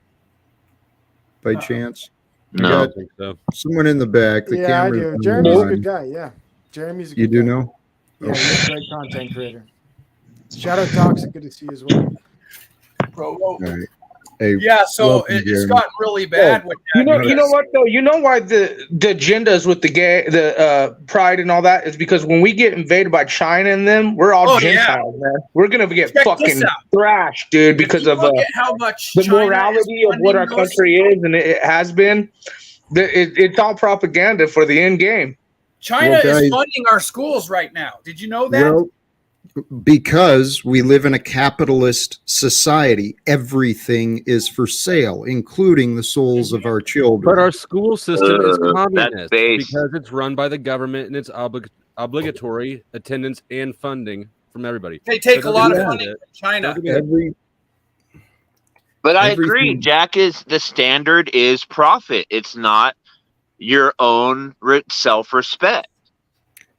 by chance? No, I don't think so. Someone in the back. The Yeah, I camera's do. on. Jeremy's a good guy. Yeah, Jeremy's a good You do guy. know? Yeah, he's a great content creator. Shadow Toxic, good to see you as well. All right. Hey, yeah, so welcome, it's Jeremy. gotten really bad with that. You know what though? You know why the agendas with the pride and all that is because when we get invaded by China and them, we're all Gentiles, man. We're gonna get fucking thrashed, dude, because of how much the China morality is of what our funding country is, and it has been. It's all propaganda for the end game. China is funding our schools right now. Did you know that? Well, because we live in a capitalist society, everything is for sale, including the souls of our children. But our school system is That's communist base. because it's run by the government and it's obligatory attendance and funding from everybody. They take So a lot of don't money get from China. But I agree, Jack, is the standard is profit. It's not your own self-respect.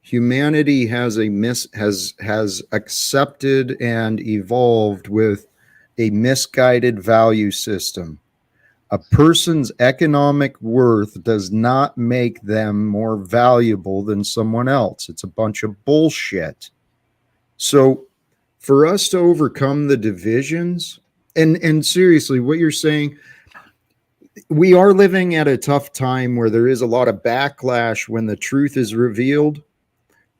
Humanity has has accepted and evolved with a misguided value system. A person's economic worth does not make them more valuable than someone else. It's a bunch of bullshit. So for us to overcome the divisions, and seriously, what you're saying, we are living at a tough time where there is a lot of backlash when the truth is revealed.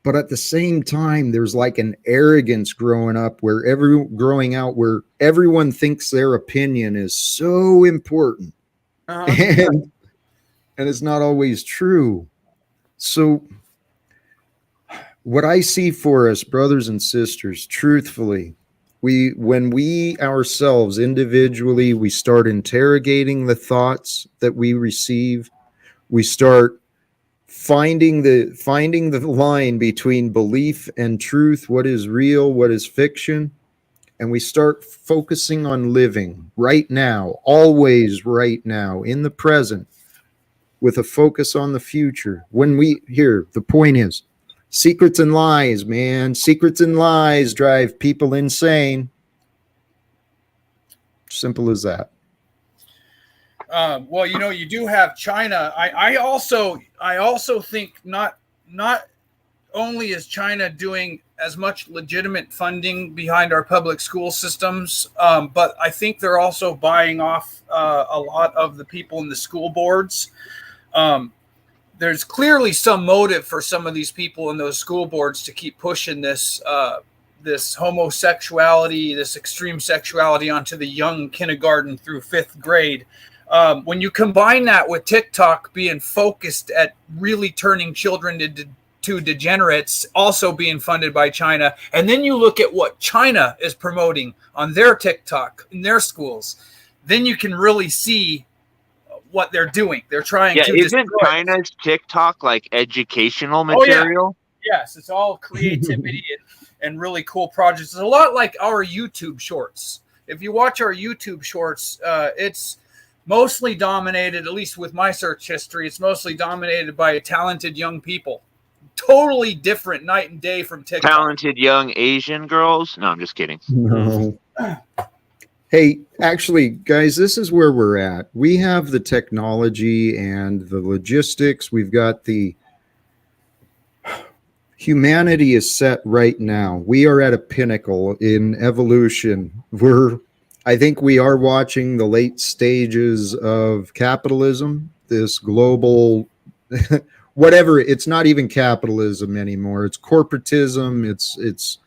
But at the same time, there's like an arrogance growing out where everyone thinks their opinion is so important. And it's not always true. So what I see for us, brothers and sisters, truthfully, when we ourselves individually, we start interrogating the thoughts that we receive, we start finding the line between belief and truth, what is real, what is fiction, and we start focusing on living right now, always right now, in the present, with a focus on the future. The point is, secrets and lies, man. Secrets and lies drive people insane. Simple as that. Well, you do have China. I also think not only is China doing as much legitimate funding behind our public school systems, but I think they're also buying off a lot of the people in the school boards. There's clearly some motive for some of these people in those school boards to keep pushing this homosexuality, this extreme sexuality onto the young kindergarten through 5th grade. When you combine that with TikTok being focused at really turning children to degenerates, also being funded by China, and then you look at what China is promoting on their TikTok in their schools, then you can really see what they're doing. They're trying to isn't destroy China's TikTok like educational material? Yes, it's all creativity and really cool projects. It's a lot like our YouTube shorts. If you watch our YouTube shorts, it's mostly dominated, at least with my search history, it's mostly dominated by talented young people. Totally different night and day from TikTok. Talented young Asian girls? No, I'm just kidding. No. Hey, actually, guys, this is where we're at. We have the technology and the logistics. We've got humanity is set right now. We are at a pinnacle in evolution. I think we are watching the late stages of capitalism, this global, whatever. It's not even capitalism anymore. It's corporatism. It's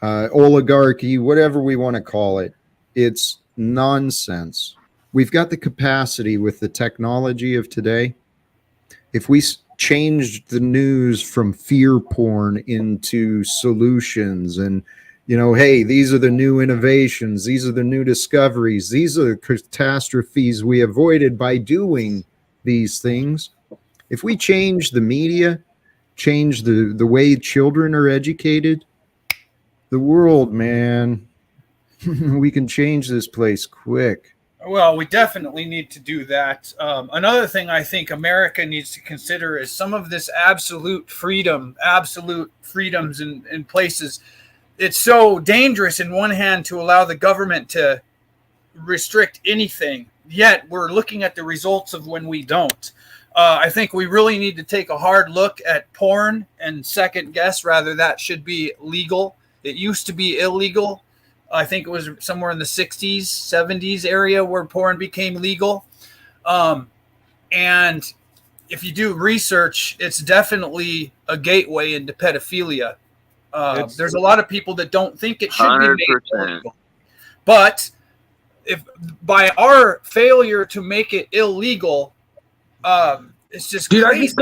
oligarchy, whatever we want to call it. It's nonsense. We've got the capacity with the technology of today. If we changed the news from fear porn into solutions and, hey, these are the new innovations, these are the new discoveries, these are the catastrophes we avoided by doing these things. If we change the media, change the way children are educated, the world, man, we can change this place quick. Well, we definitely need to do that. Another thing I think America needs to consider is some of this absolute freedoms in places. It's so dangerous in one hand to allow the government to restrict anything, yet we're looking at the results of when we don't. I think we really need to take a hard look at porn and second guess rather that should be legal. It used to be illegal. I think it was somewhere in the 60s, 70s area where porn became legal. And if you do research, it's definitely a gateway into pedophilia. There's a lot of people that don't think it should be made illegal. But if by our failure to make it illegal, it's just crazy.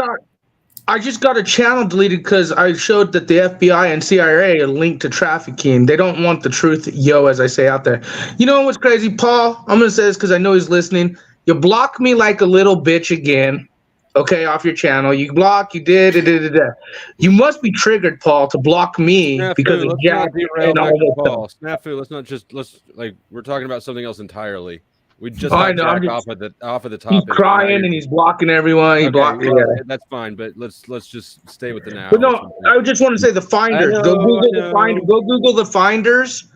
I just got a channel deleted because I showed that the FBI and CIA are linked to trafficking. They don't want the truth, as I say out there. You know what's crazy, Paul? I'm going to say this because I know he's listening. You block me like a little bitch again, okay, off your channel. You block, you did. You must be triggered, Paul, to block me because of Jack and all that stuff. Snafu, we're talking about something else entirely. We just I got know, Jack off of the topic. He's crying and he's blocking everyone. He blocked me. That's fine, but let's just stay with the now. But no, I just want to say the finders. Go Google the finders,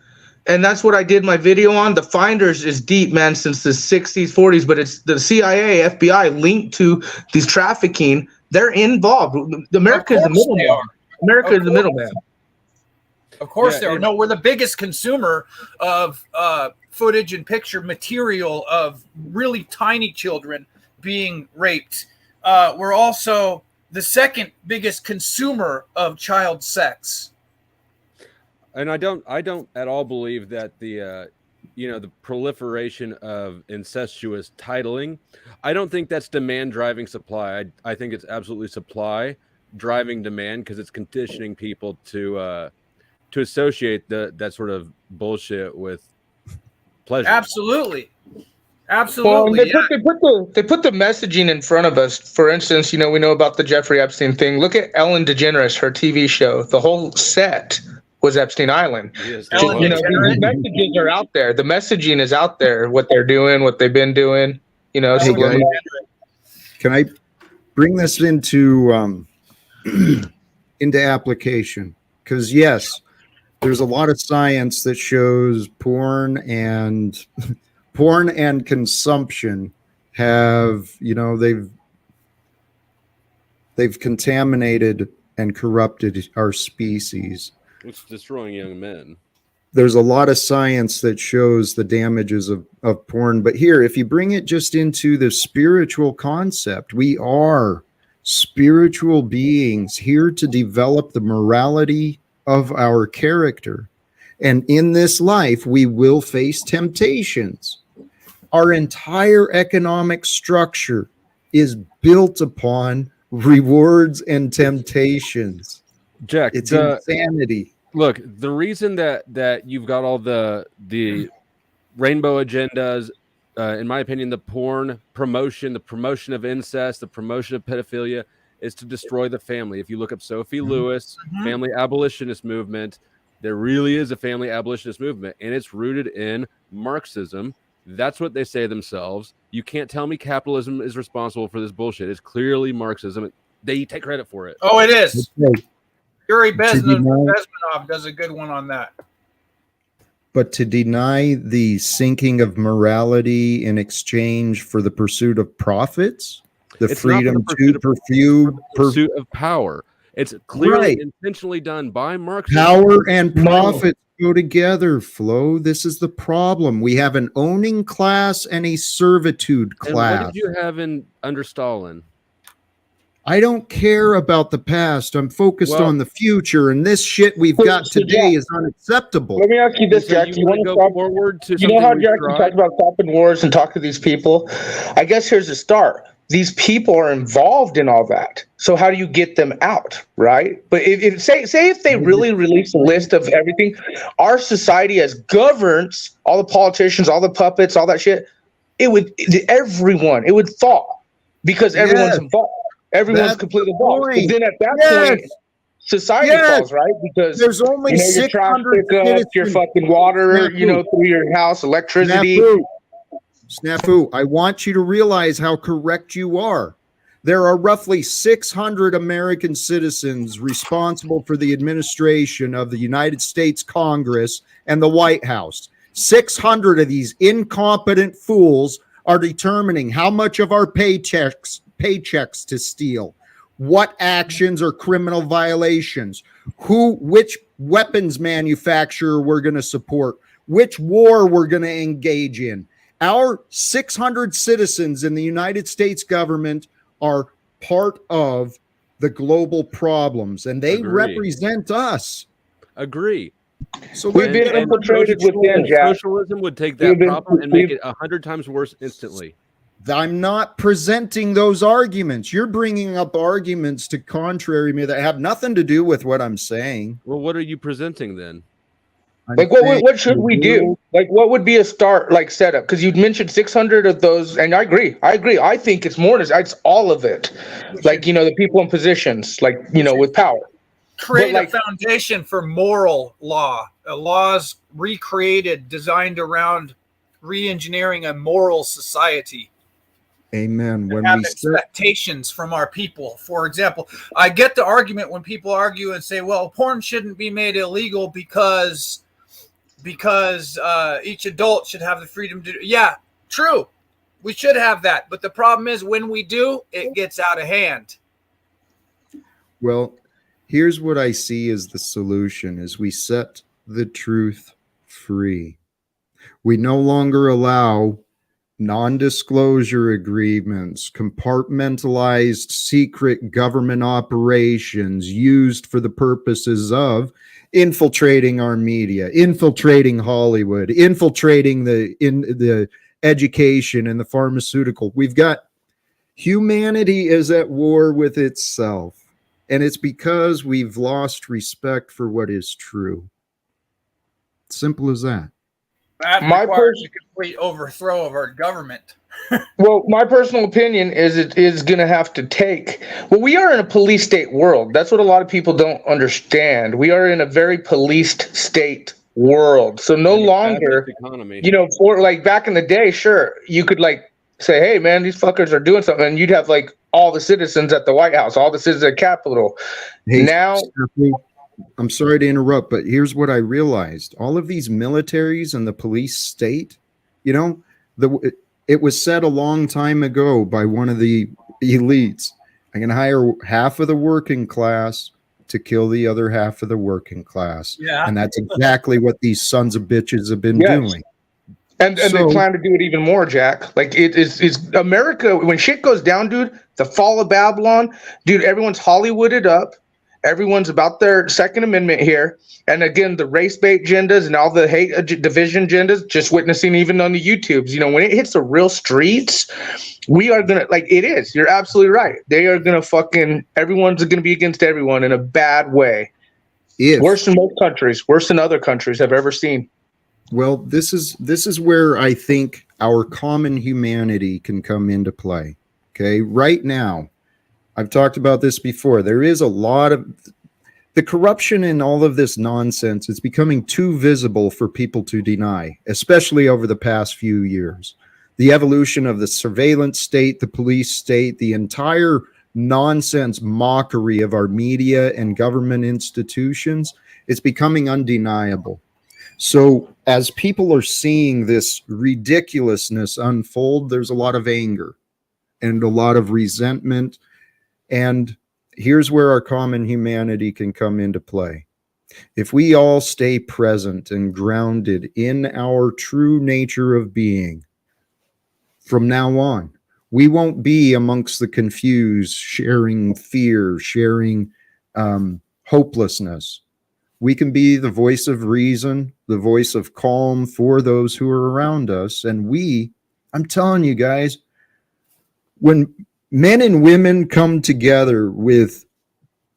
and that's what I did my video on. The finders is deep, man, since the 60s, 40s. But it's the CIA, FBI linked to these trafficking. They're involved. America is the middleman. America is the middleman. Of course they are. No, we're the biggest consumer of footage and picture material of really tiny children being raped. We're also the second biggest consumer of child sex. And I don't at all believe that the proliferation of incestuous titling, I don't think that's demand driving supply. I think it's absolutely supply driving demand because it's conditioning people to associate that sort of bullshit with pleasure. Absolutely. Absolutely. They put the messaging in front of us. For instance, we know about the Jeffrey Epstein thing. Look at Ellen DeGeneres, her TV show. The whole set was Epstein Island. Yes, Ellen These messages are out there. The messaging is out there. What they're doing, what they've been doing. Hey, Subliminal. Can I bring this into into application? Because yes, there's a lot of science that shows porn and consumption have, they've contaminated and corrupted our species. It's destroying young men. There's a lot of science that shows the damages of porn. But here, if you bring it just into the spiritual concept, we are spiritual beings here to develop the morality of our character. And in this life, we will face temptations. Our entire economic structure is built upon rewards and temptations. Jack, it's insanity. Look, the reason that you've got all the rainbow agendas, in my opinion, the porn promotion, the promotion of incest, the promotion of pedophilia, is to destroy the family. If you look up Sophie Lewis, family abolitionist movement, there really is a family abolitionist movement, and it's rooted in Marxism. That's what they say themselves. You can't tell me capitalism is responsible for this bullshit. It's clearly Marxism. They take credit for it. Oh, it is. Okay. Yuri Bezmenov does a good one on that. But to deny the sinking of morality in exchange for the pursuit of profits, It's freedom not to pursue pursuit of power. It's clearly intentionally done by Marxism. Power and profit go together, Flo. This is the problem. We have an owning class and a servitude class. And what did you have under Stalin? I don't care about the past. I'm focused on the future, and this shit we've got today is unacceptable. Let me ask you this, Jack. You want to go forward to You know how, Jack, you talked about stopping wars and talk to these people? I guess here's the start. These people are involved in all that. So how do you get them out, right? But if they really release a list of everything, our society as governs, all the politicians, all the puppets, all that shit, it would fall because everyone's involved. Everyone's completely involved. But then at that point, society falls, right? Because there's only your trash 600 pickup, your fucking water, through your house, electricity. Snafu, I want you to realize how correct you are. There are roughly 600 American citizens responsible for the administration of the United States Congress and the White House. 600 of these incompetent fools are determining how much of our paychecks to steal, what actions or criminal violations, which weapons manufacturer we're going to support, which war we're going to engage in. Our 600 citizens in the United States government are part of the global problems, and they represent us. Agree. So we've been infiltrated within, Jack. Socialism would take that problem and make it 100 times worse instantly. I'm not presenting those arguments. You're bringing up arguments to contrary me that have nothing to do with what I'm saying. Well, what are you presenting then? What should we do? What would be a start setup? Because you mentioned 600 of those, and I agree. I think it's more than it's all of it. The people in positions, with power. Create a foundation for moral law. Laws recreated, designed around re-engineering a moral society. Amen. When we expectations from our people. For example, I get the argument when people argue and say, well, porn shouldn't be made illegal because each adult should have the freedom to do. Yeah, true. We should have that. But the problem is when we do, it gets out of hand. Well, here's what I see as the solution is we set the truth free. We no longer allow non-disclosure agreements, compartmentalized secret government operations used for the purposes of infiltrating our media, infiltrating Hollywood, infiltrating the education and the pharmaceutical. We've got humanity is at war with itself, and it's because we've lost respect for what is true. Simple as that. That requires a complete overthrow of our government. Well, my personal opinion is it is going to have to take. Well, we are in a police state world. That's what a lot of people don't understand. We are in a very policed state world. So no longer, economy. for like back in the day, sure, you could like say, hey, man, these fuckers are doing something. And you'd have like all the citizens at the White House, all the citizens at Capitol. Hey, Now, Stephanie, I'm sorry to interrupt, but here's what I realized. All of these militaries and the police state, it was said a long time ago by one of the elites, I can hire half of the working class to kill the other half of the working class. Yeah. And that's exactly what these sons of bitches have been doing. And they plan to do it even more, Jack. Like it's America, when shit goes down, dude, the fall of Babylon, dude, everyone's Hollywooded up. Everyone's about their Second Amendment here. And again, the race bait agendas and all the hate division agendas, just witnessing even on the YouTubes. When it hits the real streets, we are going to, like, it is. You're absolutely right. They are going to everyone's going to be against everyone in a bad way. Worse than most countries, worse than other countries have ever seen. Well, this is where I think our common humanity can come into play. Okay, right now, I've talked about this before. There is a lot of the corruption in all of this nonsense. It's becoming too visible for people to deny, especially over the past few years. The evolution of the surveillance state, the police state, the entire nonsense mockery of our media and government institutions, it's becoming undeniable. So as people are seeing this ridiculousness unfold, there's a lot of anger and a lot of resentment. And here's where our common humanity can come into play. If we all stay present and grounded in our true nature of being, from now on, we won't be amongst the confused, sharing fear, sharing hopelessness. We can be the voice of reason, the voice of calm for those who are around us. And I'm telling you guys, when men and women come together with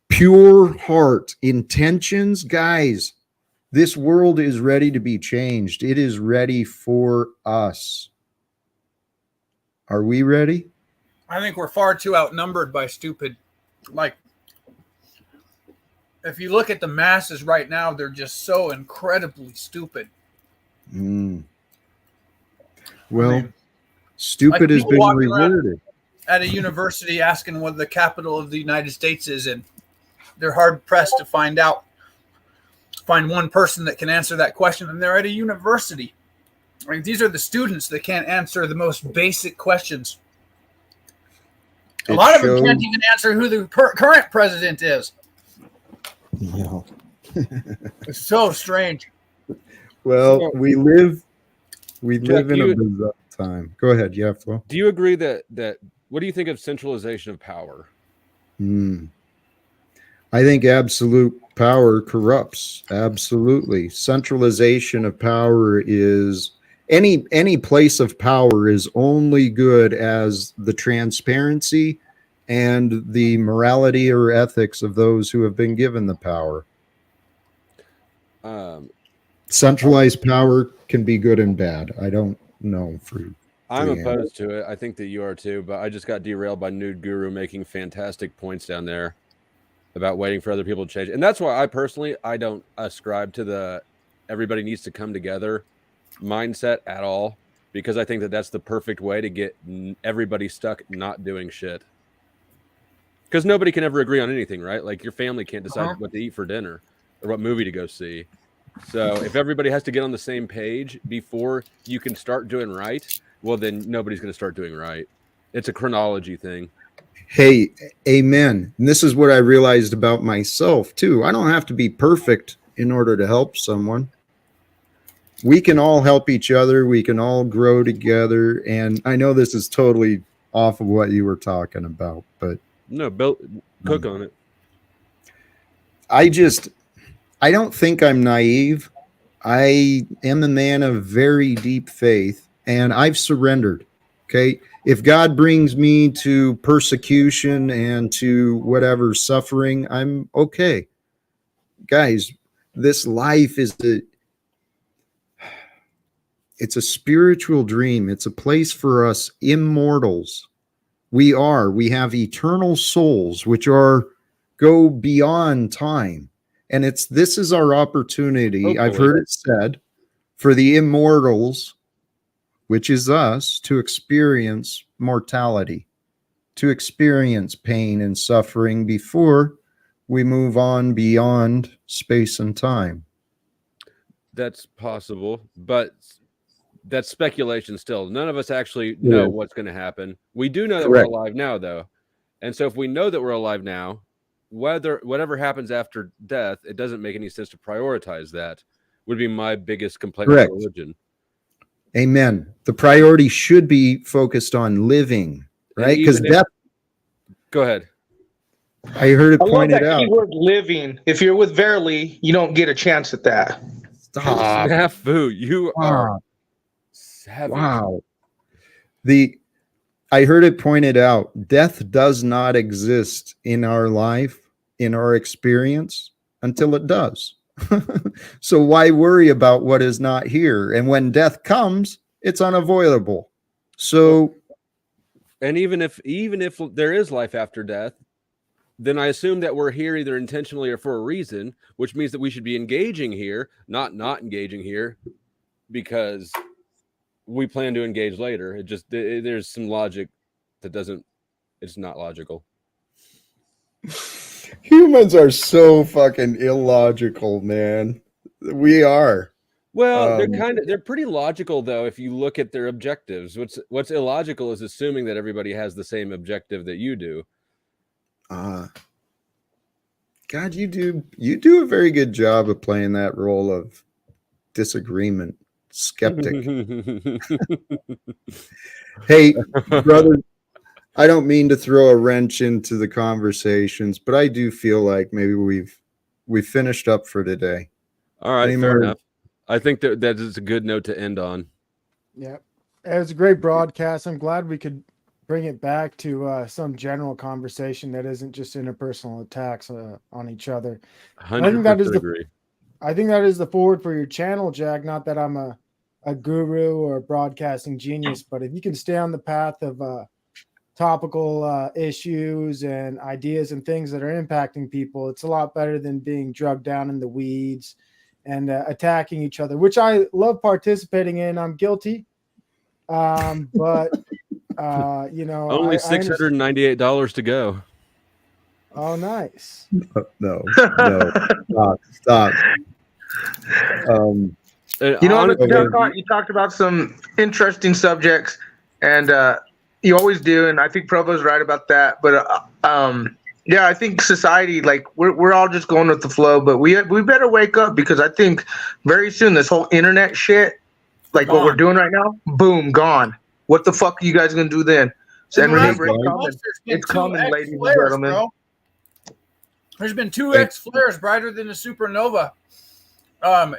pure heart intentions, guys, this world is ready to be changed. It is ready for us. Are we ready? I think we're far too outnumbered by stupid. Like, if you look at the masses right now, they're just so incredibly stupid. Well, stupid has been rewarded. At a university asking what the capital of the United States is, and they're hard pressed to find one person that can answer that question, and they're at a university. Like, these are the students that can't answer the most basic questions. A lot of them can't even answer who the current president is. Yeah. It's so strange. Well, we live Jack, in a bizarre time. Go ahead, yeah, Flo. Do you agree that what do you think of centralization of power? I think absolute power corrupts. Absolutely. Centralization of power is any place of power is only good as the transparency and the morality or ethics of those who have been given the power. Centralized power can be good and bad. I don't know I'm opposed to it. I think that you are too, but I just got derailed by Nude Guru making fantastic points down there about waiting for other people to change. And that's why I don't ascribe to the everybody needs to come together mindset at all, because I think that that's the perfect way to get everybody stuck not doing shit. Because nobody can ever agree on anything, right? Like, your family can't decide what to eat for dinner or what movie to go see. So if everybody has to get on the same page before you can start doing right, well, then nobody's going to start doing right. It's a chronology thing. Hey, amen. And this is what I realized about myself too. I don't have to be perfect in order to help someone. We can all help each other. We can all grow together. And I know this is totally off of what you were talking about, but no, cook on it. I don't think I'm naive. I am a man of very deep faith, and I've surrendered. Okay. If God brings me to persecution and to whatever suffering, I'm okay. Guys, this life is It's a spiritual dream. It's a place for us immortals. We have eternal souls, which go beyond time. And this is our opportunity. I've Hopefully. heard it said for the immortals, which is us, to experience mortality, to experience pain and suffering before we move on beyond space and time. That's possible, but that's speculation still. None of us actually know what's going to happen. We do know that Correct. we're alive now, though. And so if we know that we're alive now, whatever happens after death, it doesn't make any sense to prioritize that, would be my biggest complaint Correct. with religion. Amen. The priority should be focused on living, right? Because death. Go ahead. I heard it I love pointed that out. keyword living. If you're with Verily, you don't get a chance at that. Stop. Snafu, you are Wow. savage. Wow. I heard it pointed out, death does not exist in our life, in our experience, until it does. So why worry about what is not here? And when death comes, it's unavoidable. So, and even if there is life after death, then I assume that we're here either intentionally or for a reason, which means that we should be engaging here, not engaging here, because we plan to engage later. There's some logic that it's not logical. humans are so fucking illogical, man. We are. Well, they're pretty logical though if you look at their objectives. What's illogical is assuming that everybody has the same objective that you do. God, you do a very good job of playing that role of disagreement, skeptic. Hey, brother, I don't mean to throw a wrench into the conversations, but I do feel like maybe we've finished up for today. All right, fair enough. I think that is a good note to end on. Yeah, it was a great broadcast. I'm glad we could bring it back to some general conversation that isn't just interpersonal attacks on each other. 100% agree. I think that is the forward for your channel, Jack. Not that I'm a guru or a broadcasting genius, but if you can stay on the path of topical issues and ideas and things that are impacting people, it's a lot better than being drugged down in the weeds and attacking each other, which I love participating in. I'm guilty. But only $698 to go. Oh, nice. No, stop. You talked about some interesting subjects, and you always do, and I think Provo's right about that. But I think society, like we're all just going with the flow, but we better wake up, because I think very soon this whole internet shit, like what we're doing right now, boom, gone. What the fuck are you guys gonna do then? And remember, it's coming, ladies and gentlemen. Bro. There's been 2x flares brighter than a supernova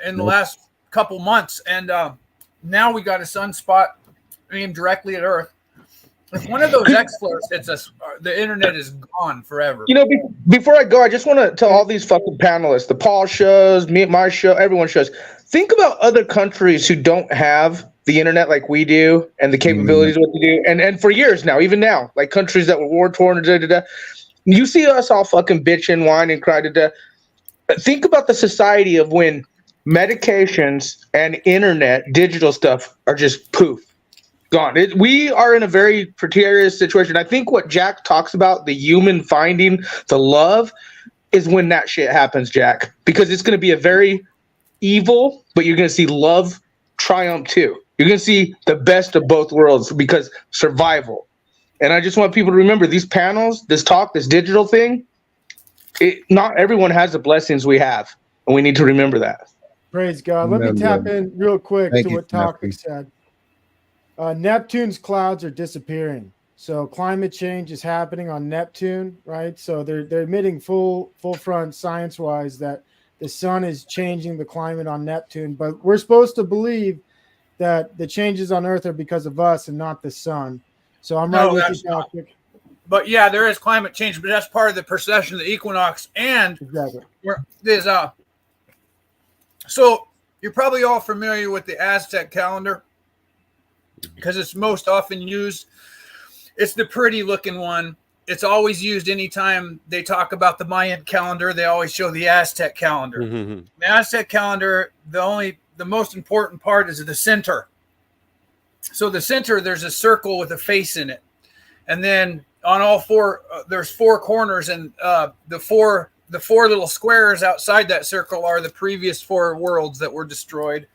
in the last couple months, and now we got a sunspot aimed directly at Earth. If one of those X flares hits us, the internet is gone forever. Before I go, I just want to tell all these fucking panelists, the Paul shows, my show, everyone shows. Think about other countries who don't have the internet like we do, and the capabilities of what to do, and for years now, even now, like countries that were war torn, you see us all fucking bitching, whine, and cry to death. Think about the society of when medications and internet, digital stuff are just poof, gone. We are in a very precarious situation. I think what Jack talks about, the human finding the love, is when that shit happens, Jack, because it's going to be a very evil, but you're going to see love triumph too. You're going to see the best of both worlds, because survival. And I just want people to remember these panels, this talk, this digital thing, not everyone has the blessings we have, and we need to remember that. Praise God. Let me tap in real quick to what Tarek said. Neptune's clouds are disappearing. So climate change is happening on Neptune, right? So they're admitting full front science-wise that the sun is changing the climate on Neptune. But we're supposed to believe that the changes on Earth are because of us and not the sun. So I'm right with you, Tarek. But yeah, there is climate change, but that's part of the precession of the equinox. And exactly. So you're probably all familiar with the Aztec calendar because it's most often used. It's the pretty looking one. It's always used anytime they talk about the Mayan calendar. They always show the Aztec calendar. Mm-hmm. The Aztec calendar, the most important part is the center. So the center, there's a circle with a face in it. And then on all four, there's four corners, and the four little squares outside that circle are the previous four worlds that were destroyed.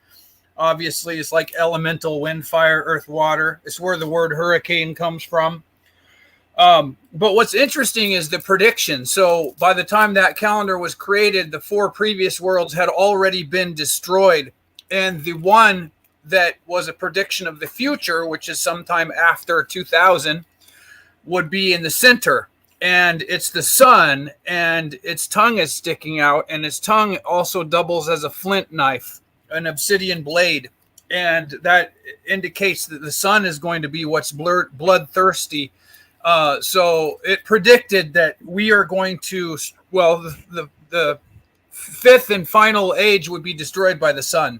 Obviously, it's like elemental, wind, fire, earth, water. It's where the word hurricane comes from. But what's interesting is the prediction. So by the time that calendar was created, the four previous worlds had already been destroyed. And the one that was a prediction of the future, which is sometime after 2000, would be in the center. And it's the sun, and its tongue is sticking out, and its tongue also doubles as a flint knife, an obsidian blade. And that indicates that the sun is going to be what's bloodthirsty. So it predicted that we are going to, the fifth and final age would be destroyed by the sun.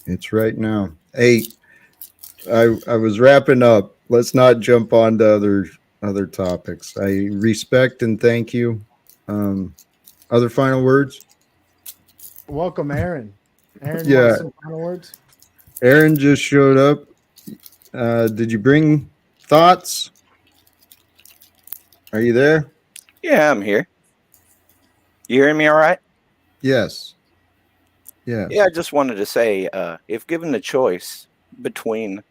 It's right now. Hey, I was wrapping up. Let's not jump on to other topics. I respect and thank you. Other final words? Welcome, Aaron. Aaron, Yeah. you want some final words? Aaron just showed up. Did you bring thoughts? Are you there? Yeah, I'm here. You hearing me all right? Yes. Yeah. Yeah, I just wanted to say, if given the choice between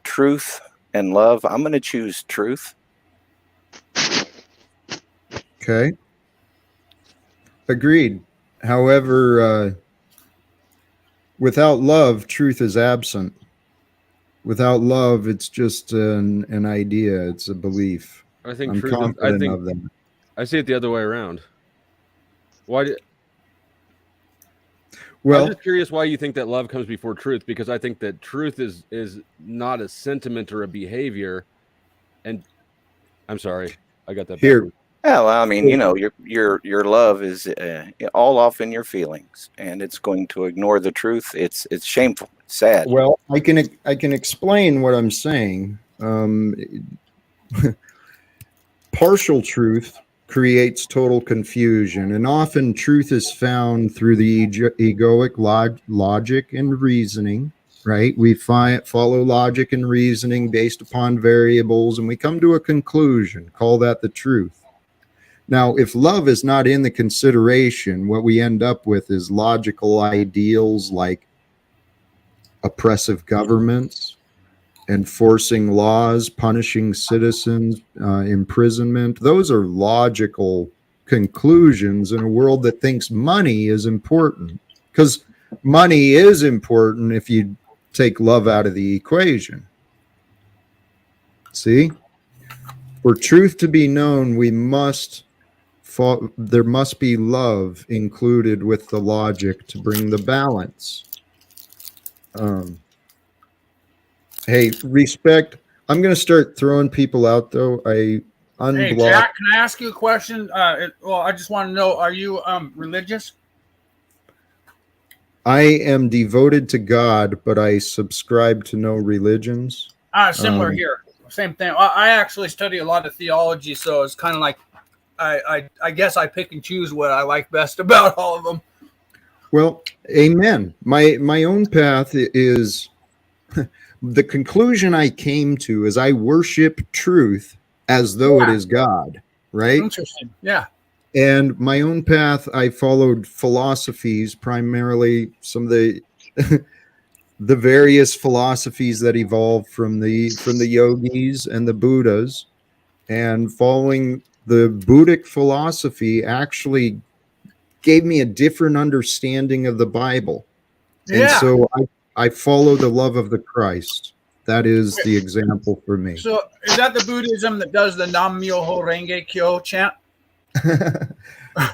truth and love, I'm going to choose truth. Okay. Agreed. However, without love, truth is absent. Without love, it's just an idea. It's a belief. I think I'm truth is, confident of that. I see it the other way around. Well, I'm just curious why you think that love comes before truth, because I think that truth is not a sentiment or a behavior. And I'm sorry, I got that here. backwards. Well, I mean, you know, your love is all off in your feelings, and it's going to ignore the truth. It's shameful. It's sad. Well, I can explain what I'm saying. Partial truth creates total confusion, and often truth is found through the egoic logic and reasoning. Right? We follow logic and reasoning based upon variables, and we come to a conclusion. Call that the truth. Now, if love is not in the consideration, what we end up with is logical ideals like oppressive governments, enforcing laws, punishing citizens, imprisonment. Those are logical conclusions in a world that thinks money is important, because money is important if you take love out of the equation. See? For truth to be known, there must be love included with the logic to bring the balance. Hey, respect. I'm going to start throwing people out, though. I unblock. Hey, Jack, can I ask you a question? I just want to know, are you religious? I am devoted to God, but I subscribe to no religions. Similar here. Same thing. I actually study a lot of theology, so it's kind of like I guess I pick and choose what I like best about all of them. Well, amen. My own path is the conclusion I came to is I worship truth as though it is God, right? Interesting. Yeah. And my own path, I followed philosophies, primarily some of the the various philosophies that evolved from the yogis and the Buddhas, and following the Buddhic philosophy actually gave me a different understanding of the Bible. Yeah. And so I follow the love of the Christ. That is the example for me. So is that the Buddhism that does the Nam Myoho Renge Kyo chant?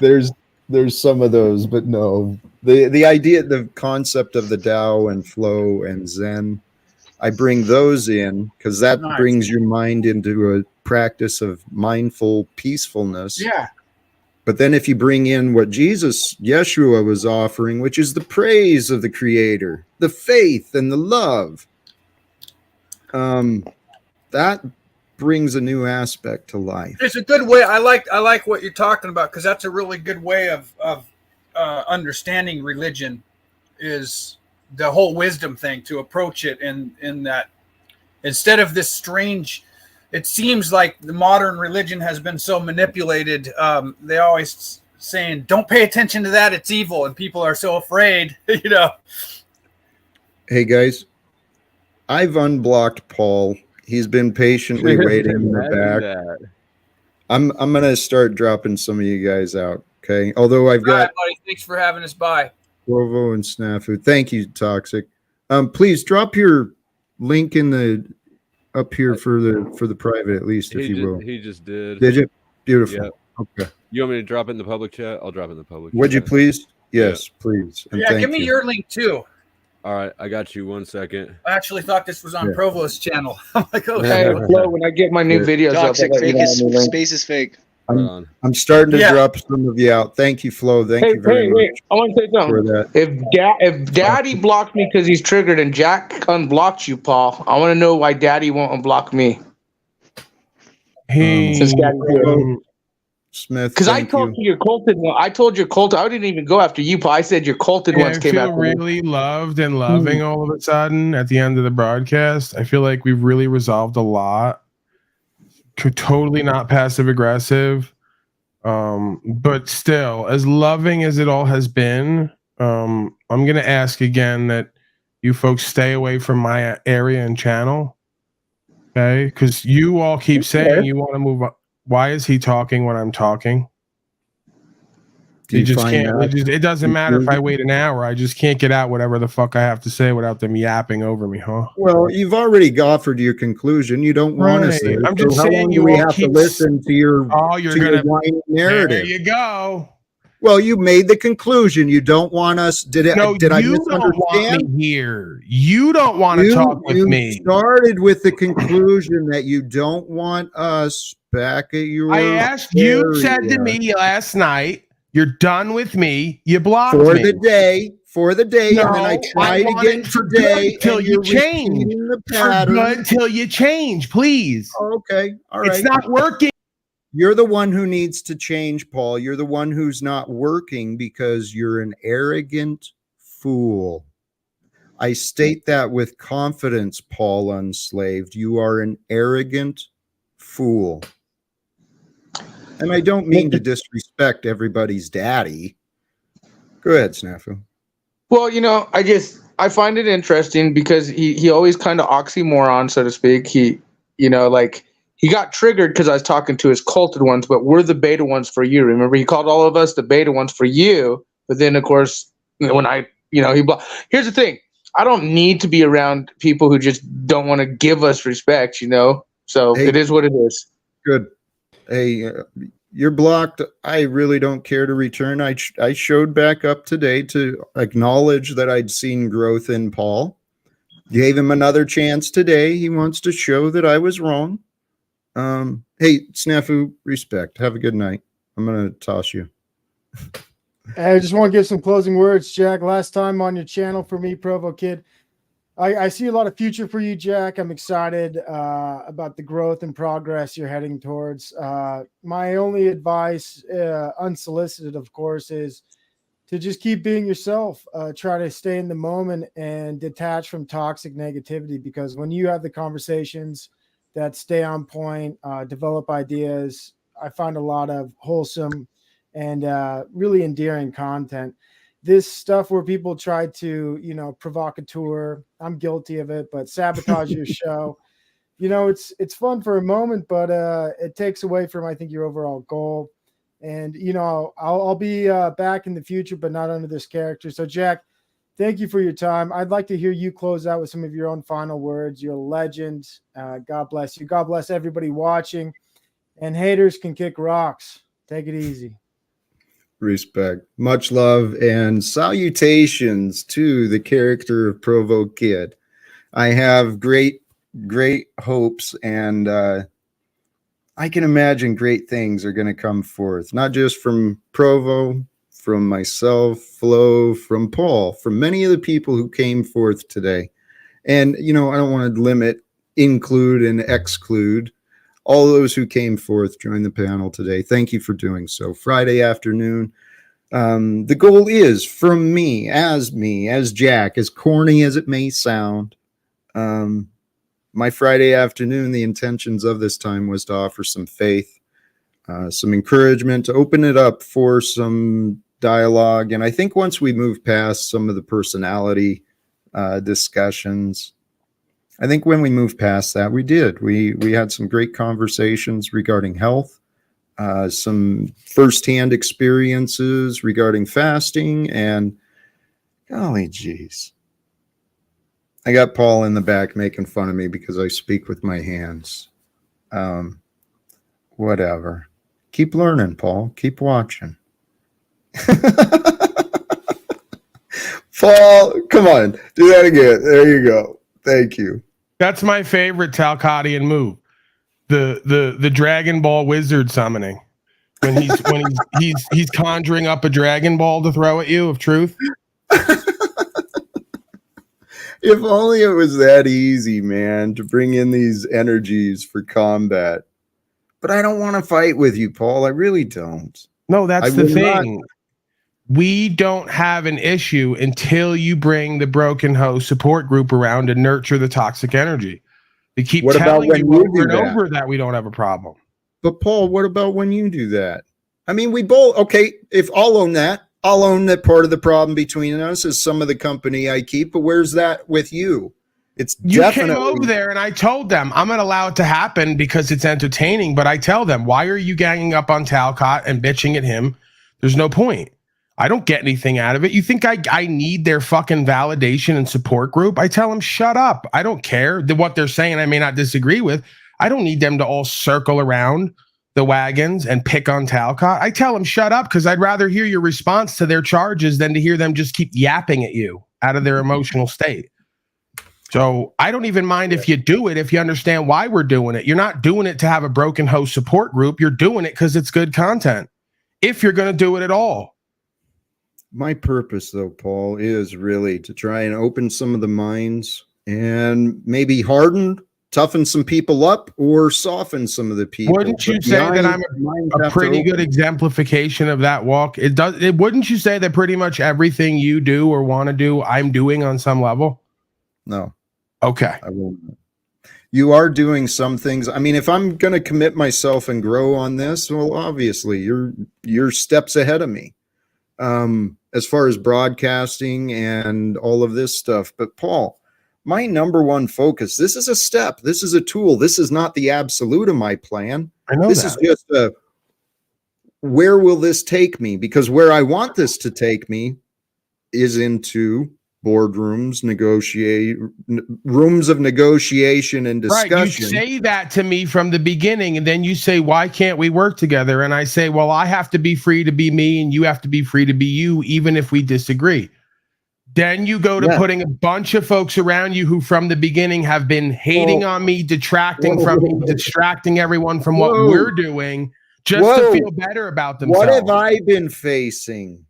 There's some of those, but no. The idea, the concept of the Tao and flow and Zen, I bring those in because that brings your mind into a practice of mindful peacefulness. Yeah. But then if you bring in what Yeshua was offering, which is the praise of the Creator, the faith and the love, that brings a new aspect to life. It's a good way. I like what you're talking about, because that's a really good way of understanding religion, is the whole wisdom thing, to approach it in that, instead of this strange, it seems like the modern religion has been so manipulated. They always saying, don't pay attention to that, it's evil, and people are so afraid. Hey guys, I've unblocked Paul. He's been patiently waiting in the Imagine back. that. I'm gonna start dropping some of you guys out. Okay. Although I've All got right, buddy. Thanks for having us by. Provo and Snafu. Thank you, Toxic. Please drop your link in the up here for the private, at least, if you will. He just did. Did you? Beautiful. Yep. Okay. You want me to drop it in the public chat? I'll drop it in the public Would you chat. please? Yes, please. And Yeah, thank give me you. your link too. All right, I got you. 1 second. I actually thought this was on Yeah. Provo's channel. I'm like, oh Hey, shit. Flo, when I get my new videos Toxic, up, I'll let fake you know is, my new link. space is fake. I'm starting to Yeah. drop some of you out. Thank you, Flo. Thank Hey, you very much wait! I want to say for something. that. If Daddy blocked me because he's triggered and Jack unblocked you, Paul, I want to know why Daddy won't unblock me. Since Daddy's here. Smith, Because I thank told you. you your culted one. I told your culted. I didn't even go after you, Paul. I said your culted Yeah, ones I came feel after me. really loved and loving all of a sudden at the end of the broadcast. I feel like we've really resolved a lot. Totally not passive aggressive. But still, as loving as it all has been, I'm going to ask again that you folks stay away from my area and channel. Okay? Because you all keep saying you want to move on. Why is he talking when I'm talking? Do You you just find can't. that It doesn't matter if I wait an hour. I just can't get out whatever the fuck I have to say without them yapping over me, huh? Well, you've already offered your conclusion. You don't want us Right. there. I'm just so how saying long do you we all have to keep listen to your you're to your gonna whiny There narrative? you go. Well, you made the conclusion. You don't want us. Did I No, misunderstand? you don't want me here. You don't want to You talk with me. started with the conclusion that you don't want us back at your I asked you, said to area me last night, you're done with me. You blocked for me. the day, No, and then I tried want again it for today, good till and you you're change. repeating the For pattern. good till you change, please. Okay, all right. It's not working. You're the one who needs to change, Paul. You're the one who's not working because you're an arrogant fool. I state that with confidence, Paul Unslaved. You are an arrogant fool. And I don't mean to disrespect everybody's daddy. Go ahead, Snafu. Well, I find it interesting because he always kind of oxymoron, so to speak. He got triggered because I was talking to his culted ones, but we're the beta ones for you. Remember, he called all of us the beta ones for you. But then, of course, when here's the thing: I don't need to be around people who just don't want to give us respect. So Hey, it is what it is. Good. Hey, you're blocked. I really don't care to return. I showed back up today to acknowledge that I'd seen growth in Paul. Gave him another chance today. He wants to show that I was wrong. Hey, Snafu, respect. Have a good night. I'm going to toss you. I just want to give some closing words, Jack. Last time on your channel for me, Provo Kid. I see a lot of future for you, Jack. I'm excited about the growth and progress you're heading towards. My only advice, unsolicited, of course, is to just keep being yourself. Try to stay in the moment and detach from toxic negativity, because when you have the conversations that stay on point, develop ideas, I find a lot of wholesome and really endearing content. This stuff where people try to, provocateur, I'm guilty of it, but sabotage your show. It's fun for a moment, but it takes away from, I think, your overall goal. And, I'll be back in the future, but not under this character. So, Jack, thank you for your time. I'd like to hear you close out with some of your own final words. You're a legend. God bless you. God bless everybody watching. And haters can kick rocks. Take it easy. Respect. Much love and salutations to the character of Provo Kid. I have great hopes and I can imagine great things are going to come forth, not just from Provo, from myself, Flo, from Paul, from many of the people who came forth today. And, I don't want to limit, include, and exclude all those who came forth, join the panel today. Thank you for doing so. Friday afternoon. The goal is from me, as Jack, as corny as it may sound, my Friday afternoon, the intentions of this time was to offer some faith, some encouragement, to open it up for some dialogue. And I think once we move past some of the personality discussions, I think when we moved past that, we did. We had some great conversations regarding health, some firsthand experiences regarding fasting, and golly geez. I got Paul in the back making fun of me because I speak with my hands. Whatever. Keep learning, Paul. Keep watching. Paul, come on. Do that again. There you go. Thank you. That's my favorite Talcottian move. The Dragon Ball wizard summoning. When he's conjuring up a Dragon Ball to throw at you of truth. If only it was that easy, man, to bring in these energies for combat. But I don't want to fight with you, Paul. I really don't. No, that's the thing. We don't have an issue until you bring the Broken Hoe support group around and nurture the toxic energy. They keep telling you over and over that we don't have a problem. But Paul, what about when you do that? I mean, we both, okay, if I'll own that part of the problem between us is some of the company I keep, but where's that with you? You came over there and I told them I'm going to allow it to happen because it's entertaining, but I tell them, why are you ganging up on Talcott and bitching at him? There's no point. I don't get anything out of it. You think I need their fucking validation and support group? I tell them, shut up. I don't care what they're saying. I may not disagree with. I don't need them to all circle around the wagons and pick on Talcott. I tell them, shut up, because I'd rather hear your response to their charges than to hear them just keep yapping at you out of their emotional state. So I don't even mind if you do it, if you understand why we're doing it. You're not doing it to have a Broken Hoe support group. You're doing it because it's good content. If you're going to do it at all. My purpose, though, Paul, is really to try and open some of the minds and maybe toughen some people up or soften some of the people. Wouldn't you say that I'm a pretty good exemplification of that walk? Wouldn't you say that pretty much everything you do or want to do, I'm doing on some level? No. Okay. I won't. You are doing some things. I mean, if I'm going to commit myself and grow on this, well, obviously you're steps ahead of me. As far as broadcasting and all of this stuff. But Paul, my number one focus, this is a step. This is a tool. This is not the absolute of my plan. I know this is just where will this take me? Because where I want this to take me is into boardrooms, rooms of negotiation and discussion. Right, you say that to me from the beginning, and then you say, why can't we work together? And I say, well, I have to be free to be me, and you have to be free to be you, even if we disagree. Then you go to putting a bunch of folks around you who from the beginning have been hating on me, detracting from me, distracting everyone from what we're doing, just to feel better about themselves. What have I been facing?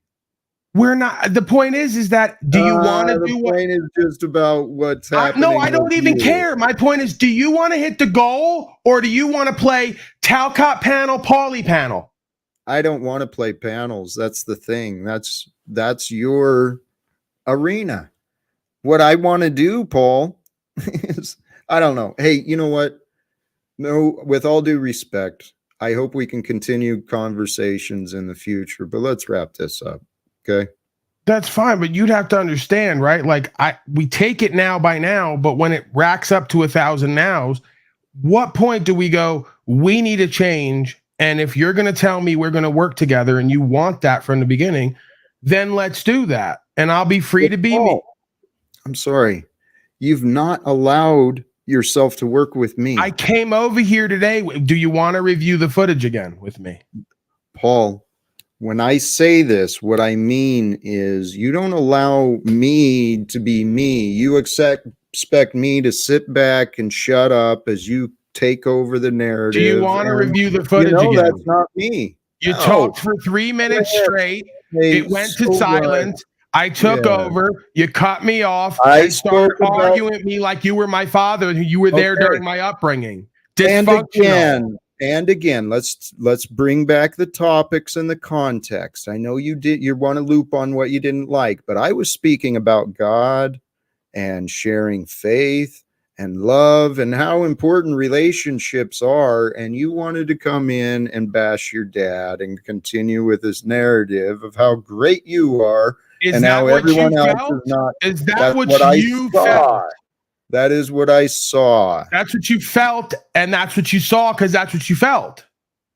We're not. The point is that do you want to do what? The point is just about what's happening. No, I don't even care. My point is, do you want to hit the goal or do you want to play Talcott panel, Paulie panel? I don't want to play panels. That's the thing. That's your arena. What I want to do, Paul, is I don't know. Hey, you know what? No, with all due respect, I hope we can continue conversations in the future, but let's wrap this up. Okay. That's fine, but you'd have to understand, right? Like we take it now by now, but when it racks up to 1,000 nows, what point do we go, we need a change? And if you're going to tell me we're going to work together and you want that from the beginning, then let's do that. And I'll be free to be me. I'm sorry. You've not allowed yourself to work with me. I came over here today. Do you want to review the footage again with me? Paul, when I say this, what I mean is you don't allow me to be me. You expect me to sit back and shut up as you take over the narrative. Do you want to and, review the footage you know, again? that's not me. You No. talked for 3 minutes straight. Hey, It went to so silence. I took Yeah. over. You cut me off I and started spoke about- arguing with me like you were my father and you were there Okay. during my upbringing. And Dysfunctional. again, let's bring back the topics and the context. I know you want to loop on what you didn't like, but I was speaking about God and sharing faith and love and how important relationships are, and you wanted to come in and bash your dad and continue with this narrative of how great you are Is and that how what everyone you else felt? is not. Is that That's what I you saw. felt? That is what I saw. That's what you felt, and that's what you saw because that's what you felt.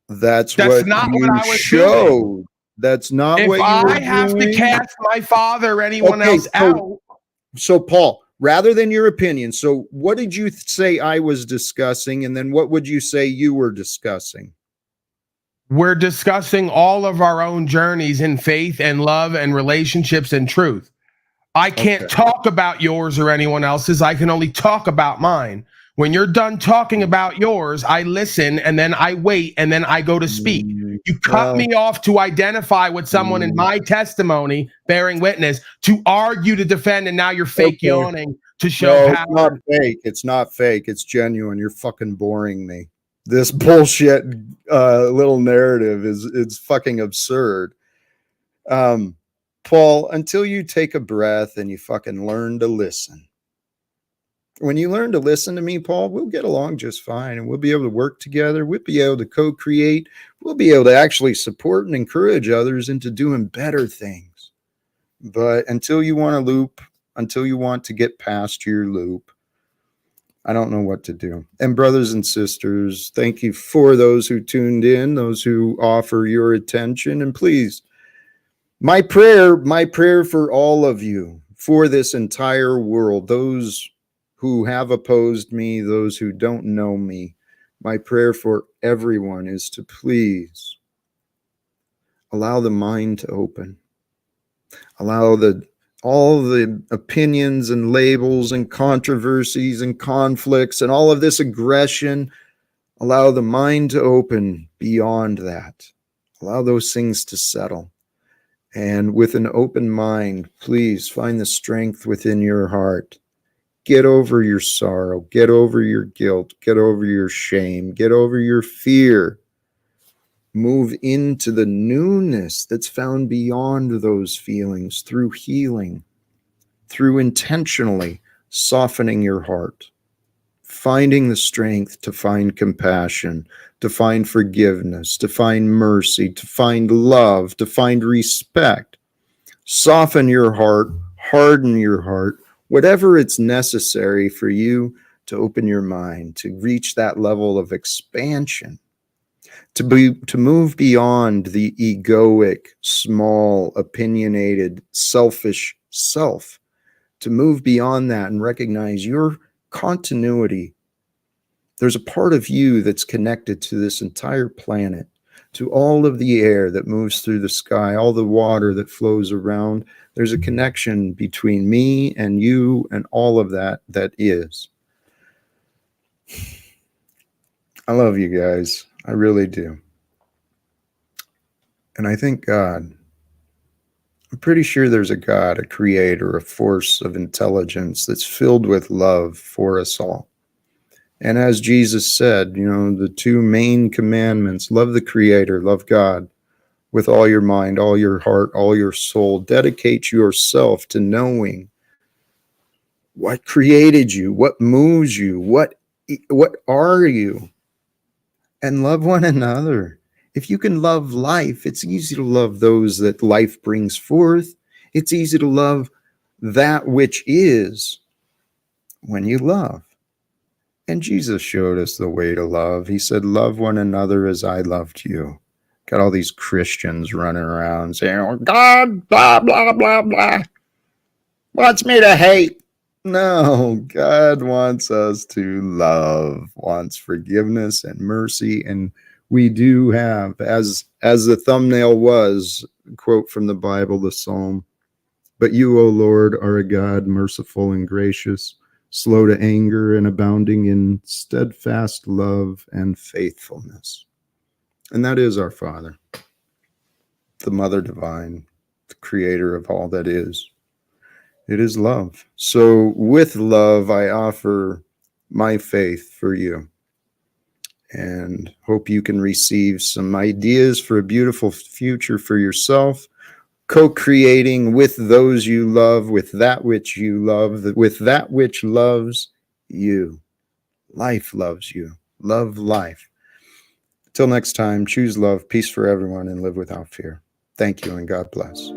That's That's what not you what I was showed. doing. That's not If what you were I have doing. to cast my father or anyone Okay, else out, So, Paul, rather than your opinion, so what did you say I was discussing, and then what would you say you were discussing? we're discussing all of our own journeys in faith and love and relationships and truth. I can't talk about yours or anyone else's. I can only talk about mine. When you're done talking about yours, I listen and then I wait and then I go to speak. You cut me off to identify with someone in my testimony bearing witness, to argue, to defend, and now you're fake yawning to show No, power. it's not fake. It's not fake. It's genuine. You're fucking boring me. This bullshit little narrative it's fucking absurd. Paul, until you take a breath and you fucking learn to listen. When you learn to listen to me, Paul, we'll get along just fine and we'll be able to work together. We'll be able to co-create. We'll be able to actually support and encourage others into doing better things. But until you want to loop, until you want to get past your loop, I don't know what to do. And brothers and sisters, thank you for those who tuned in, those who offer your attention. And please, my prayer for all of you, for this entire world, those who have opposed me, those who don't know me, my prayer for everyone is to please allow the mind to open. Allow all the opinions and labels and controversies and conflicts and all of this aggression, allow the mind to open beyond that. Allow those things to settle. And with an open mind, please find the strength within your heart. Get over your sorrow. Get over your guilt. Get over your shame. Get over your fear. Move into the newness that's found beyond those feelings through healing, through intentionally softening your heart, finding the strength to find compassion, to find forgiveness, to find mercy, to find love, to find respect. Soften your heart, harden your heart, whatever it's necessary for you to open your mind, to reach that level of expansion, to move beyond the egoic, small, opinionated, selfish self, to move beyond that and recognize your continuity. There's a part of you that's connected to this entire planet, to all of the air that moves through the sky, all the water that flows around. There's a connection between me and you and all of that is. I love you guys. I really do. And I thank God. I'm pretty sure there's a God, a creator, a force of intelligence that's filled with love for us all. And as Jesus said, the two main commandments, love the creator, love God with all your mind, all your heart, all your soul. Dedicate yourself to knowing what created you, what moves you, what are you, and love one another. If you can love life, it's easy to love those that life brings forth. It's easy to love that which is when you love. And Jesus showed us the way to love. He said, love one another as I loved you. Got all these Christians running around saying, oh, God, blah, blah, blah, blah, wants me to hate. No, God wants us to love, wants forgiveness and mercy. And we do have, as the thumbnail was, a quote from the Bible, the Psalm, but you, O Lord, are a God merciful and gracious, slow to anger, and abounding in steadfast love and faithfulness. And that is our Father, the Mother Divine, the creator of all that is. It is love. So with love, I offer my faith for you, and hope you can receive some ideas for a beautiful future for yourself, co-creating with those you love, with that which you love, with that which loves you. Life loves you. Love life. Till next time, choose love, peace for everyone, and live without fear. Thank you, and God bless.